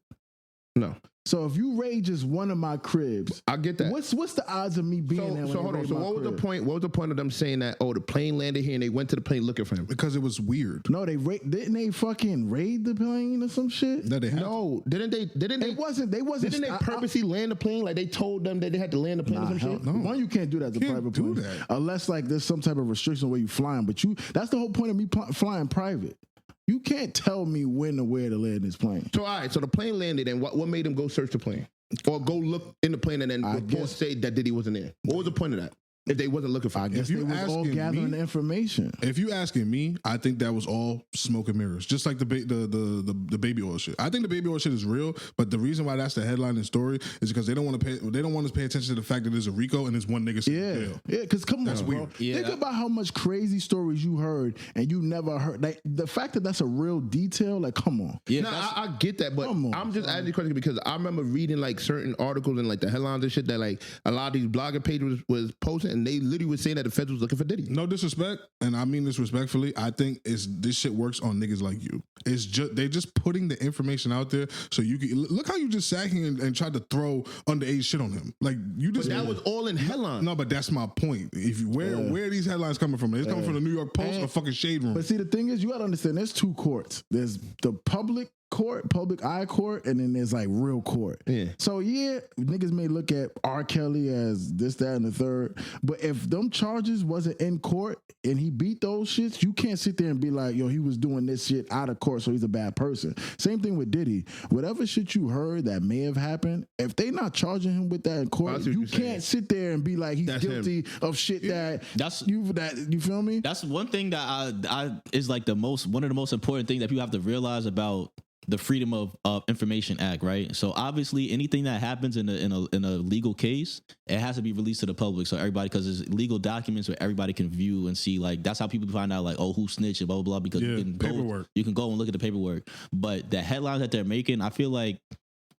No. So if you raid just one of my cribs, I get that. What's the odds of me being there? So hold on. So what was the point? What was the point of them saying that? Oh, the plane landed here and they went to the plane looking for him because it was weird. No, didn't they fucking raid the plane or some shit? No, didn't they? It wasn't. They wasn't. Didn't they purposely land the plane? Like they told them that they had to land the plane or some shit? No, one, you can't do that to private plane unless like there's some type of restriction where you flying. But that's the whole point of me flying private. You can't tell me when or where to land this plane. So all right, so the plane landed, and what made them go search the plane or go look in the plane and then say that Diddy wasn't there? What was the point of that? If they wasn't looking for him, I guess they was all gathering the information. If you asking me, I think that was all smoke and mirrors, just like the baby oil shit. I think the baby oil shit is real, but the reason why that's the headline and story is because they don't want us to pay attention to the fact that there's a RICO and there's one nigga sitting in jail. Yeah, because come on, bro. Yeah, think about how much crazy stories you heard and you never heard. Like the fact that that's a real detail, like come on. Yeah, no, I get that, but I'm just asking the question because I remember reading like certain articles and like the headlines and shit that like a lot of these blogger pages was posting, and they literally was saying that the feds was looking for Diddy. No disrespect, and I mean this respectfully. I think this shit works on niggas like you. It's just they're just putting the information out there so you can look how you just sat here and tried to throw underage shit on him. Like you just that was all in headlines. No, but that's my point. If you where are these headlines coming from? It's coming from the New York Post or fucking Shade Room. But see, the thing is, you got to understand. There's two courts. There's the public court, public eye court, and then there's like real court. Yeah. So yeah, niggas may look at R. Kelly as this, that, and the third. But if them charges wasn't in court and he beat those shits, you can't sit there and be like, yo, he was doing this shit out of court, so he's a bad person. Same thing with Diddy. Whatever shit you heard that may have happened, if they not charging him with that in court, you can't sit there and be like he's guilty of shit you feel me? That's one thing that I is like one of the most important things that people have to realize about the Freedom of Information Act, right? So obviously, anything that happens in a legal case, it has to be released to the public, so everybody, because there's legal documents where everybody can view and see. Like that's how people find out, like, oh, who snitched and blah blah blah. Because you can go and look at the paperwork. But the headlines that they're making, I feel like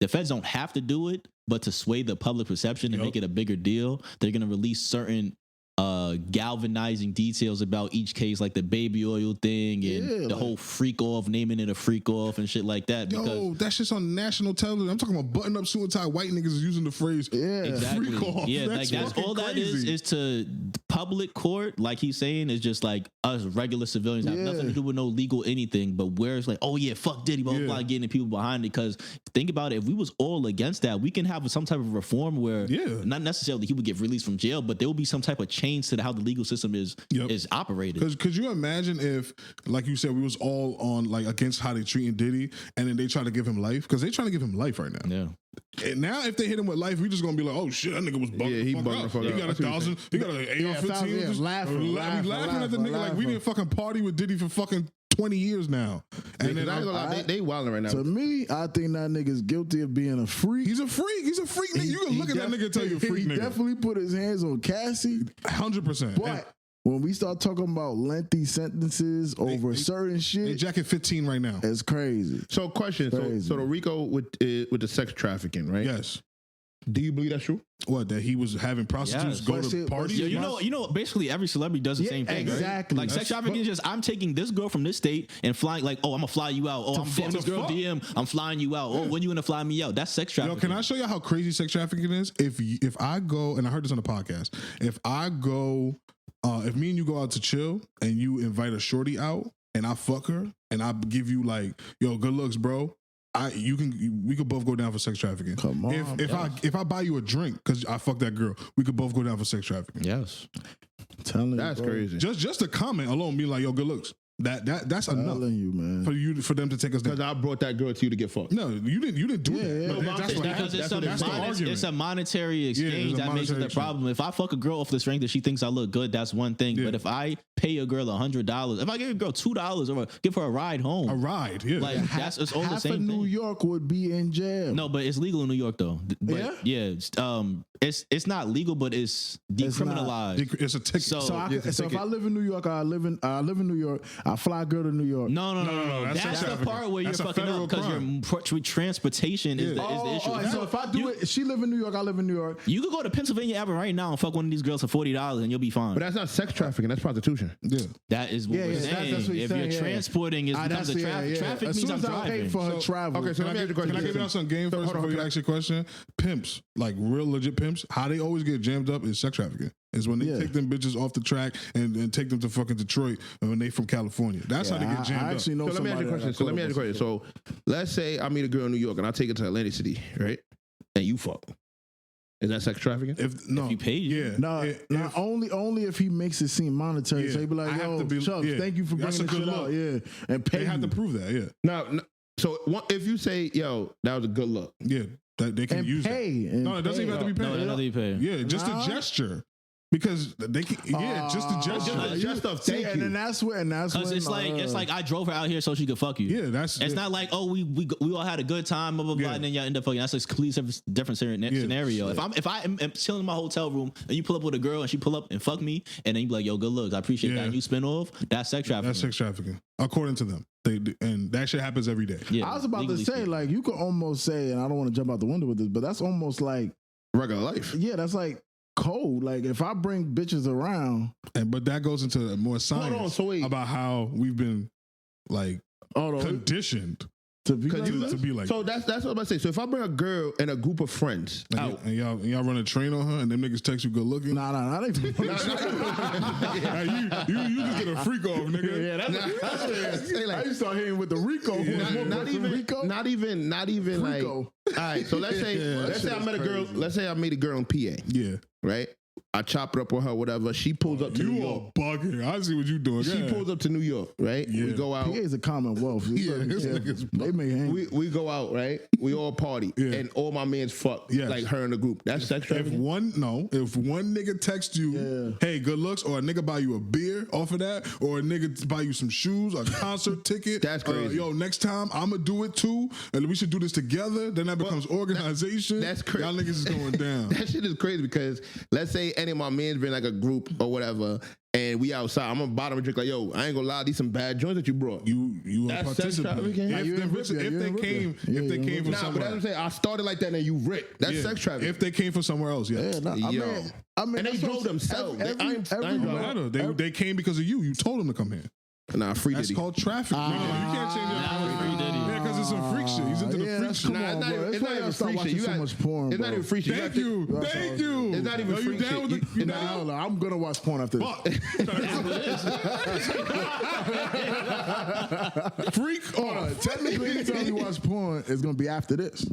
the feds don't have to do it, but to sway the public perception and make it a bigger deal, they're gonna release certain galvanizing details about each case, like the baby oil thing and the whole freak off, naming it a freak off and shit like that. Yo, that's just on national television. I'm talking about button up suit and tie white niggas is using the phrase exactly. freak off. Yeah, that's all that is to public court, like he's saying, is just like us regular civilians have nothing to do with no legal anything, but where it's like, oh yeah, fuck Diddy, blah blah, getting the people behind it. Because think about it, if we was all against that, we can have some type of reform where not necessarily he would get released from jail, but there will be some type of change to how the legal system is operated. Because could you imagine if, like you said, we was all on like against how they treating Diddy, and then they try to give him life, because they trying to give him life right now. Yeah. And now if they hit him with life, we just gonna be like, oh shit, that nigga was bugging. He the bugging fuck the out. fuck He got 1,000. He got an AR-15. Just laughing at the nigga like we didn't fucking party with Diddy for fucking 20 years now. And then they wilding right now. To me, I think that nigga's guilty of being a freak. He's a freak. He's a freak nigga. You can look at that nigga and tell you a freak nigga. He definitely put his hands on Cassie. 100%. But when we start talking about lengthy sentences over certain shit, they jacket 15 right now. It's crazy. So question. So the RICO with the sex trafficking, right? Yes. Do you believe that's true? What, that he was having prostitutes go to parties? Yeah, you know, basically every celebrity does the same thing, exactly. right? Like sex trafficking is just, I'm taking this girl from this state and flying, like, oh, I'm gonna fly you out. Oh, I'm getting this girl DM, I'm flying you out. Oh, when you gonna fly me out? That's sex trafficking. Yo, can I show you how crazy sex trafficking is? If I go, and I heard this on the podcast, if I go, if me and you go out to chill and you invite a shorty out and I fuck her and I give you like, yo, good looks, bro. We could both go down for sex trafficking. Come on. If I buy you a drink because I fucked that girl, we could both go down for sex trafficking. Yes. That's crazy. Just a comment alone, be like, yo, good looks. That's enough. You, man. For them to take us down. Because I brought that girl to you to get fucked. No, you didn't do that. No, That's what because happens. it's a monetary exchange that makes it the problem. If I fuck a girl off the strength that she thinks I look good, that's one thing. But if I pay a girl $100, if I give a girl $2 or give her a ride home, like it's all the same half of New York would be in jail. No, but it's legal in New York though. But it's not legal, but it's decriminalized. It's a ticket. So if I live in New York, I live in New York. I fly a girl to New York. No. That's the part where you're fucking up because your transportation is the issue. So if I do it, she live in New York, I live in New York. You could go to Pennsylvania Avenue right now and fuck one of these girls for $40 and you'll be fine. But that's not sex trafficking. That's prostitution. Yeah. That is what we're saying. That's what if you're transporting, it becomes a traffic. Traffic as means soon as I'm I pay driving. for her travel. Okay, so let me ask you a question. Can I give y'all some game first before you ask your question? Pimps, like real legit pimps, how they always get jammed up is sex trafficking. Is when they take them bitches off the track and take them to fucking Detroit when they from California. That's how they get jammed up. So let me ask you a question. So let's say I meet a girl in New York and I take her to Atlantic City, right? And you fuck. Is that sex trafficking? If you pay, only if he makes it seem monetary. So he'd be like, yo, Chubbz, thank you for bringing this shit out. Yeah. And pay. They have to prove that, Now, so if you say, yo, that was a good look. Yeah. They can use pay. That. No, it doesn't even have to be paid. No, it doesn't have to be paid. Yeah, just a gesture. Because they can, just a gesture. Just a thank you. And then that's when it's like I drove her out here so she could fuck you. Yeah, it's not like, oh, we all had a good time, blah blah blah, and then y'all end up fucking. That's a completely different scenario. If I am chilling in my hotel room and you pull up with a girl and she pull up and fuck me, and then you be like, yo, good looks, I appreciate that, and you spin off, that's sex trafficking. That's sex trafficking, according to them. And that shit happens every day. Yeah, I was about to say, like, you could almost say, and I don't want to jump out the window with this, but that's almost like regular life. Yeah, that's like code. Like if I bring bitches around, but that goes into more science about how we've been like conditioned To be like you- that? To be like So that's what I'm about to say. So if I bring a girl and a group of friends out, and y'all run a train on her, and them niggas text you good looking. Nah, not even. Hey, you just get a freak off, nigga. Yeah, that's say like- I used to start hitting with the Rico. not even like. Rico. All right, so let's say I met a girl. Let's say I made a girl in PA, Yeah. right? I chop it up with her, whatever. She pulls up to New You York. are bugging. I see what you doing. She Yeah. pulls up to New York, right? Yeah. We go out. PA is a commonwealth. Yeah, this nigga's They may hang. We go out, right? We all party, Yeah. and all my mans fuck, Yes. like her in the group. That's sex If trafficking. one nigga texts you, hey, good looks, or a nigga buy you a beer off of that, or a nigga buy you some shoes, a concert ticket. That's crazy. Yo, next time I'ma do it too, and we should do this together. Then that becomes organization. that's crazy. Y'all niggas is going down. That shit is crazy because let's say any of my mans been like a group or whatever, and we outside. I'm gonna buy them a drink like, yo, I ain't gonna lie, these some bad joints that you brought. You a That's sex participant. trafficking? If you they- in Rip, yeah, if you they in Rip, came, yeah. if they Yeah, you came in from Nah, but somewhere, that's what I'm saying. I started like that and you ripped. That's yeah. sex trafficking. If they came from somewhere else, yeah. Yeah, nah, Yo. I mean, And they that's what drove I'm saying. themselves. I ain't It don't driving. matter. They came because of you. You told them to come here. Nah, free That's Diddy. called traffic. nigga. You can't change that. Nah, free Diddy. Yeah, because it's some freak shit. He's into the yeah, freak that's shit. come Nah, on, it's not bro. even- That's it's why not y'all even start free shit. watching You so got- much porn, It's bro. not even free shit. Thank you. That's Thank all. you. It's not even Yo, free you down shit. with the, You- you nah, down? Hold on, I'm gonna watch porn after this. Fuck. Freak off. Technically, anytime you watch porn, it's gonna be after this.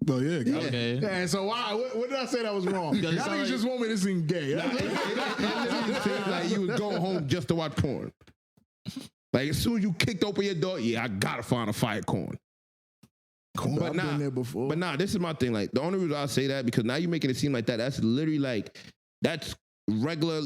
Well, yeah. Okay. Yeah, so why? What did I say that was wrong? Y'all it's niggas alright. just want me to seem gay. It literally seems like you was going home just to watch porn. Like as soon as you kicked open your door, yeah, I gotta find a fire corn. But I've nah, been there before. but nah, this is my thing. Like the only reason I say that because now you're making it seem like that. That's literally like that's regular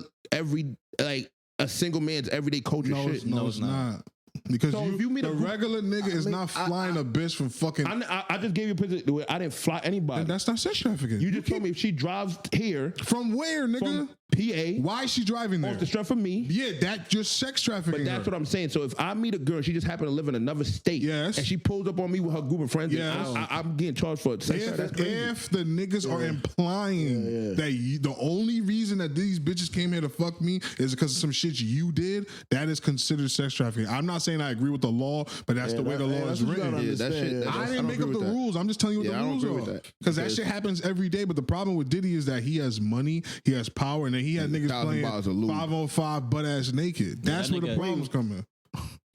like a single man's everyday culture No, shit. it's, no, it's not. Because So if you meet a the group- regular nigga is not flying a bitch from fucking. I just gave you a picture where I didn't fly anybody. That's not sex trafficking. You just told me if she drives here From where, nigga? from PA Why is she driving there? off the strength for me. Yeah, that just sex trafficking. But that's what I'm saying. So if I meet a girl, she just happened to live in another state, Yes. and she pulls up on me with her group of friends, and Yes. I'm getting charged for sex. That's crazy. If the niggas are implying that the only reason that these bitches came here to fuck me is because of some shit you did, that is considered sex trafficking. I'm not saying I agree with the law, but that's the way the law is written. that shit. I didn't make up the rules. I'm just telling you what Yeah, I the don't rules agree are. with that. Because that shit happens every day. But the problem with Diddy is that he has money, he has power, and then he had niggas playing $1,000 a loop. 5-on-5 butt ass naked. That's that where the nigga- problems come in.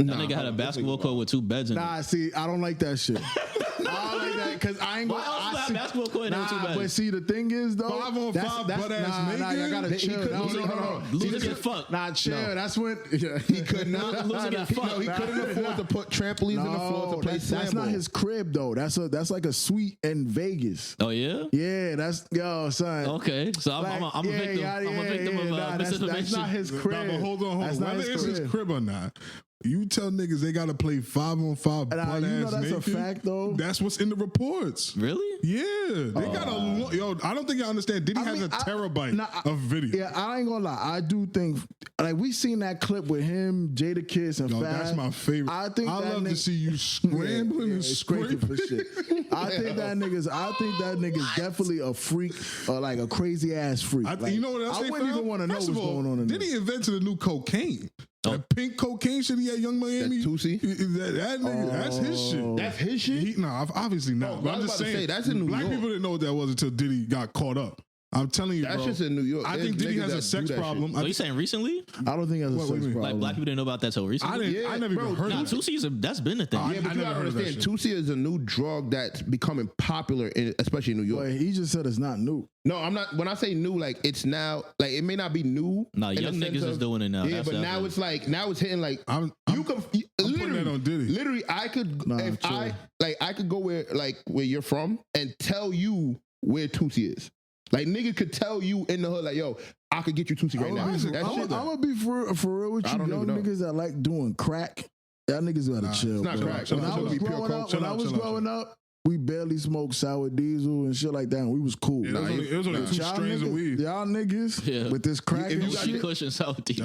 That nigga had a basketball court with 2 beds in it. Nah, see, I don't like that shit. I don't like that because I ain't Why else would I have a basketball court and 2 beds? But see, the thing is though, 5-on-5 butt-ass nah, naked? you gotta chill. couldn't- No, he no, couldn't- no. Losing get fucked. Nah, chill. That's when he could not. Losing get fucked. No, he couldn't afford to put trampolines in the floor to play that's not his crib though. That's like a suite in Vegas. Oh yeah. Yeah, that's son. Okay, so I'm a victim. Yeah, I'm a victim of nah, misinformation. that's not his crib. Nah, but hold on. That's not Whether it's his crib. crib or not, you tell niggas they gotta play 5-on-5 butt Nah, you know ass that's a naked. fact, though. That's what's in the reports. Really? Yeah, they got a yo. I don't think y'all understand. Diddy has a terabyte of video. Yeah, I ain't gonna lie. I do think like we seen that clip with him, Jada Kiss, and Yo, Fab. that's my favorite. I think that love to nigga- see you scrambling and scraping scraping for shit. I think that nigga's definitely a freak, or like a crazy ass freak. Like, you know what else I they wouldn't found? even want to know First what's of all, going on in there. Diddy invented a new cocaine. Oh. That pink cocaine shit he had Young Miami. That Tootsie? That nigga, that's his shit. That's his shit. Obviously not. Oh, but I I'm was just about to saying, say, that's in New black York. people didn't know what that was until Diddy got caught up. I'm telling you, That's bro. just in New York. I There's think Diddy niggas has a that sex do that problem. shit. Are you saying recently? I don't think that's a What do you sex mean? problem. Like black people didn't know about that till recently? I never even heard Nah, of it. Tootsie that's been a thing. I Yeah, but you never gotta heard of that understand, shit. Tootsie is a new drug that's becoming popular, especially in New York. But he just said it's not new. No, I'm not. When I say new, like it's now, like it may not be new. Nah, in the young sense niggas is doing it now. Yeah, That's but now definitely- it's like now it's hitting like I'm you can putting literally that on Diddy. Literally, I could Nah, if chill. I could go where you're from and tell you where Tootsie is. Like nigga could tell you in the hood like yo, I could get you Tootsie right now. I'm That I'm shit- I'm gonna be for real with I you, don't young even know. niggas that like doing crack. Y'all niggas gotta chill. it's not bro. crack. When Chill I out, was chill out. growing up, Chill when I out, was chill out, growing up, we barely smoked sour diesel and shit like that. And we was cool. Yeah, it was only 2 Y'all strains of niggas, weed. y'all niggas Yeah. with this crack If and you got shit. Kush and Southeast.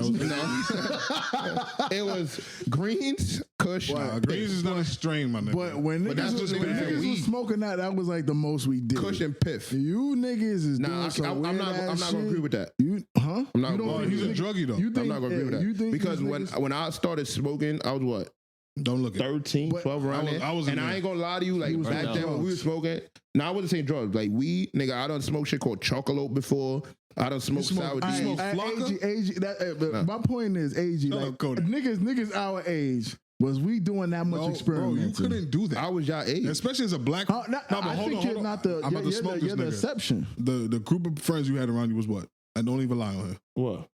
it was greens, Kush. Nah, Greens is not a strain, my nigga. But when But that's niggas, was, just when niggas that niggas weed. was smoking that was like the most we did. Kush and Piff. You niggas is Nah, doing some I'm weird not ass gonna shit. agree with that. You, huh? I'm not You gonna don't agree he's a with that. druggie though. You think, I'm not gonna agree with you that think because these when niggas- I started smoking, I was what Don't look at 13, 12 around there. I was in and there. I ain't gonna lie to you, like back then when we was smoking, I wasn't saying drugs. Like weed, nigga, I done smoked shit called chocolate before. I done smoked sour you D. smoke Flocka? My point is, AG, Shut like up, Cody. niggas our age, was we doing that much Bro, experimenting? you couldn't do that. I was y'all age. Especially as a black. I think you're not the. I'm about to smoke You're the this nigga. exception. The group of friends you had around you was what? And don't even lie on her. What?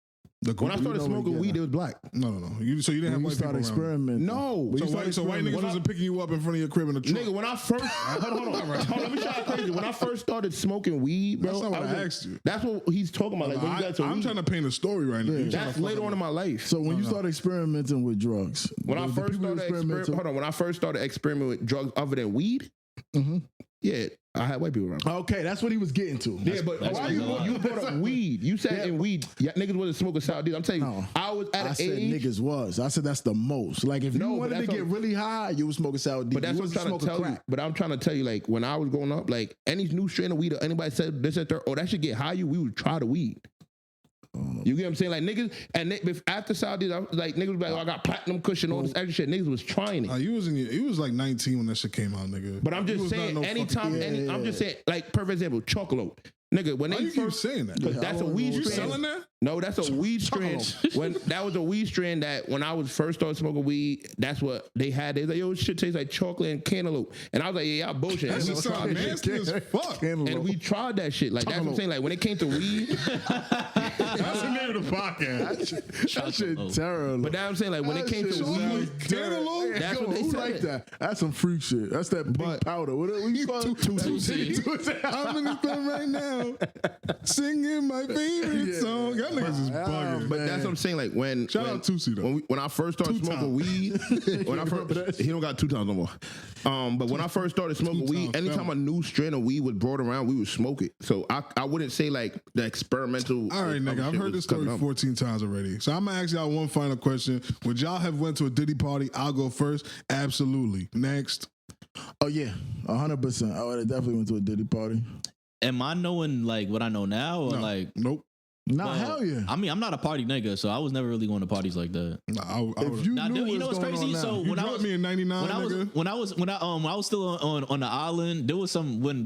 The When I group, started smoking weed, it was black. no. So you didn't have When you white people start around. experimenting. No. So white niggas wasn't picking you up in front of your crib in the truck. Nigga, when I first hold on, let me try to crazy. When I first started smoking weed, bro, That's not what I was asked you. That's what he's talking about. Like when you got to I'm weed, trying to paint a story right now. You that's later on in my life. So when you start experimenting with drugs, When I first started experimenting with drugs other than weed, yeah, I had white people around. Okay, that's what he was getting to. Yeah, but that's why what you brought up weed? You said in weed, niggas wasn't smoking sour D. I'm telling you, No. I was at I an said age. niggas was. I said that's the most. Like if you No, but wanted to that's get what- really high, you was smoking sour D. But that's you what I'm wasn't trying to smoking tell you. crack. But I'm trying to tell you, like when I was growing up, like any new strain of weed or anybody said this and third, oh that should get high, we would try the weed. You get what I'm saying? Like niggas, and after Saudi, I was like niggas was like, oh, I got platinum cushion, all this extra shit. Niggas was trying it. You was like 19 when that shit came out, nigga. But I'm You just was saying, not no anytime, fucking- I'm just saying, like perfect example, chocolate. Nigga, when Why they you keep first saying that? Because Yeah, that's I a don't weed know You what strain. selling that? No, that's a weed strain. When that was a weed strain that when I was first started smoking weed, that's what they had. They was like, yo, this shit tastes like chocolate and cantaloupe. And I was like, yeah, y'all bullshit. That And shit we tried sound that shit. nasty as fuck. And we tried that shit. Like that's what I'm saying. Like when it came to weed, That's the name of the podcast. That shit terrible. but that's what I'm saying. Like when it came to weed, Cantaloupe? that's what they Who said. like that? That's some freak shit. That's that pink powder. What you call it? I'm in the club right now, singing my favorite song. Y'all niggas is bugging. But that's what I'm saying. Like when Shout out Tootsie, though. when I first started smoking weed, when I first he don't got 2 times no more. But when I first started smoking weed, times anytime a new strain of weed was brought around, we would smoke it. So I wouldn't say like the experimental. All right, nigga, I've heard this story 14 times already. So I'm gonna ask y'all one final question. Would y'all have went to a Diddy party? I'll go first. Absolutely. Next. Oh yeah, 100%. I would have definitely went to a Diddy party. Am I knowing like what I know now or No. like? Nope. Nah, well, hell yeah. I mean, I'm not a party nigga, so I was never really going to parties like that. Nah, I If would. you Now, knew you know what's what's going crazy? on So now. You when I dropped was me in 99, nigga. when I was still on the island, there was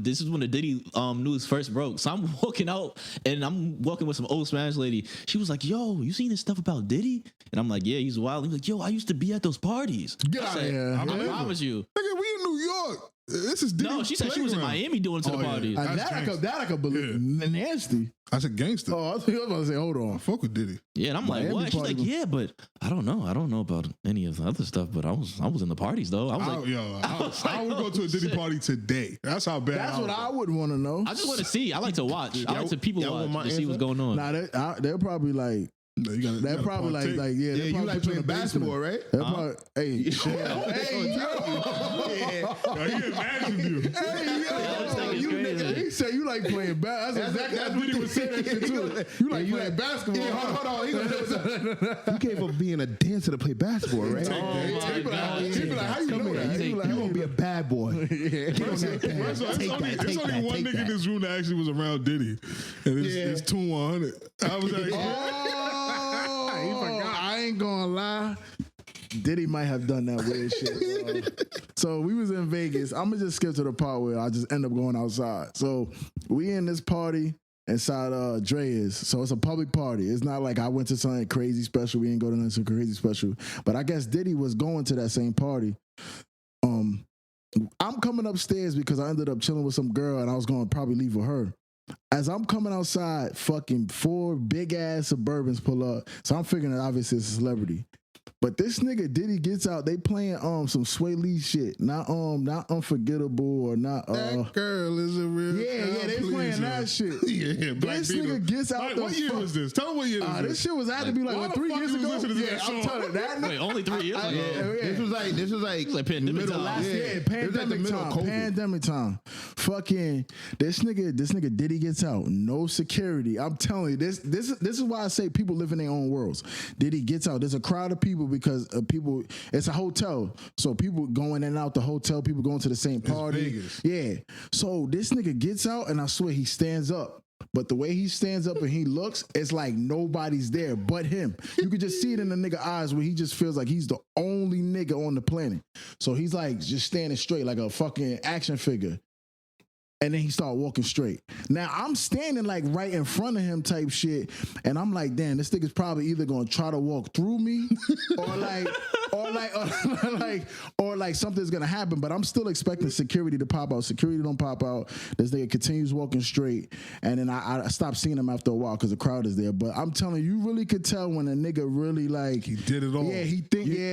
this is when the Diddy news first broke. So I'm walking out and I'm walking with some old Spanish lady. She was like, "Yo, you seen this stuff about Diddy?" And I'm like, "Yeah, he's wild." He's like, "Yo, I used to be at those parties." Get I out said, here. I Yeah. promise you. Nigga, we in New York. This is Diddy. No, she said she was in playground. Miami doing to the Oh, yeah. parties. That's That I could believe. Nasty. I said gangster. Oh, I think I was about to say, hold I on. fuck with Diddy. Yeah, and I'm like, Miami "What?" She's party like, was- "Yeah, but I don't know. I don't know about any of the other stuff, but I was in the parties though. I was like, I would go to a Diddy party today. That's how bad. That's what I would want to know. I just want to see. I like to watch. I like to people y'all want my watch to see what's answer? going on." Nah, they're probably like, No, you gotta, they're probably like, Yeah, they're you probably like put you in playing the basement. basketball, right? They're probably, hey, Hey, he imagined you. It's crazy. He said you like playing basketball. That's exactly that's what he was saying that shit too. You like playing basketball. Yeah, hold on. You came from being a dancer to play basketball, right? He be like, how you know that? He be like, You gonna be a bad boy. First of all, it's only one nigga in this room that actually was around Diddy, and it's Toon 100. I was like, I ain't gonna lie. Diddy might have done that weird shit. So we was in Vegas. I'm gonna just skip to the part where I just end up going outside. So we in this party inside Dre's. So it's a public party. It's not like I went to something crazy special. We didn't go to nothing crazy special. But I guess Diddy was going to that same party. I'm coming upstairs because I ended up chilling with some girl and I was gonna probably leave with her. As I'm coming outside, fucking 4 big ass Suburbans pull up. So I'm figuring that obviously it's a celebrity. But this nigga Diddy gets out, they playing some Sway Lee shit. Not Unforgettable or not that girl is a real. Yeah, they playing that shit. Yeah, Black This Beetle. nigga gets out What year was this? Tell me what year was This this. shit was had to be like why what, the 3 fuck years you was ago? listening to this Yeah, I'm song? telling you that. Wait, only 3 years ago. This was like pandemic middle- time. Yeah, It was at the pandemic middle of time. COVID. Pandemic time. Fucking this nigga Diddy gets out. No security. I'm telling you, this is why I say people live in their own worlds. Diddy gets out. There's a crowd of people because people. It's a hotel, so people going in and out the hotel. People going to the same party. Vegas. Yeah. So this nigga gets out, and I swear he stands up. But the way he stands up and he looks, it's like nobody's there but him. You could just see it in the nigga eyes where he just feels like he's the only nigga on the planet. So he's like just standing straight like a fucking action figure. And then he started walking straight. Now I'm standing like right in front of him type shit. And I'm like, damn, this nigga's probably either gonna try to walk through me or like something's gonna happen. But I'm still expecting security to pop out. Security don't pop out. This nigga continues walking straight. And then I stopped seeing him after a while because the crowd is there. But I'm telling you, you really could tell when a nigga really like He did it all. Yeah,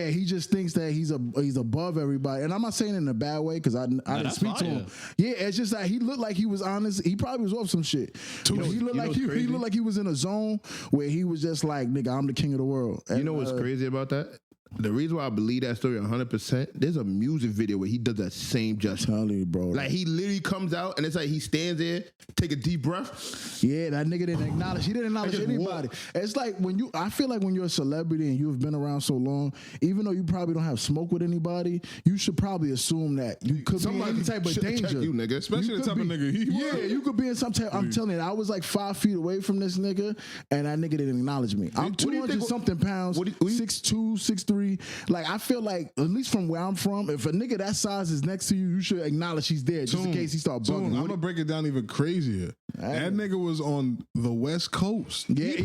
he just thinks that he's above everybody. And I'm not saying it in a bad way because I didn't speak to him. Yeah, it's just that he looked like he was honest. He probably was off some shit. He looked like he was in a zone where he was just like, nigga, I'm the king of the world. And, you know what's crazy about that? The reason why I believe that story 100%, there's a music video where he does that same gesture. Tell you, bro. Like he literally comes out and it's like he stands there, take a deep breath. Yeah, that nigga didn't acknowledge. He didn't acknowledge anybody. I feel like when you're a celebrity and you've been around so long, even though you probably don't have smoke with anybody, you should probably assume that you could be in any type of danger. You, nigga. Especially the type of nigga he was. You could be in some type. I'm telling you, I was like 5 feet away from this nigga, and that nigga didn't acknowledge me. I'm 200 something pounds, 6'2", 6'3". Like I feel like, at least from where I'm from, if a nigga that size is next to you, you should acknowledge he's there just in case he start bugging. I'm gonna break it down even crazier. That nigga was on the West Coast. Yeah. He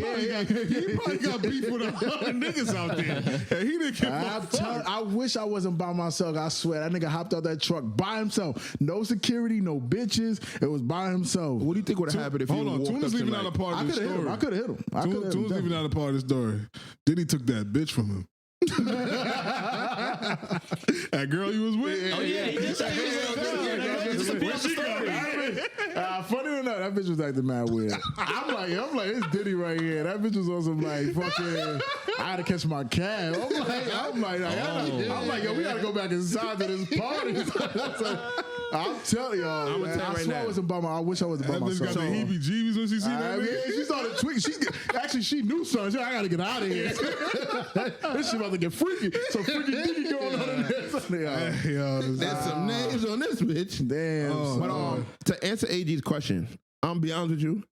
probably got beef with 100 niggas out there. And he didn't give a fuck. I wish I wasn't by myself. I swear, that nigga hopped out that truck by himself. No security, no bitches. It was by himself. What do you think would have happened if he walked Toon up is to leaving like, out a part of the story. I could have hit him. Toon's leaving out a part of the story. Diddy took that bitch from him. That girl you was with? Oh yeah, he did say he was funny or not, that bitch was acting mad weird. I'm like, it's Diddy right here. That bitch was on some like fucking. I had to catch my cab. I'm like, yo, we gotta go back inside to this party. I'm telling y'all, I'm man, tell you I right swear now. I wasn't by I wish I wasn't by That bitch myself. got the heebie-jeebies when she seen that nigga. She started tweaking. She knew something. She said, I gotta get out of here. This shit about to get freaky. So freaky Diddy going on in there. There's some names on this bitch. Damn. But to answer AG's question, I'm be honest with you.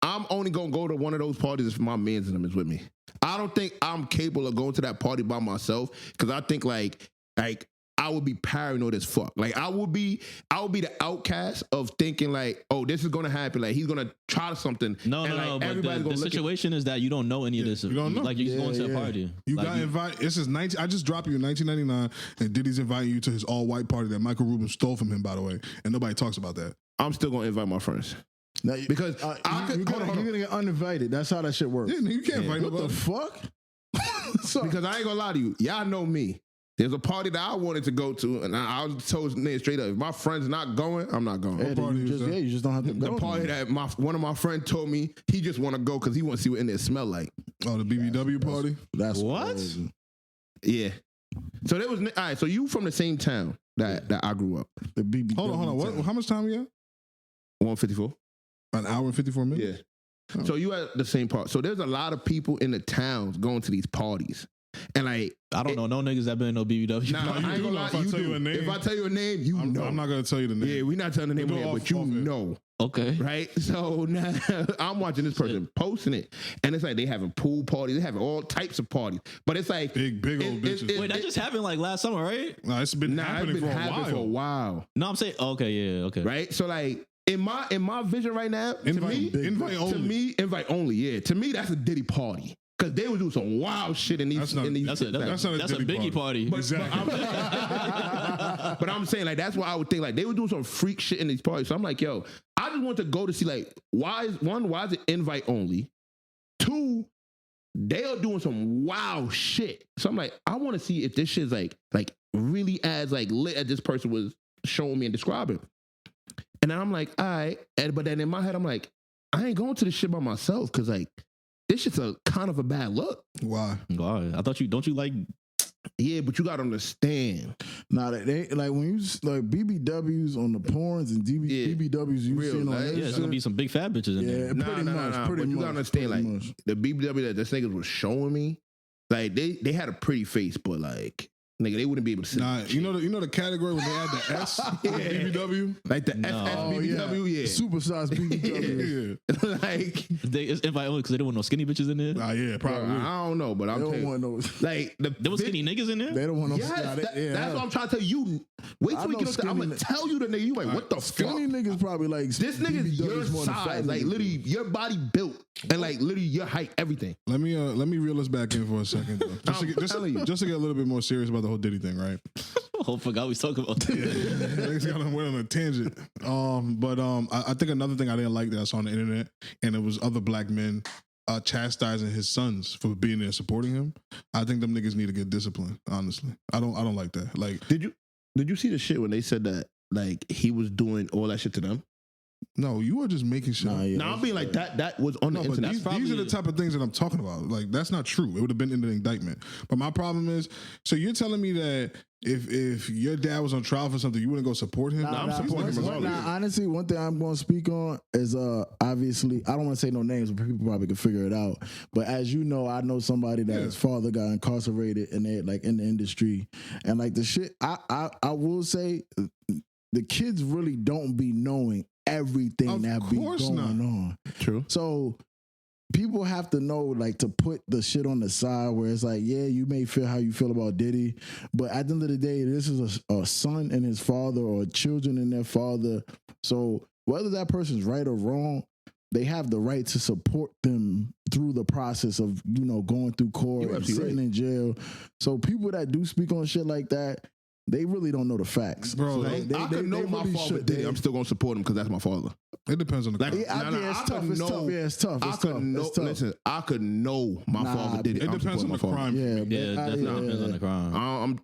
I'm only gonna go to one of those parties if my mans in them is with me. I don't think I'm capable of going to that party by myself because I think like I would be paranoid as fuck. Like I would be the outcast of thinking like, oh, this is gonna happen. Like he's gonna try something. No. Like, But the situation is that you don't know any of this. You don't know. Like you're just going to a party. You like got invited. This is 19. I just dropped you in 1999, and Diddy's inviting you to his all-white party that Michael Rubin stole from him, by the way, and nobody talks about that. I'm still gonna invite my friends. Now, Because you're gonna get uninvited. That's how that shit works. Yeah, you can't invite What nobody. the fuck? So, Because I ain't gonna lie to you, y'all know me. There's a party that I wanted to go to, and I was told nigga straight up, if my friend's not going, I'm not going. yeah, party you is just, that? you just don't have to go. The party that one of my friends told me he just want to go because he want to see what in there smell like. Oh, the BBW party? That's What? crazy. Yeah. So there was all right. So you from the same town that I grew up. The BBW. Hold on. What? How much time we got? 154. An hour and 54 minutes? Yeah. So you at the same part. So there's a lot of people in the towns going to these parties, and like I don't know no niggas that been in no BBW. nah, you I ain't do gonna know lie. if I You tell do. you a name. If I tell you a name, you know. I'm not going to tell you the name. Yeah, we're not telling the name We'll here, do but you off air. know. Okay. Right? So now I'm watching this person posting it, and it's like they having pool parties, they having all types of parties, but it's like Big old bitches. Wait, that just happened like last summer, right? Nah, it's been happening it's been happening for a while, No, I'm saying okay, yeah, okay. right? So like in my vision right now, Invite only. invite only, yeah. To me, that's a Diddy party because they would do some wild shit in these. That's not- That's a That's not a that's a Diddy Biggie party. But I'm saying like that's why I would think like they would do some freak shit in these parties. So I'm like, yo, I just want to go to see like why is it invite only? 2, they are doing some wild shit. So I'm like, I want to see if this shit's like really as like lit as this person was showing me and describing. And then I'm like, all right. But then in my head, I'm like, I ain't going to this shit by myself because like this shit's a kind of a bad look. Why? God, I thought don't you like Yeah, but you gotta understand. Nah, they like when you like BBWs on the porns and BBWs you Real, seen on like, that yeah, it's gonna be some big fat bitches in there. Yeah, pretty much. But you gotta understand, like the BBW that this niggas was showing me, like they had a pretty face, but like nigga, they wouldn't be able to sit. Nah, you know the category when they add the S in BBW? Like the No. SSBBW, yeah. Supersize BBW. Yeah. Like, They it's invite only because they don't want no skinny bitches in there. Nah, yeah, probably. I don't know, but They I'm don't telling you. want no. Like, There was skinny niggas in there. They don't want no. Yes, yeah, that's what I'm trying to tell you. Wait I till we know get up there. I'm skinny gonna tell you the nigga. You like, what the fuck? Skinny niggas probably like This nigga's your BBWs more than size, fat like niggas. literally your body built, and like literally your height, everything. Let me reel us back in for a second, though. Just to get a little bit more serious about the whole Diddy thing, right? Oh, forgot we was talking about that. Niggas got went on a tangent. I think another thing I didn't like that I saw on the internet, and it was other black men chastising his sons for being there supporting him. I think them niggas need to get disciplined. Honestly, I don't like that. Like, Did you see the shit when they said that like he was doing all that shit to them? no, you are just making shit. Nah, up. yeah, Now I'm being like that was on the No, but internet. these are the type of things that I'm talking about. Like, that's not true. It would have been in the indictment. But my problem is, so you're telling me that if your dad was on trial for something, you wouldn't go support him? I'm supporting him regardless. Honestly, one thing I'm going to speak on is obviously I don't want to say no names, but people probably can figure it out. But as you know, I know somebody that his father got incarcerated and they like in the industry, and like the shit. I will say the kids really don't be knowing everything Of that be course going not. on. True. So people have to know, like, to put the shit on the side where it's like, yeah, you may feel how you feel about Diddy, but at the end of the day, this is a son and his father, or children and their father. So whether that person's right or wrong, they have the right to support them through the process of, going through court You're and absolutely sitting in jail. So people that do speak on shit like that, they really don't know the facts. Bro, So I could know my really father should- Diddy. I'm still gonna support him because that's my father. It depends on the Like, crime. Yeah, Nah, it's I tough. could It's know- tough. Yeah, it's tough. I It's could tough. know. It's tough. Listen, I could know my Nah, father did it. It I'm depends on the supporting my father. crime. Yeah, Yeah, definitely depends on the crime. I'm.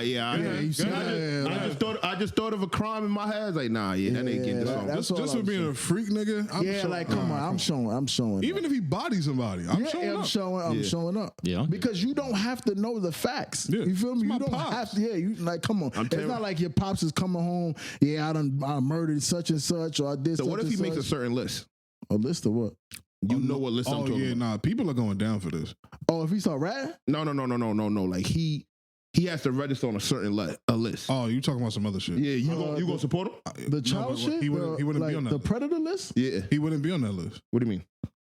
Yeah, you see that? I just thought of a crime in my head. I was like, nah, that ain't getting this that- on. that's Just all for I'm being saying. a freak, nigga. I'm Yeah, showing- like, come on, I'm showing. Even if he bodies somebody, I'm showing up. I'm showing up. Yeah. Because you don't have to know the facts. Yeah, You feel it's me? my You don't pops. have to. Yeah, you like, come on. It's telling- not like your pops is coming home. Yeah, I murdered such and such, or I did. So such what if and he makes a such. certain list? a list of what? You know what list I'm Oh talking yeah, about? nah. People are going down for this. Oh, if he start ratting, No. Like he has to register on a certain a list. Oh, you talking about some other shit? Yeah, you gonna support him? the No, child but shit. He wouldn't be on that. The list. predator list. Yeah. He wouldn't be on that list. What do you mean?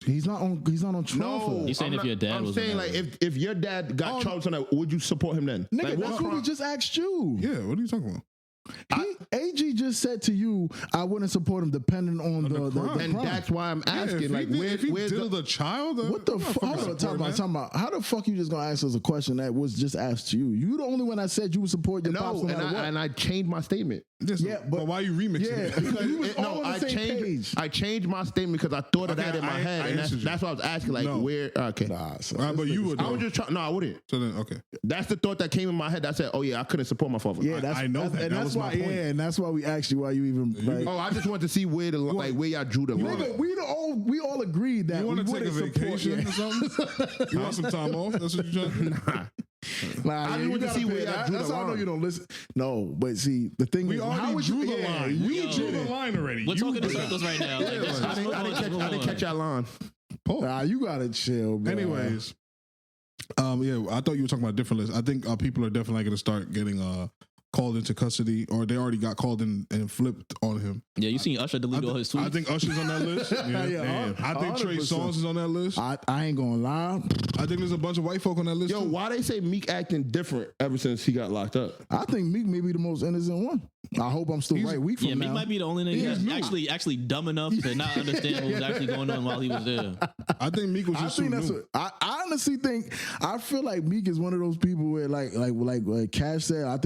He's not on. He's not on trial for No, that. He's saying if your dad I'm was saying on like that if your dad got charged on that, would you support him then? Nigga, Like, that's what we crime- just asked you. Yeah, what are you talking about? AG just said to you, I wouldn't support him depending on the crime. And crime. that's why I'm Yeah, asking, like, if he where's diddled the a child? What the I'm not fuck? fucking Hold on, supporting that. talking about. How the fuck you just gonna ask us a question that was just asked to you? You the only one that said you would support your pops no? no And matter what. I changed my statement. Yeah, but why you remixing Yeah, it? because we was all on the same page. I changed my statement because I thought of Okay, that in my I head, and answered you. that's why I was asking, like, No. where? Okay, Nah, so All right, but you would. I was though. just trying. No, I wouldn't. So then, okay. That's the thought that came in my head. I said, oh yeah, I couldn't support my father. yeah, that's I know that. and That that's was my why. point. Yeah, and that's why we asked you why you even. Like, Oh, I just wanted to see where the like where y'all drew the line. nigga, we all agreed that You want we to take a wouldn't support. vacation Yeah. or something? You want some time off? That's what you're trying to do? Nah, I just you want to gotta see pay where that. y'all drew That's the how I know line. you don't listen. No, but see, the thing We is, how already would drew you, the yeah, line. you We drew did the it. line already. We're You talking in did. circles right now. Like, let's I move on, didn't move on. catch that line. Nah, you gotta chill, bro. Anyways, yeah, I thought you were talking about a different list. I think people are definitely going to start getting called into custody, or they already got called in and flipped on him. Yeah, you seen Usher delete all his tweets? I think Usher's on that list. Yeah, Yeah, damn. I think Trey 100%. Songz is on that list. I ain't gonna lie. I think there's a bunch of white folk on that list. Yo, too. why they say Meek acting different ever since he got locked up? I think Meek may be the most innocent one. I hope I'm still right. Week from Yeah, Meek now. might be the only nigga He's that's new. actually dumb enough to not understand what was actually going on while he was there. I think Meek was I just think too that's new. I honestly think I feel like Meek is one of those people where like Cash said. I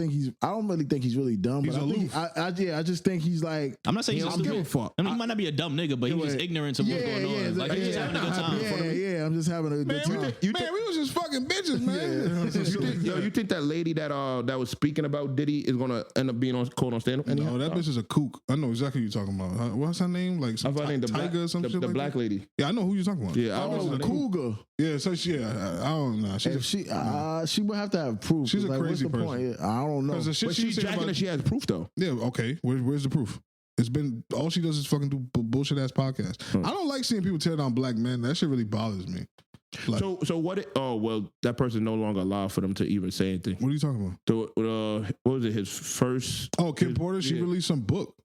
don't really think he's really dumb. He's but I just think he's like. I'm not saying he's I just don't give stupid. a fuck. I mean, he might not be a dumb nigga, but he was just ignorant to what's going on. Like, he's just having a good time. Yeah, I'm just having a good time. Man, we was just fucking bitches, man. You think that lady that was speaking about Diddy is gonna end up being caught on stand up? No, that bitch is a kook. I know exactly what you're talking about. What's her name? Like I some thought the Tiger or some shit the like black that? lady. Yeah, I know who you're talking about. Yeah, I know Oh, her name. Cougar. Yeah, so she, I don't know. If she would have to have proof. She's a 'cause, like, crazy what's the person. point? I don't know. Because the shit But she she's was saying jacking about, that she has proof though. yeah, okay. Where's the proof? It's been all she does is fucking do bullshit ass podcasts. I don't like seeing people tear down black men. That shit really bothers me. Like, So what? That person no longer allowed for them to even say anything. what are you talking about? So, what was it? His first. Oh, Kim Porter, she released some book.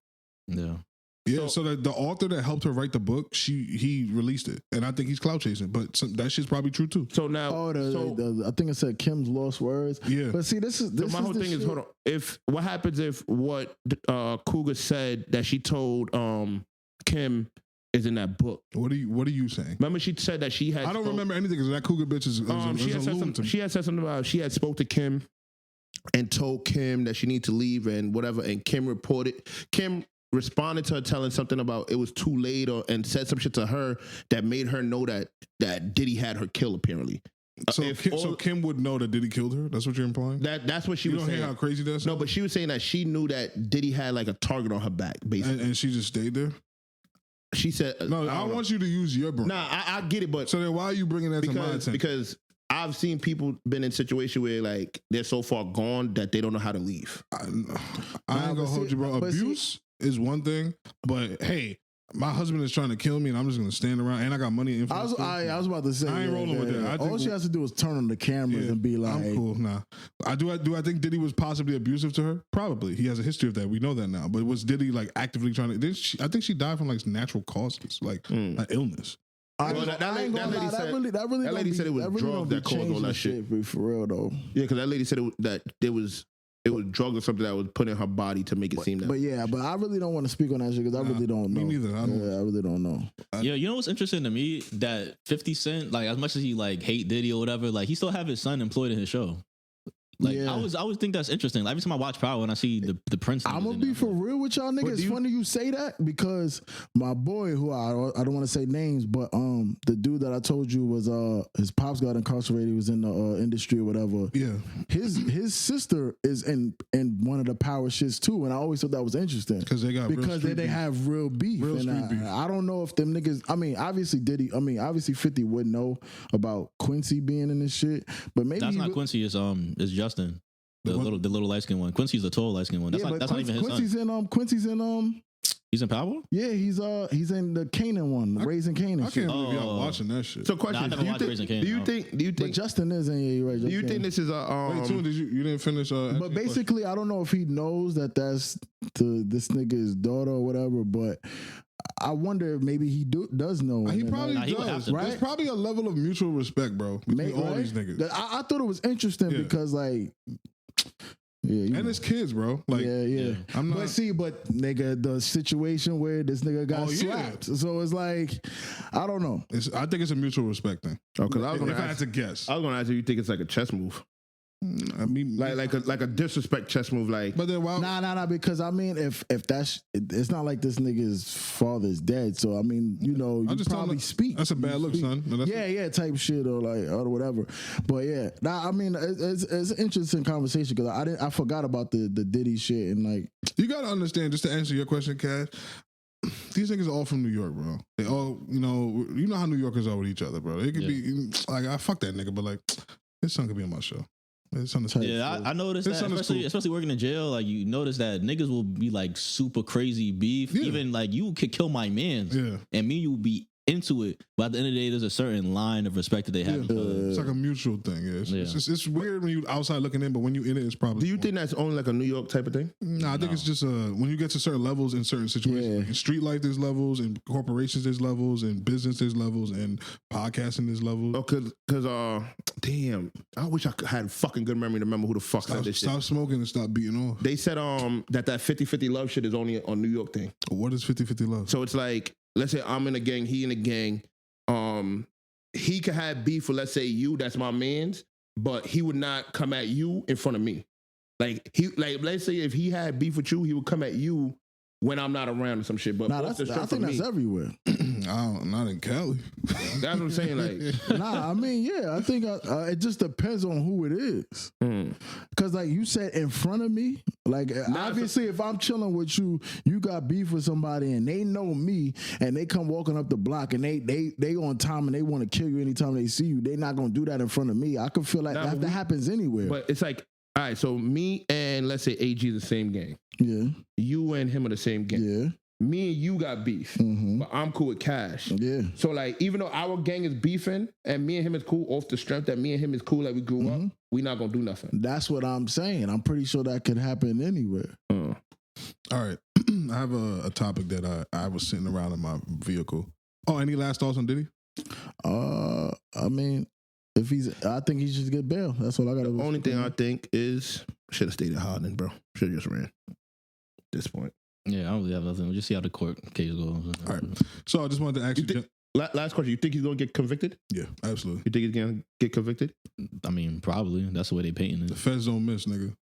Yeah. Yeah, so the author that helped her write the book, he released it, and I think he's clout chasing, but that shit's probably true too. So now, I think it said Kim's lost words. Yeah, but see, this my whole thing is, hold on. What happens if what Cougar said that she told Kim is in that book? What are you saying? Remember, she said that she had. I don't remember anything because that Cougar bitch is she had said something about she had spoke to Kim and told Kim that she needed to leave and whatever, and Kim reported. Kim responded to her telling something about it was too late and said some shit to her that made her know that Diddy had her killed apparently. So Kim would know that Diddy killed her? That's what you're implying? That's what she was saying. You don't hear how crazy that's? No, but she was saying that she knew that Diddy had like a target on her back, basically. And she just stayed there? She said... No, I want you to use your brain. Nah, I get it, but... So then why are you bringing that to my attention? Because I've seen people been in situations where like they're so far gone that they don't know how to leave. I ain't gonna hold you, bro. Abuse is one thing, but hey, my husband is trying to kill me, and I'm just gonna stand around, and I got money and influence. I was about to say, I ain't rolling with that. All she has to do is turn on the cameras and be like, I'm cool. Nah, do I think Diddy was possibly abusive to her? Probably. He has a history of that. We know that now. But was Diddy like actively trying to? I think she died from like natural causes, like an illness. That lady said it was drugs that caused all that shit. For real though. Yeah, because that lady said that it was drugs or something that was put in her body to make it seem that. But I really don't want to speak on that shit because I really don't know. Me neither. I really don't know. Yeah, you know what's interesting to me? That 50 Cent, like as much as he like hate Diddy or whatever, like he still have his son employed in his show. Like I always think that's interesting. Like, every time I watch Power and I see the Prince, I'm gonna be for real with y'all niggas. It's funny you say that because my boy, who I don't want to say names, but the dude that I told you was his pops got incarcerated. He was in the industry or whatever. Yeah, his sister is in one of the Power shits too, and I always thought that was interesting because they have real beef. I don't know if them niggas. I mean, obviously 50 would know about Quincy being in this shit, but maybe that's not Quincy. It's Justin. The little light skinned one. Quincy's the tall light skinned one. That's not even his son. Quincy's in He's in Power? Yeah, he's in the Kanan one, Raising Kanan. I can't believe y'all watching that shit. So question: Do you think? But Justin is in. Yeah, you're right. Do you think this is a? Wait, Toon, you didn't finish? But basically, I don't know if he knows that that's this nigga's daughter or whatever. But I wonder if maybe he does know. He probably does. Right? There's probably a level of mutual respect, bro, between all these niggas. I thought it was interesting because like. Yeah, and it's kids, bro. Like, yeah. I'm not. But nigga, the situation where this nigga got slapped, so it's like, I don't know. I think it's a mutual respect thing. Oh, because I was gonna have to guess. I was gonna ask you think it's like a chess move. I mean, like a disrespect chess move, like. But then nah. Because I mean, if that's, it's not like this nigga's father's dead. So I mean, you probably speak. That's a bad look, son. No, type shit or whatever. But yeah, I mean, it's an interesting conversation because I forgot about the Diddy shit and like. You gotta understand, just to answer your question, Cash. These niggas are all from New York, bro. They all, you know how New Yorkers are with each other, bro. It could be like, I fuck that nigga, but like, his son could be on my show. I noticed that, especially working in jail, like you notice that niggas will be like super crazy beef. Yeah. Even like you could kill my mans, and me, you will be into it. But at the end of the day, there's a certain line of respect that they have. It's like a mutual thing. It's weird when you outside looking in, but when you in it, it's probably. Do you think that's only like a New York type of thing? I think it's just when you get to certain levels in certain situations. Yeah. Like in street life, there's levels, in corporations, there's levels, in business, there's levels, and podcasting, there's levels. Oh, because damn, I wish I had fucking good memory to remember who the fuck said this shit. Stop smoking and stop beating off. They said that 50-50 love shit is only a New York thing. What is 50-50 love? So it's like, let's say I'm in a gang, he in a gang. He could have beef with, let's say, you, that's my man's, but he would not come at you in front of me. Let's say if he had beef with you, he would come at you when I'm not around or some shit. But I think that's everywhere. Not in Cali. That's what I'm saying. Like, I mean, yeah, I think it just depends on who it is. Because, like you said, in front of me, like obviously, if I'm chilling with you, you got beef with somebody and they know me, and they come walking up the block and they on time and they want to kill you anytime they see you. They not gonna do that in front of me. I could feel like that happens anywhere. But it's like, all right, so me and let's say AG is the same gang. Yeah. You and him are the same gang. Yeah. me and you got beef, but I'm cool with Cash. Yeah. So like, even though our gang is beefing and me and him is cool off the strength that me and him is cool, like we grew up, we not gonna do nothing. That's what I'm saying. I'm pretty sure that could happen anywhere. All right. I have a topic that I was sitting around in my vehicle. Oh, any last thoughts on Diddy? I mean, I think he should get bail. That's all I got to do. The only thing I think is, should have stayed at Harden, bro. Should have just ran at this point. Yeah, I don't really have nothing. We'll just see how the court case goes. All right. So I just wanted to ask you. Last question. You think he's going to get convicted? Yeah, absolutely. You think he's going to get convicted? I mean, probably. That's the way they painting The it. feds don't miss, nigga.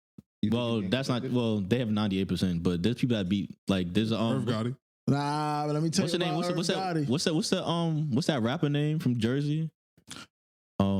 Well, that's not. Well, they have 98%, but there's people that beat. Like, there's Irv Gotti. Nah, but let me tell What's you the name? about What's that rapper name from Jersey?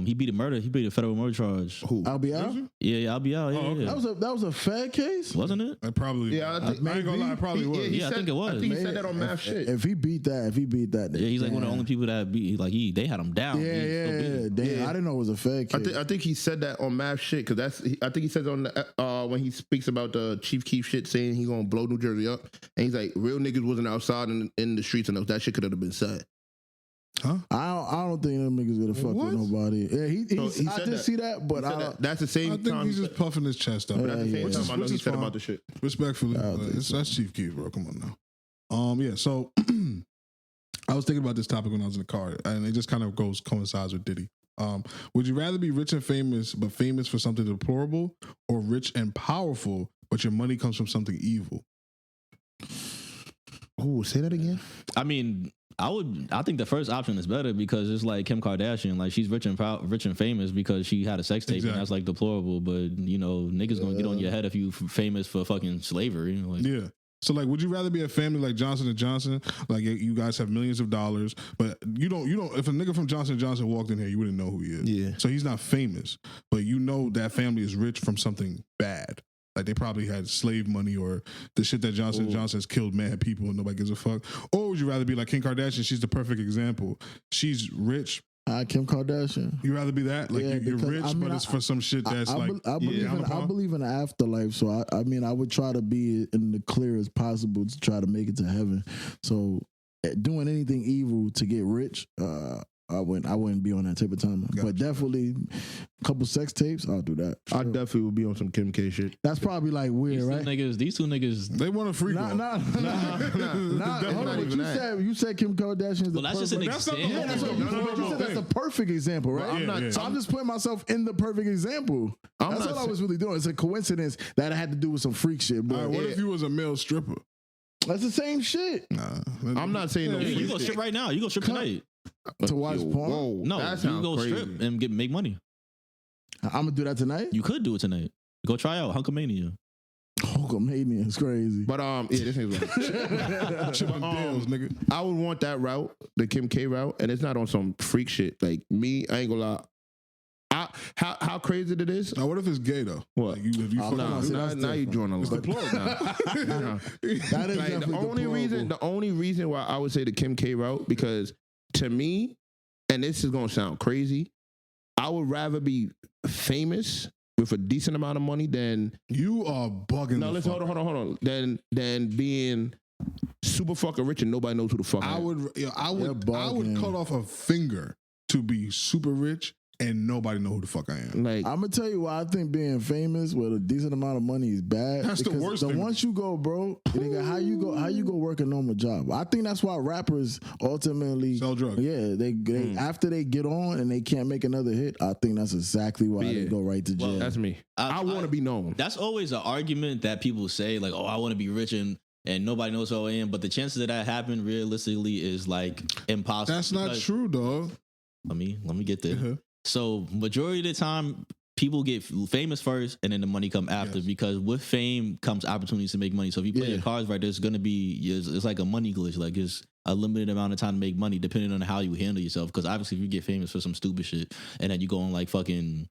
He beat a murder. He beat a federal murder charge. Who? I'll be out. Yeah, I'll be out. Yeah, Oh, okay. yeah. That was a Fed case, Wasn't it? I probably. Yeah, I think I ain't gonna lie. It probably was. Yeah, I think it was. I think he said that on math shit. If he beat that, Yeah, he's like one of the only people that beat. Like they had him down. Yeah, He still beat him. Damn, I didn't know it was a Fed case. I think he said that on math shit because I think he says on the, when he speaks about the Chief Keef shit, saying he gonna blow New Jersey up, and he's like, real niggas wasn't outside in the streets enough. That shit could have been said. Huh? I don't think them niggas gonna fuck What? with nobody. Yeah, he I said did that. see that, but That's the same I think time. he's just puffing his chest up. But at the same Yeah, time, I know which he is said fine. about the shit. Respectfully, I don't think that's Chief Keef, bro. Come on now. Yeah. So I was thinking about this topic when I was in the car, and it just kind of coincides with Diddy. Would you rather be rich and famous, but famous for something deplorable, or rich and powerful, but your money comes from something evil? Oh, say that again. I mean, I think the first option is better because it's like Kim Kardashian. Like she's rich and famous because she had a sex tape, Exactly. and that's like deplorable. But you know, niggas gonna get on your head if you famous for fucking slavery. Like, Yeah. So like, would you rather be a family like Johnson & Johnson? Like you guys have millions of dollars, but you don't. If a nigga from Johnson & Johnson walked in here, you wouldn't know who he is. Yeah. So he's not famous, but you know that family is rich from something bad. Like they probably had slave money or the shit that Johnson & Johnson has killed mad people and nobody gives a fuck. Or would you rather be like Kim Kardashian? She's the perfect example. She's rich. Kim Kardashian. You rather be that? Like Yeah, you're because, rich, I mean, but it's for some shit that's I believe in the afterlife, so I mean, I would try to be in the clear as possible to try to make it to heaven. So, doing anything evil to get rich, I wouldn't be on that type of time. Gotcha. But definitely, a couple sex tapes, I'll do that. I definitely would be on some Kim K shit. That's probably like weird, right? These two niggas. They want a free Nah, call. hold on, not what even you that. said? You said Kim Kardashian is the Well, that's just an That's not the example. whole that's what, thing. No, you said that's a perfect example, right? Well, I'm not- So I'm just putting myself in the perfect example. I'm That's not all I was really doing. It's a coincidence that I had to do with some freak shit, All but right, what if you was a male stripper? that's the same shit. Nah, I'm not saying no. You free go shit. strip right now. You go strip tonight. To watch porn? Whoa, No, that you sounds go crazy. strip and make money. I'm gonna do that tonight. You could do it tonight. Go try out Hunkamania. Hulkamania is crazy. But yeah, this thing's right. chipping deals, nigga. I would want that route, the Kim K route, and it's not on some freak shit. Like me, I ain't gonna lie. How crazy it is? Now, what if it's gay though? What? Like if you Oh, fuck no, with see, a that's Now you different. drawing a It's line. deplorable. Nah. That is Like, definitely the only reason why I would say the Kim K route, because to me, and this is gonna sound crazy, I would rather be famous with a decent amount of money than You are bugging. no. the Listen, fuck. hold on. Than being super fucking rich and nobody knows who the fuck I I am. would They're bugging. cut off a finger to be super rich and nobody know who the fuck I am. Like I'm gonna tell you why I think being famous with a decent amount of money is bad. That's the Because worst thing. Once you go, bro, nigga, how you go work a normal job? I think that's why rappers ultimately Sell drugs. Yeah, they after they get on and they can't make another hit. I think that's exactly why they Yeah. go right to jail. that's me. I want to be known. That's always an argument that people say, like, "Oh, I want to be rich and nobody knows who I am." But the chances of that happen realistically is like impossible. That's not because- true, dog. Let me get there. Uh-huh. So majority of the time, people get famous first, and then the money come after. Yes. Because with fame comes opportunities to make money. So if you play Yeah. your cards right, there's gonna be it's like a money glitch. Like it's a limited amount of time to make money, depending on how you handle yourself. Because obviously, if you get famous for some stupid shit, and then you go on like fucking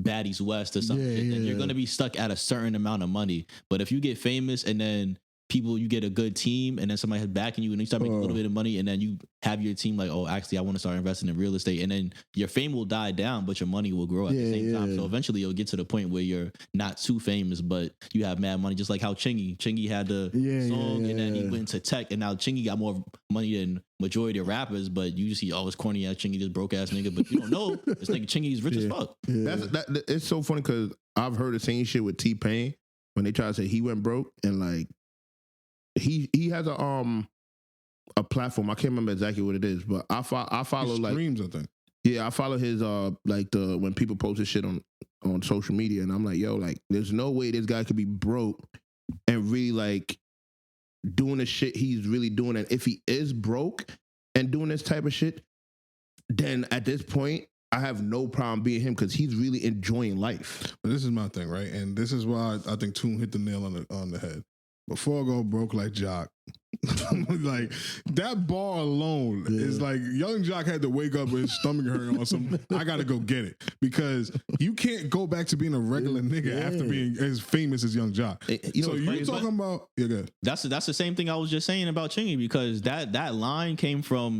Baddies West or something, Yeah, then you're yeah. gonna be stuck at a certain amount of money. But if you get famous and then people, you get a good team and then somebody has backing you and you start making a little bit of money and then you have your team like, oh, actually I want to start investing in real estate, and then your fame will die down but your money will grow at the same time. So eventually you'll get to the point where you're not too famous but you have mad money, just like how Chingy had the song and then he went into tech, and now Chingy got more money than majority of rappers, but you just see, oh, it's corny ass Chingy, this broke ass nigga, but you don't know this nigga Chingy's rich as fuck. It's so funny because I've heard the same shit with T-Pain when they try to say he went broke, and like he has a platform. I can't remember exactly what it is, but I follow like streams, I think. Yeah, I follow his like the when people post his shit on social media, and I'm like, yo, like there's no way this guy could be broke and really like doing the shit he's really doing. And if he is broke and doing this type of shit, then at this point I have no problem being him because he's really enjoying life. But this is my thing, right? And this is why I think Toon hit the nail on the head. Before I go broke like Jock, like that bar alone is like young Jock had to wake up with his stomach hurting or something. I gotta go get it, because you can't go back to being a regular nigga after being as famous as young Jock. So you talking about good. That's the same thing I was just saying about Chingy, because that line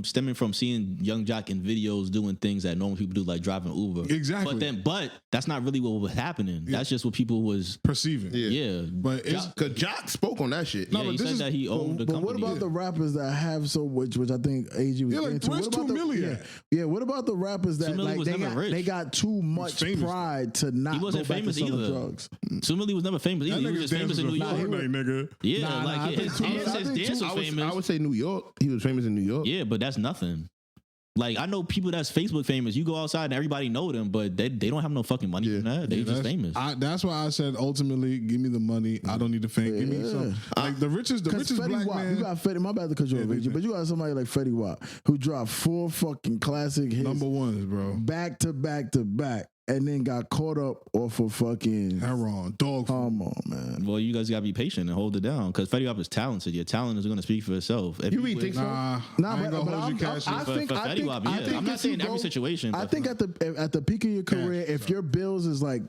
stemming from seeing young Jock in videos doing things that normal people do, like driving Uber. Exactly. But that's not really what was happening. That's just what people was perceiving. Yeah. But it's because Jock spoke on that shit. No, but he said that he owned the company. What about the rappers that have which I think AG was like, into? where's What about 2 million? What about the rappers that like they got too much pride to not he wasn't go back famous to selling either. drugs? Sumili was never famous either. He was just famous in New York. Nigga. Yeah, his dance was famous. I would say New York. He was famous in New York. Yeah, but that's nothing. Like, I know people that's Facebook famous. You go outside and everybody know them, but they don't have no fucking money from that. They just famous. That's why I said ultimately, give me the money. I don't need the fame. Give me some. Like the richest black Watt, man. You got Fetty. My bad to cut you off, but you got somebody like Fetty Watt who dropped 4 fucking classic hits, number ones, bro, back to back to back, and then got caught up off of fucking heroin, dog. Come on, man. Well, you guys gotta be patient and hold it down, because Fetty Wap is talented. Your talent is gonna speak for itself. If you really think so? Nah, I think I'm not saying every situation. I think at the peak of your career, if your bills is like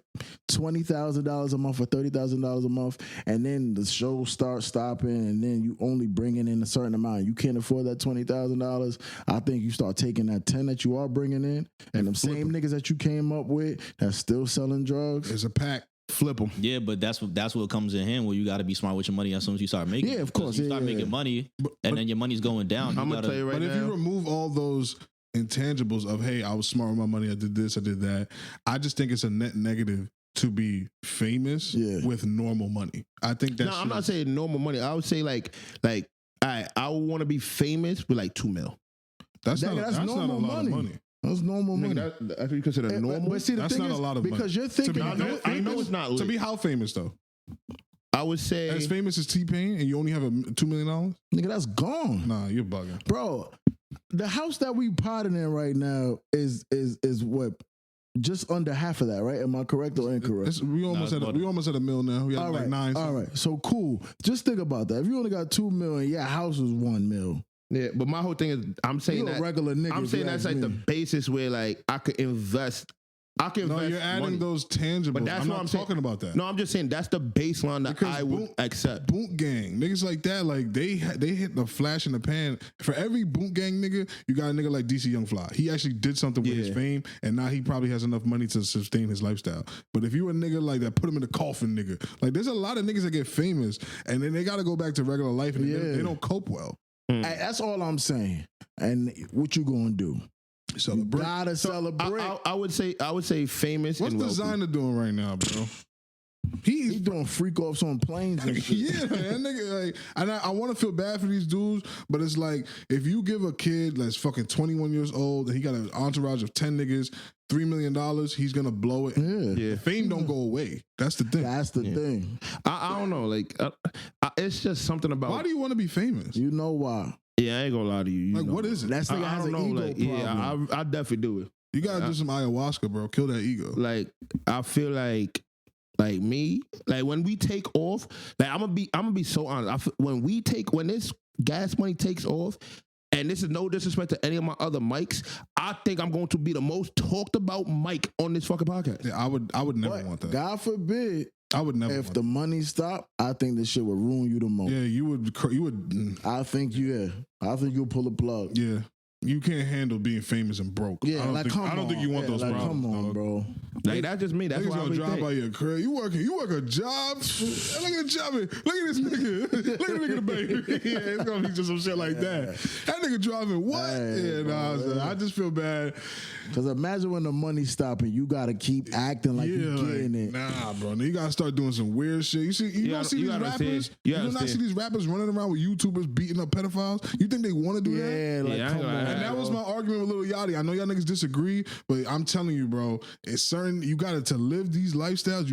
$20,000 a month or $30,000 a month, and then the show starts stopping, and then you only bringing in a certain amount, you can't afford that $20,000. I think you start taking that 10 that you are bringing in, and them same niggas that you came up with that's still selling drugs. It's a pack. Flip them. Yeah, but that's what comes in hand, where you got to be smart with your money as soon as you start making. Yeah, of course. You start making money, and then your money's going down. I'm gonna tell you right now. But if you remove all those intangibles of, hey, I was smart with my money, I did this, I did that, I just think it's a net negative to be famous with normal money. I think that's. No, I'm not saying normal money. I would say like, I want to be famous with like $2 million. That's not a lot of money. That's normal money. That's what you consider normal. But see, that's not a lot of money. Because you're thinking. I know it's not. To be how famous though? I would say as famous as T-Pain, and you only have $2 million. Nigga, that's gone. Nah, you're bugging, bro. The house that we potting in right now is what, just under half of that, right? Am I correct or incorrect? We almost at $1 million now. We had like 9. All right, so cool. Just think about that. If you only got $2 million, your house is $1 million. Yeah, but my whole thing is, I'm saying that regular nigga. I'm saying that's like the basis where like I could invest. No, you're adding money. Those tangibles. But that's I'm what not I'm talking saying. about that. No, I'm just saying that's the baseline that I would accept. Boot gang niggas like that, like they hit the flash in the pan. For every boot gang nigga, you got a nigga like DC Young Fly. He actually did something with his fame, and now he probably has enough money to sustain his lifestyle. But if you a nigga like that, put him in the coffin, nigga. Like there's a lot of niggas that get famous, and then they got to go back to regular life, and they don't cope well. Hey, that's all I'm saying. And what you gonna do? Celebrate. You gotta celebrate. I would say famous. What's and wealthy. Designer doing right now, bro? He's doing freak offs on planes and shit. Yeah, man, that nigga, like, and I want to feel bad for these dudes, but it's like if you give a kid that's fucking 21 years old and he got an entourage of 10 niggas, $3 million, he's gonna blow it. Yeah. Fame don't go away. That's the thing. That's the thing. I don't know. Like, it's just something about. Why do you want to be famous? You know why? Yeah, I ain't gonna lie to you. Like, what is it? That nigga has an ego problem. Yeah, I definitely do it. You gotta do some ayahuasca, bro. Kill that ego. Like, I feel like me, like when we take off, like I'm gonna be so honest. When this gas money takes off, and this is no disrespect to any of my other mics, I think I'm going to be the most talked about mic on this fucking podcast. Yeah, I would never want that. God forbid. I would never. If the money stopped, I think this shit would ruin you the most. Yeah, you would. I think you'll pull a plug. Yeah. You can't handle being famous and broke. Yeah, I don't think you want those problems. Come on, dog. bro. Like that's just me. That's Niggas why I gonna really drive by think. your crib. You work a job. Look at the job. Look at this nigga. Look at the nigga, the baby. Yeah, it's gonna be just some shit like that. That nigga driving what? Hey, I just feel bad. Because imagine when the money stopping, you gotta keep acting like you getting it. Nah, bro. You gotta start doing some weird shit. You don't see these rappers. You do not see these rappers running around with YouTubers beating up pedophiles. You think they want to do that? Yeah, like come on. And that was my argument with Lil Yachty. I know y'all niggas disagree, but I'm telling you, bro, it's certain you gotta to live these lifestyles.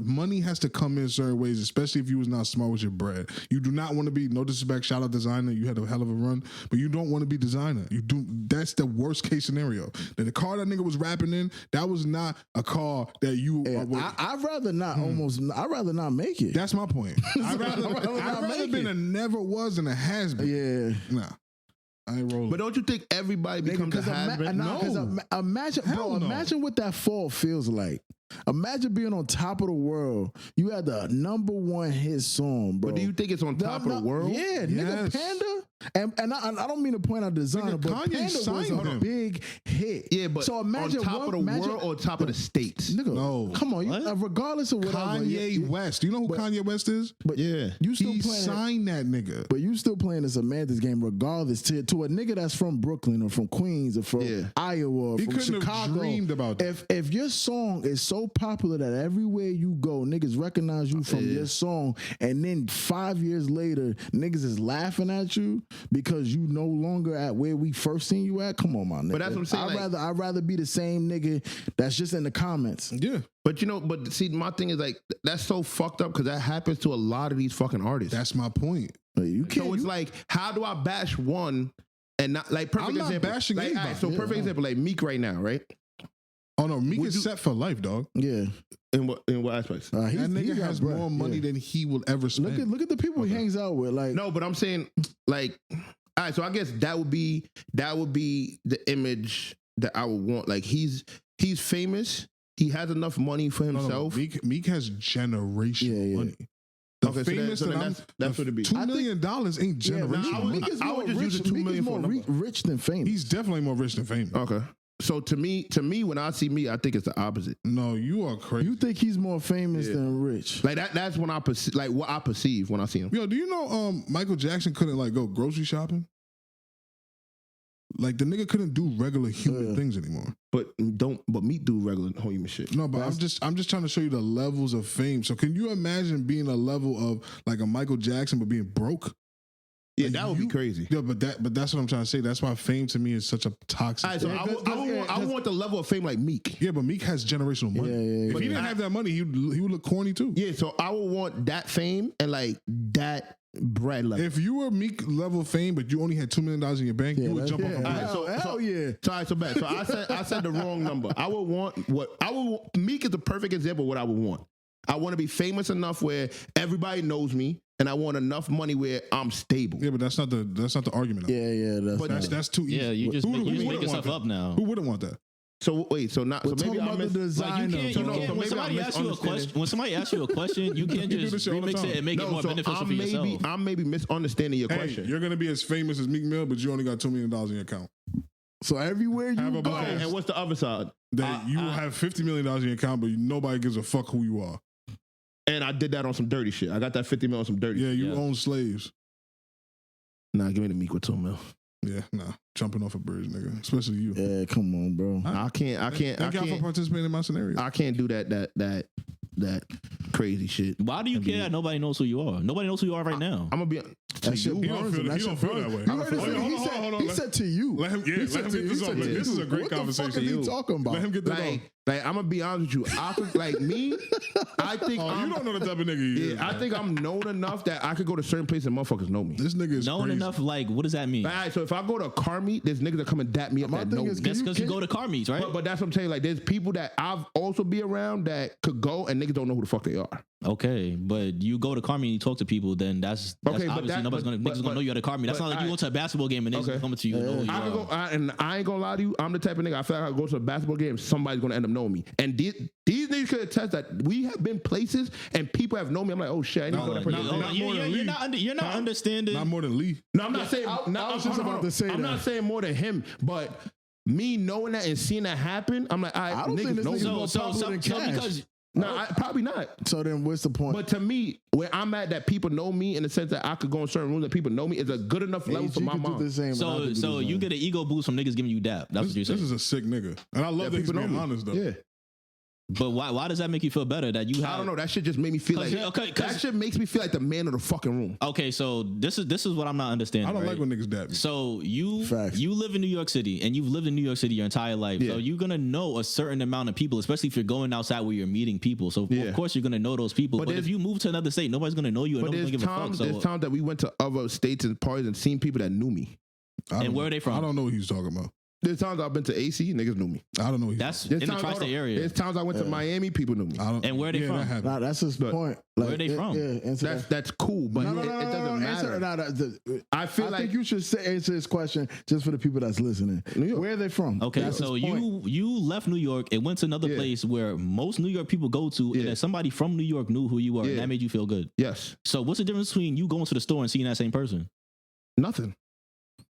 Money has to come in certain ways, especially if you was not smart with your bread. You do not want to be, no disrespect, shout out designer. You had a hell of a run, but you don't want to be designer. You do. That's the worst case scenario. The car that nigga was rapping in, that was not a car that you. I'd rather not I'd rather not make it. That's my point. I'd rather been a never was than a has been. Yeah. Nah. I ain't rolling. But don't you think everybody becomes a has-been? Imagine what that fall feels like. Imagine being on top of the world. You had the #1 hit song, bro. But do you think it's on top of the world? Yeah, nigga, Panda. And I don't mean to point out designer, but Kanye Panda was signed a him. big hit. Yeah, but so imagine on top of the world or top of the states? Nigga, No. come on. Regardless of whatever. Kanye West. Do you know who Kanye West is? But Yeah. you still He playing. signed that nigga. But you still playing the semantics game, regardless to a nigga that's from Brooklyn or from Queens or from Iowa or He from couldn't have Chicago. dreamed about that. If your song is so popular that everywhere you go, niggas recognize you from your song, and then 5 years later, niggas is laughing at you because you no longer at where we first seen you at. Come on, my nigga. But that's what I'm saying, I'd rather be the same nigga that's just in the comments. Yeah. But see, my thing is like that's so fucked up because that happens to a lot of these fucking artists. That's my point. You can't. So it's like, how do I bash one and not like perfect I'm not example? bashing like, anybody. alright, so perfect example, like Meek right now, right? Oh no, Meek is set for life, dog. Yeah. In what aspects? That nigga has more money than he will ever spend. Look at the people he hangs out with. Like, No, but I'm saying like, all right. So I guess that would be the image that I would want. Like he's famous. He has enough money for himself. Meek has generational money. The Okay, famous so that's what it be. $2 million ain't generational. I would just use the 2 million for a number. rich than famous. He's definitely more rich than famous. Okay. So to me, when I see me, I think it's the opposite. No, you are crazy. You think he's more famous than rich? Like that's when I perceive, like what I perceive when I see him. Yo, do you know Michael Jackson couldn't like go grocery shopping? Like the nigga couldn't do regular human things anymore. But Meek do regular human shit. No, but I'm just trying to show you the levels of fame. So can you imagine being a level of like a Michael Jackson but being broke? Yeah, Like, that would be crazy. Yeah, but that's what I'm trying to say. That's why fame to me is such a toxic. All right, so I would want the level of fame like Meek. Yeah, but Meek has generational money. Yeah. If he didn't have that money, he would look corny too. Yeah, so I would want that fame and like that bread level. If you were Meek level fame, but you only had $2 million in your bank, you would jump off a All right, bridge. so yeah. So bad. So I said the wrong number. I would want Meek is the perfect example of what I would want. I want to be famous enough where everybody knows me, and I want enough money where I'm stable. Yeah, but that's not the argument. Yeah. That's too easy. Yeah, you just make wouldn't yourself want up now. Who wouldn't want that? So wait, so maybe about I the miss. Like you can't, when maybe somebody I'm asks you a question, misunderstanding. when somebody asks you a question, you can't do this just shit all the remix time. it and make it more beneficial for yourself. I'm maybe misunderstanding your Hey, question. you're gonna be as famous as Meek Mill, but you only got $2 million in your account. So everywhere you Have a go, bias. And what's the other side? That you have $50 million in your account, but nobody gives a fuck who you are. And I did that on some dirty shit. I got that 50 mil on some dirty Yeah, shit. you own slaves. Nah, give me the Meek with 2 mil. Yeah, nah, jumping off a bridge, nigga. Especially you. yeah, come on, bro. I can't. Thank y'all for participating in my scenario. I can't do that crazy shit. Why do you care that nobody knows who you are? Nobody knows who you are right now. I'm gonna be That shit He don't burns him. feel that way. You heard his thing? Hold on. He said to you. Let him He get said to you. this He off. said to This is you. a great What the conversation. fuck is he talking about? Let him get this off. like I'm gonna be honest with you. I could, like me, I think Oh, I'm, you don't know the type of nigga he is. yeah, I think I'm known enough that I could go to certain places and motherfuckers know me. This nigga is Known crazy. enough, like, what does that mean? All right, so if I go to a car meet, there's niggas that come and dap me up My that thing know is, me. That's because you go to car meets, right? But that's what I'm saying. Like, there's people that I've also be around that could go and niggas don't know who the fuck they are. Okay, but you go to car meet and you talk to people, then that's Okay, but obviously nobody's but- gonna know you at a car meet. That's but not like you I- go to a basketball game and niggas Okay. coming to you and know who you I could are. go, and I ain't gonna lie to you. I'm the type of nigga. I feel like I go to a basketball game, somebody's gonna end up know me. And these niggas could attest that we have been places and people have known me. I'm like, oh shit, I didn't know that person. You're not understanding. Not more than Lee. No, I'm not saying. I was just about to say I'm that. not saying more than him, but me knowing that and seeing that happen, I'm like, I don't think this nigga's more popular than Cash. Because probably not. So then what's the point? But to me, where I'm at, that people know me in the sense that I could go in certain rooms that people know me is a good enough level for my mom. So you get an ego boost from niggas giving you dap. That's what you're saying. This is a sick nigga, and I love that he's people know being me. honest though. Yeah. But why does that make you feel better that you have? I don't know. That shit just made me feel like that shit makes me feel like the man of the fucking room. Okay, so this is what I'm not understanding. I don't right? like when niggas dap me. So you Facts. live in New York City and you've lived in New York City your entire life. Yeah. So you're gonna know a certain amount of people, especially if you're going outside where you're meeting people. So Yeah. of course you're gonna know those people. But if you move to another state, nobody's gonna know you and But nobody's there's gonna give a fuck. times So that we went to other states and parties and seen people that knew me. and where are they from? I don't know what he's talking about. There's times I've been to AC, niggas knew me. I don't know. What That's There's in the times, tri-state area. There's times I went to Miami, people knew me. And where are they from? That happened. Nah, that's his Look, point. where are they from? Yeah, answer That's cool, but No, it doesn't matter. I feel I like think you should answer this question just for the people that's listening. New York. Where are they from? Okay, That's so his point. you left New York and went to another Yeah. place where most New York people go to, and Yeah. then somebody from New York knew who you were, and Yeah. that made you feel good. yes, So what's the difference between you going to the store and seeing that same person? nothing.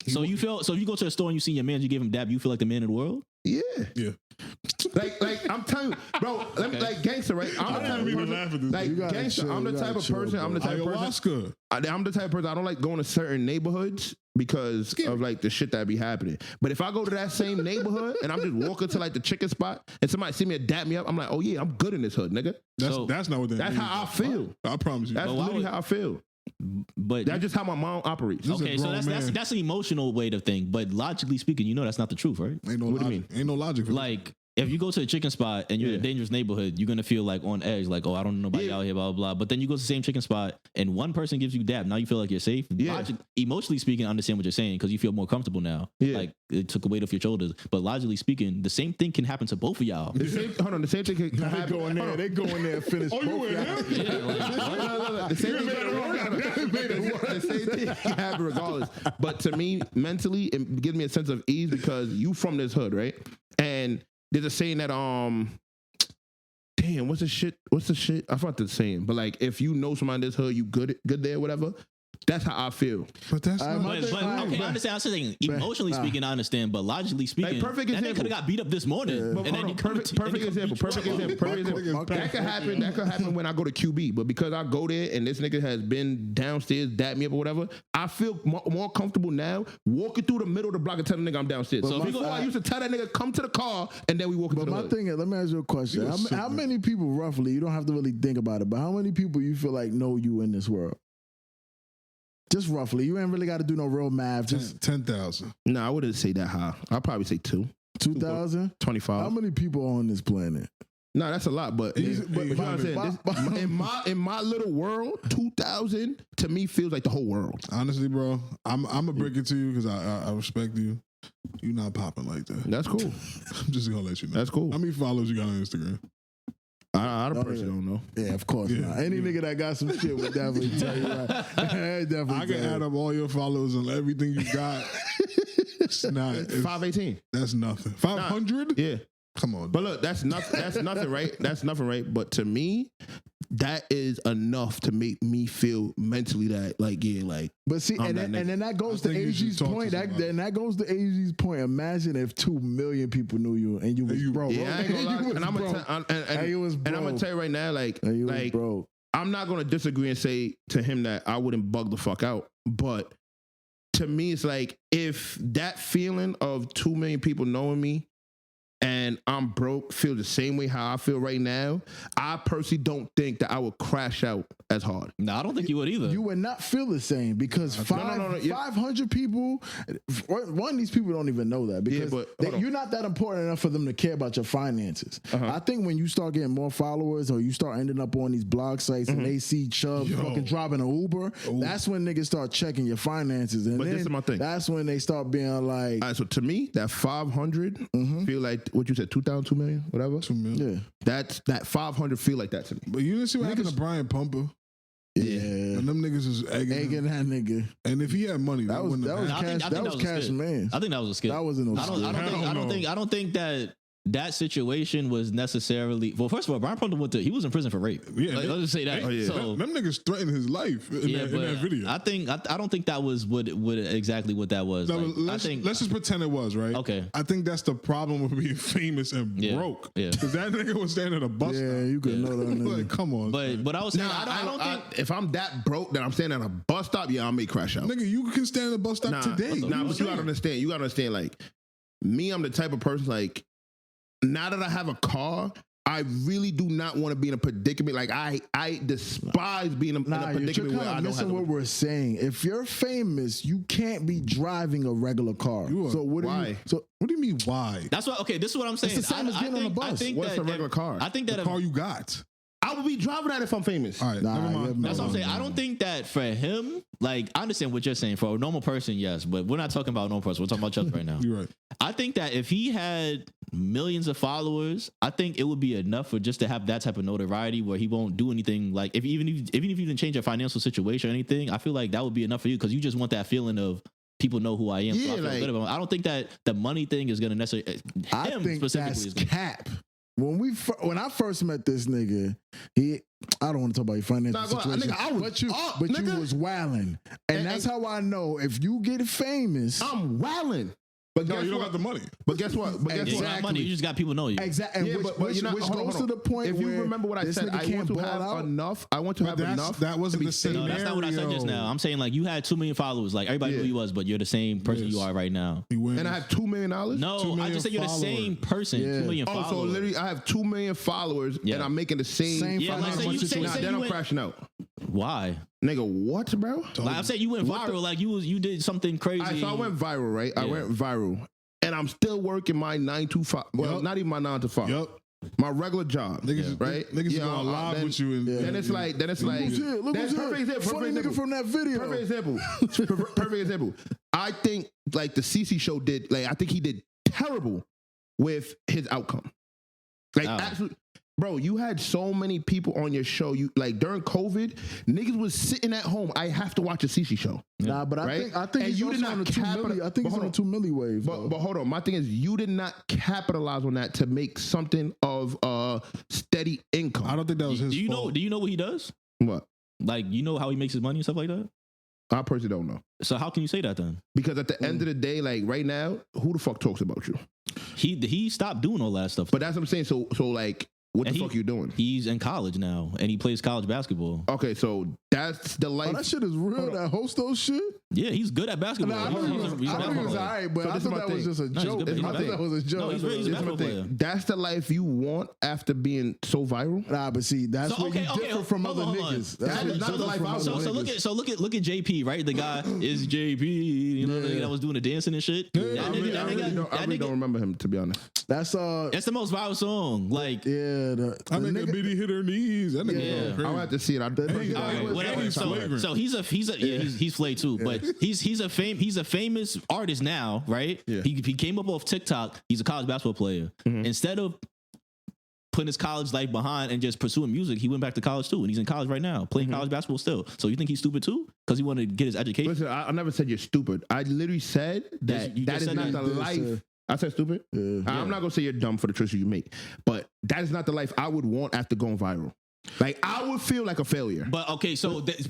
So if you go to the store and you see your man, you give him dap, you feel like the man in the world? Yeah, Yeah. like I'm telling you, bro. Let me, like gangster, right? I'm the type of person. Like You gotta gangster, chill, I'm the you type gotta of chill, person. I'm the bro. type of person. Ayahuasca. I'm the type of person. I don't like going to certain neighborhoods because of like the shit that be happening. But if I go to that same neighborhood and I'm just walking to like the chicken spot and somebody see me and dap me up, I'm like, oh yeah, I'm good in this hood, nigga. That's not what that That's means. how I feel. I promise you. That's But why literally would- how I feel. But That's just how my mom operates. This is a okay, so grown man. that's an emotional way to think. But logically speaking, you know that's not the truth, right? Ain't no What do logic. you mean? Ain't no logic for Like if you go to a chicken spot and you're in a Yeah. dangerous neighborhood, you're gonna feel like on edge, like, oh, I don't know nobody Yeah. out here, blah, blah, blah. But then you go to the same chicken spot and one person gives you dap. Now you feel like you're safe. Yeah. Emotionally speaking, I understand what you're saying because you feel more comfortable now. Yeah. Like it took a weight off your shoulders. But logically speaking, the same thing can happen to both of y'all. The same thing can They happen. go in there. They go in there and finish. Oh, you both in y'all. there? Yeah, like, The same thing can happen regardless. But to me, mentally, it gives me a sense of ease because you from this hood, right? And there's a saying that damn, what's the shit? I forgot the saying, but like if you know somebody in this hood, you good there, whatever. That's how I feel. But that's I not. might- But okay, I understand. I'm saying emotionally Nah. speaking, I understand, but logically speaking, perfect that nigga example. could have got beat up this morning. But And then hold you on, come perfect and you example. come beat you up. That could happen when I go to QB. But because I go there and this nigga has been downstairs, dap me up or whatever, I feel more comfortable now walking through the middle of the block and telling the nigga I'm downstairs. So before I used to tell that nigga come to the car and then we walk into But the my hood. thing is, let me ask you a question. How many people roughly, you don't have to really think about it, but how many people you feel like know you in this world? Just roughly. You ain't really got to do no real math. Just 10,000. No, I wouldn't say that high. I'd probably say 2,000? 25. How many people on this planet? No, that's a lot, but you know what I'm saying? Bobby. In my little world, 2,000 to me feels like the whole world. Honestly, bro, I'm gonna break it to you because I respect you. You're not popping like that. That's cool. I'm just gonna let you know. That's cool. How many followers you got on Instagram? I personally don't know. Yeah, of course not. Any nigga that got some shit would definitely tell you that. Definitely I can tell you. add up all your followers and everything you got. It's not. 518. That's nothing. 500? Yeah. Come on. But look, that's nothing. That's nothing, right? That's nothing, right? But to me, that is enough to make me feel mentally that, like, yeah, like. But see, I'm and that then that goes to I think you should AG's talk to point. somebody. That goes to AG's point. Imagine if 2 million people knew you and you was broke. Yeah, I ain't gonna lie. You was And I'm broke. gonna tell you right now, like, And you was broke. I'm not gonna disagree and say to him that I wouldn't bug the fuck out. But to me, it's like if that feeling of 2 million people knowing me and I'm broke feel the same way how I feel right now, I personally don't think that I would crash out as hard. No, I don't think you would either. You would not feel the same because No, 500 people, one of these people don't even know that because but hold on. you're not that important enough for them to care about your finances. I think when you start getting more followers or you start ending up on these blog sites and they see Chubbz fucking driving an Uber, that's when niggas start checking your finances. And But then this is my thing. That's when they start being like, All right, so to me, that 500 feel like what you said, 2,000, 2 million, whatever. 2 million. yeah. That 500 feel like that to me. But you didn't see what happened to Brian Pumper? Yeah. And them niggas is egging him. Egging that nigga. And if he had money, That was wouldn't have cash. happened. I think that was a cash skit. man. I think that was a skit. That wasn't no skit. I don't think that that situation was necessarily well. First of all, Brian Pumper he was in prison for rape. Yeah, Like, let's just say that. Oh, yeah. So, them niggas threatened his life in that video. I don't think that was what exactly what that was. No, Like, let's just pretend it was, right? Okay. I think that's the problem with being famous and broke. Yeah. Because that nigga was standing at a bus stop. Yeah, you could know that nigga. Like, come on. But I was saying I don't think if I'm that broke that I'm standing at a bus stop, yeah, I may crash out. Nigga, you can stand at a bus stop today. Nah, but you gotta understand. You gotta understand. Like me, I'm the type of person. Like now that I have a car, I really do not want to be in a predicament. Like I despise being in a predicament where I don't have what we're saying. If you're famous, you can't be driving a regular car. So what why? What do you mean why? that's what. Okay, this is what I'm saying. It's the same as getting on a bus. I think What's that a regular car? I think that The car you got. I would be driving that if I'm famous. All right, never mind. That's what I'm saying. I don't think that for him, like, I understand what you're saying. For a normal person, yes, but we're not talking about a normal person. We're talking about Chubbz right now. You're right. I think that if he had millions of followers, I think it would be enough for just to have that type of notoriety where he won't do anything. Like, even if you didn't change your financial situation or anything, I feel like that would be enough for you because you just want that feeling of people know who I am. Yeah, so I feel good about him. I don't think that the money thing is going to necessarily. I think that's cap. When I first met this nigga, I don't want to talk about your financial situation. Nigga, I was but you was wilding, and that's how I know if you get famous, I'm wilding. But No, you don't got the money. But guess what? You got money. You just got people know you. Exactly. Yeah, which goes to the point if where you remember what I said, I want to have enough. I want to have enough. That wasn't the same. No, that's not what I said just now. I'm saying like you had 2 million followers. Like everybody knew who you was, but you're the same person you are right now. And I have $2 million. No, I just said you're the same person. 2 million followers. So literally, I have 2 million followers, and I'm making the same. Yeah, like then I'm crashing out. Why? Nigga, what, bro? Like I'm saying you went viral. Like you did something crazy. So I went viral, right? I went viral. And I'm still working my 9 to 5. Well, not even my 9 to 5. Yep. My regular job. Niggas, right? Niggas going live with you. Then it's like, look who's here. Funny nigga from that video. Perfect example. Perfect example. I think like the CC show did, like I think he did terrible with his outcome. Like absolutely. Bro, you had so many people on your show. You like during COVID, niggas was sitting at home. I have to watch a CC show. Nah, but right? I think you did not on the 2 milli. I think he's on the 2 milli wave. But hold on, my thing is you did not capitalize on that to make something of steady income. I don't think that was his fault. Do you know what he does? What? Like you know how he makes his money and stuff like that? I personally don't know. So how can you say that then? Because at the end of the day, like right now, who the fuck talks about you? He stopped doing all that stuff. But that's what I'm saying. So like. What the fuck you doing? He's in college now, and he plays college basketball. Okay, so that's the life. Oh, that shit is real. That host those shit. Yeah, he's good at basketball. I know he was all right, but I thought that was just a joke. I thought that was a joke. No, he's a basketball player. That's the life you want after being so viral. Nah, but see, that's where you differ from other niggas. That's not the life I want. So look at JP, right? The guy is JP. You know, the nigga that was doing the dancing and shit. I really don't remember him, to be honest. That's the most viral song. Like I make a bitty hit her knees. That nigga I'll have to see it. So he's flayed too, but he's a famous artist now, right? Yeah. He came up off TikTok. He's a college basketball player. Mm-hmm. Instead of putting his college life behind and just pursuing music, he went back to college too, and he's in college right now, playing college basketball still. So you think he's stupid too? Because he wanted to get his education? Listen, I never said you're stupid. I literally said that that is not the life. I said stupid? I'm not going to say you're dumb for the choices you make, but that is not the life I would want after going viral. Like, I would feel like a failure. But okay,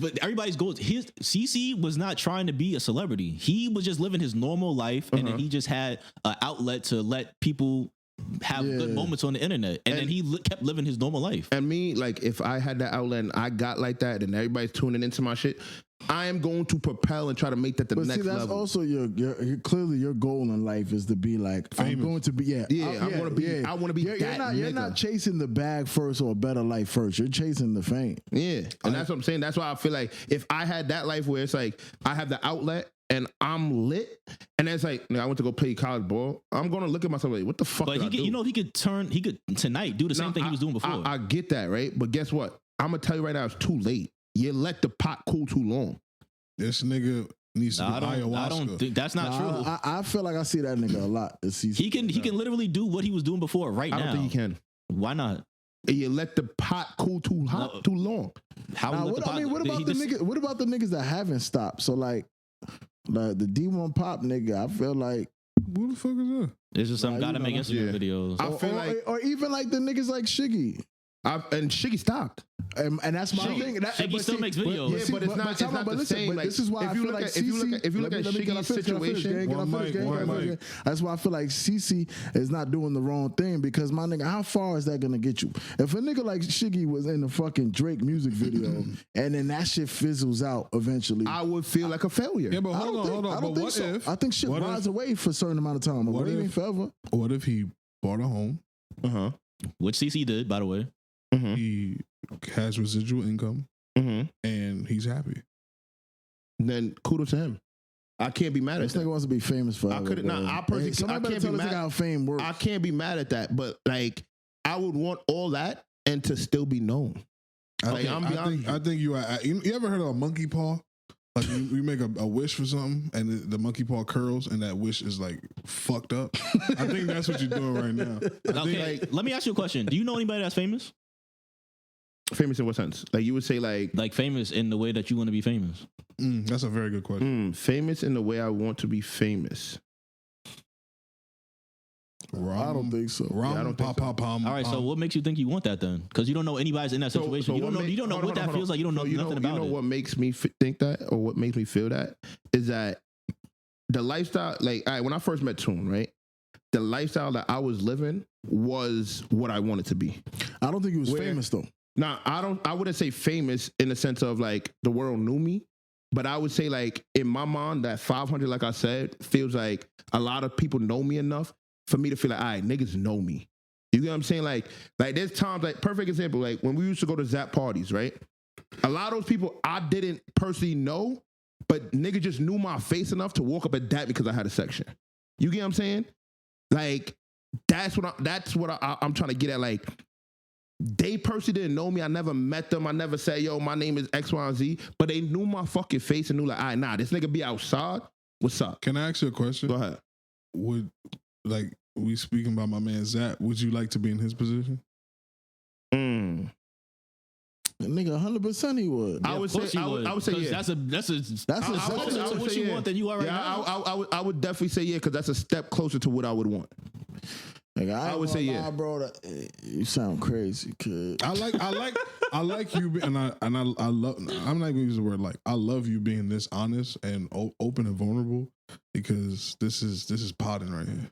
but everybody's goals. CC was not trying to be a celebrity. He was just living his normal life, and then he just had an outlet to let people have good moments on the internet, and then he kept living his normal life. And me, like, if I had that outlet and I got like that, and everybody's tuning into my shit, I am going to propel and try to make that the next level. But see, that's also your clearly your goal in life is to be like famous. I'm going to be I want to be you're not chasing the bag first or a better life first. You're chasing the fame. Yeah, and that's what I'm saying. That's why I feel like if I had that life where it's like I have the outlet and I'm lit, and it's like I went to go play college ball, I'm gonna look at myself like, what the fuck? But he could tonight do the same thing he was doing before. I get that, right? But guess what? I'm gonna tell you right now, it's too late. You let the pot cool too long. This nigga needs to be ayahuasca. I don't think that's not true. I feel like I see that nigga a lot. He can literally do what he was doing before now. I don't think he can. Why not? You let the pot cool too long. What about the niggas that haven't stopped? So like the D1 Pop nigga, I feel like Who the fuck is that? It's just some Nah, gotta you make know. Instagram Yeah. videos. I feel like or even like the niggas like Shiggy. and Shiggy stopped. And that's my thing. Shiggy still makes videos. Yeah, but it's not the same. Like, this is why if I you feel look like at- if you look CeCe at- if you look at let me get Shiggy's a finish, situation- One mic. That's why I feel like CeCe is not doing the wrong thing because my nigga, how far is that gonna get you? If a nigga like Shiggy was in the fucking Drake music video and then that shit fizzles out eventually, I would feel like a failure. Yeah, but I hold don't on. think But what so. if? I think shit what rides if- away for a certain amount of time. What What if- forever? What if he bought a home? Uh-huh. Which CC did, by the way. Mm-hmm. He has residual income Mm-hmm. and he's happy. Then kudos to him. I can't be mad at This that. nigga wants to be famous forever. couldn't- nah, bro. I personally- Hey, somebody I better can't tell be this nigga mad- how fame works. I can't be mad at that, but like I would want all that and to still be known. Like, I'm beyond- I think you are. You ever heard of a monkey paw? Like you make a wish for something and the monkey paw curls and that wish is like fucked up. I think that's what you're doing right now. I think, Okay, let me ask you a question. Do you know anybody that's famous? Famous in what sense? Like you would say Like famous in the way that you want to be famous? that's a very good question. famous in the way I want to be famous. I don't think so. Rom, I don't think so. All right, so what makes you think you want that then? Because you don't know anybody's in that situation. you don't know. You don't know what that feels like. You don't know nothing about You know it. what makes me think that, or what makes me feel that, is that the lifestyle. Like, all right, when I first met Toon, right, the lifestyle that I was living was what I wanted to be. I don't think he was Where- famous though. Now, I wouldn't say famous in the sense of like the world knew me, but I would say like in my mind that 500, like I said, feels like a lot of people know me enough for me to feel like, all right, niggas know me. You get what I'm saying? Like there's times, like perfect example, like when we used to go to Zap parties, right? A lot of those people I didn't personally know, but nigga just knew my face enough to walk up at that because I had a section. You get what I'm saying? Like that's what I'm trying to get at. Like they personally didn't know me. I never met them. I never said, yo, my name is X, Y, and Z. But they knew my fucking face and knew like, all right, nah, this nigga be outside. What's up? Can I ask you a question? Go ahead. Would like we speaking about my man Zach? Would you like to be in his position? Nigga, 100% he would. I would say, I would say, 'Cause yeah. that's a That's a closer to what you want than you are right yeah, now. I would definitely say yeah, because that's a step closer to what I would want. Nigga, I would say yeah. bro. You sound crazy, kid. I like you, and I love. I'm not gonna use the word like. I love you being this honest and open and vulnerable because this is potting right here.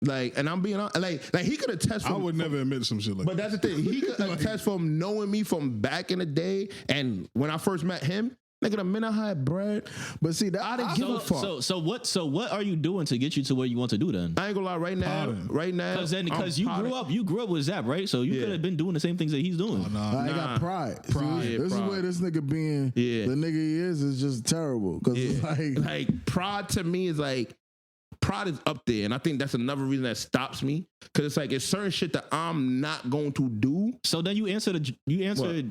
Like, and I'm being honest, like he could attest. I would never admit some shit like But that. that's the thing. He could attest from knowing me from back in the day, and when I first met him, nigga, the minute I had bread, But see, that I didn't give a fuck. So what are you doing to get you to where you want to do then? I ain't gonna lie, right now, Because you grew up with Zap, right? So you Yeah. could have been doing the same things that he's doing. I Nah. got pride. Pride. See, Yeah, this pride. is where this nigga being Yeah. the nigga he is just terrible. Because it's like, like pride to me is like pride is up there, and I think that's another reason that stops me because it's like it's certain shit that I'm not going to do. So then you answered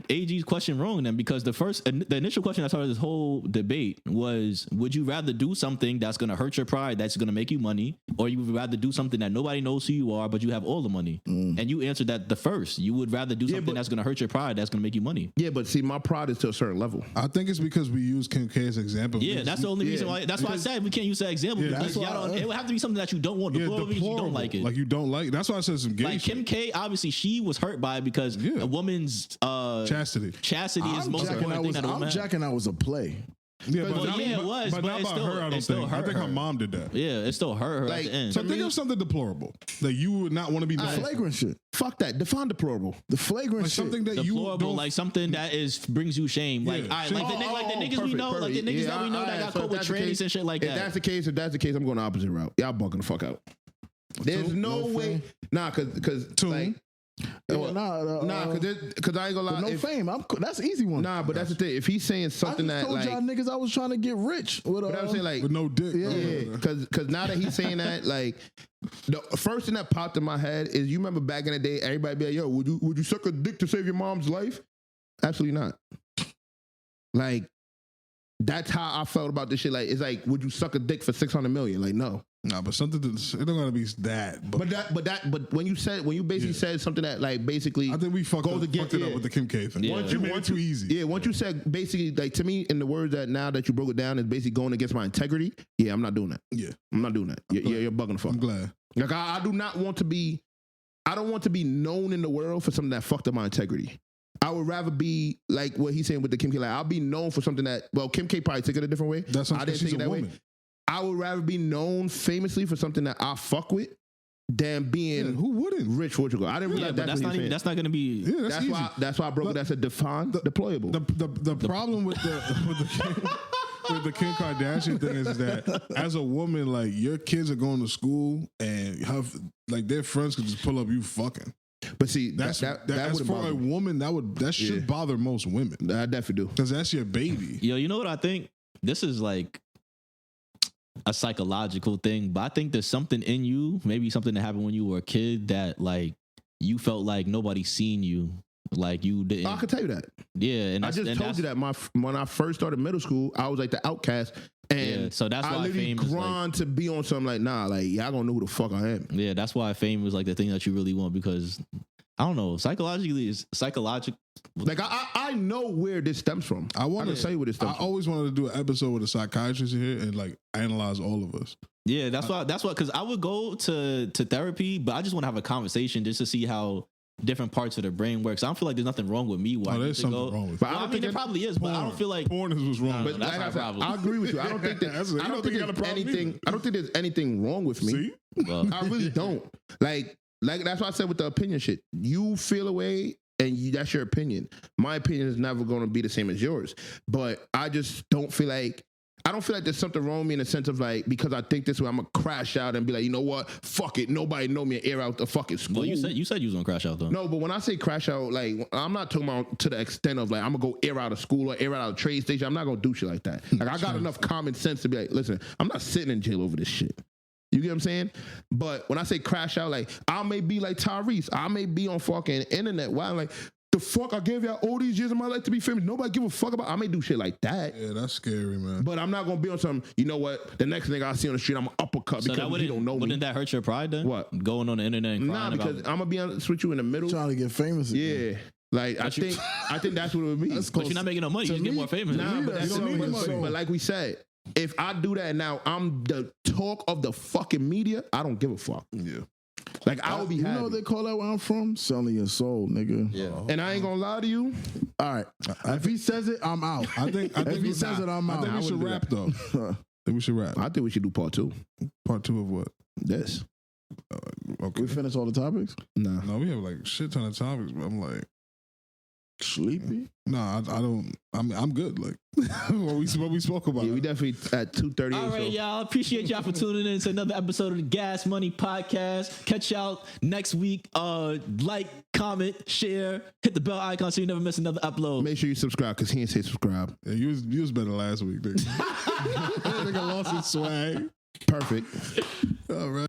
AG's question wrong then, because the initial question that started this whole debate was, would you rather do something that's going to hurt your pride, that's going to make you money, or you would rather do something that nobody knows who you are but you have all the money? And you answered that the first. You would rather do something that's going to hurt your pride, that's going to make you money. Yeah, but see, my pride is to a certain level. I think it's because we use Kim K as an example. Yeah, that's the only reason why. That's why I said we can't use that example. Yeah, Because that's y'all why- don't, it would have to be something that you don't want. Deplorable means you don't like it. Like you don't like. That's why I said some gay Like shit. Kim K, obviously she was hurt by it because Yeah. a woman's Chastity. is the most important thing that a woman I'm has. jacking out was a play. Yeah, Well, not- yeah, it was, but not it's by still- her. I it don't still think. I hurt think her her. mom did that. Yeah, it still hurt her Like, at the end. So think of something deplorable that you would not want to be known for. Flagrant shit. Fuck that. Define deplorable. The flagrant Like shit. something that you Deplorable, don't. like something that brings you shame. Like, Yeah, all right, shame. like the niggas we know, like the niggas that we know that got caught with trannies and shit like If that. that's the case, I'm going the opposite route. Y'all bugging the fuck out. There's no way. Nah, cause Toon. like, cause I ain't gonna lie. no if- fame. That's an easy one. Nah, but that's the thing. If he's saying I something just that told like, y'all niggas I was trying to get rich. With, but I'm saying like, with no dick. Yeah. because now that he's saying that, like, the first thing that popped in my head is you remember back in the day, everybody be like, yo, would you suck a dick to save your mom's life? Absolutely not. Like, that's how I felt about this shit. Like, it's like, would you suck a dick for 600 million? Like, no. Nah, but something it don't gotta be that. But when you basically said something that like basically I think we fucked it up with the Kim K thing. Yeah. Once you made it too easy. Yeah, once you said basically like to me in the words that now that you broke it down is basically going against my integrity. Yeah, I'm not doing that. Yeah, I'm not doing that. You're bugging the fuck. I'm glad. Like I do not want to be. I don't want to be known in the world for something that fucked up my integrity. I would rather be like what he's saying with the Kim K. Like I'll be known for something that Kim K probably took it a different way. That's I didn't take it that way. I would rather be known famously for something that I fuck with than being who wouldn't rich Portugal. I didn't realize that's not going to be. Yeah, that's why I broke it. That's a deployable. The problem with with the Kim Kardashian thing is that as a woman, like your kids are going to school and have like their friends could just pull up you fucking. But see, that's as for a woman that should bother most women. I definitely do because that's your baby. Yo, you know what I think? This is like a psychological thing, but I think there's something in you, maybe something that happened when you were a kid that like you felt like nobody seen you, like you didn't. I could tell you that. Yeah, and I just told you that when I first started middle school, I was like the outcast, and so that's why I literally grind to be on something like like y'all gonna know who the fuck I am. Yeah, that's why fame is like the thing that you really want because I don't know, psychologically. Like I know where this stems from. I want to say where this stems from. I always wanted to do an episode with a psychiatrist here and like analyze all of us. Yeah, that's why because I would go to therapy, but I just want to have a conversation just to see how different parts of the brain works. I don't feel like there's nothing wrong with me. There's something wrong with it. I mean, there probably is, but I don't feel like porn is what's wrong. But that's my problem. I agree with you. I don't think that. I don't think there's anything wrong with me. See? Well, I really don't. Like that's why I said with the opinion shit. You feel a way, and that's your opinion. My opinion is never going to be the same as yours. But I just don't feel like. I don't feel like there's something wrong with me in the sense of like, because I think this way, I'm going to crash out and be like, you know what? Fuck it. Nobody know me and air out the fucking school. Well, you said you was going to crash out though. No, but when I say crash out, like, I'm not talking about to the extent of like, I'm going to go air out of school or air out of a trade station. I'm not going to do shit like that. Like, I got enough common sense to be like, listen, I'm not sitting in jail over this shit. You get what I'm saying? But when I say crash out, like, I may be like Tyrese. I may be on fucking internet. Why? Like, the fuck, I gave y'all all these years of my life to be famous. Nobody give a fuck about. I may do shit like that. Yeah, that's scary, man. But I'm not gonna be on some. You know what? The next nigga I see on the street, I'm an uppercut So because he don't know me. Wouldn't that hurt your pride then? What? Going on the internet and Nah, crying because I'm gonna be honest with you in the middle. Trying to get famous again. Yeah. Like I think that's what it would be. But you're not making no money. You just get more famous. Nah, but that's don't need money. But like we said, if I do that now, I'm the talk of the fucking media. I don't give a fuck. Yeah. Like I would be You happy. know what they call that where I'm from? Selling your soul, nigga. Yeah. And I ain't gonna lie to you. All right. If he says it, I'm out. I think If he says it, I'm I out. think we should rap though. I think we should rap. I think we should do part 2. Part 2 of what? This. Okay. We finish all the topics? Nah. No, we have like shit ton of topics, but I'm like, Sleepy? nah, I don't. I'm good. Like what we spoke about. Yeah, we definitely at 2:38. All right, y'all. Appreciate y'all for tuning in to another episode of the Gas Money Podcast. Catch y'all next week. Like, comment, share, hit the bell icon so you never miss another upload. Make sure you subscribe because he didn't say subscribe. Yeah, you was better last week, nigga. Nigga lost his swag. Perfect. All right.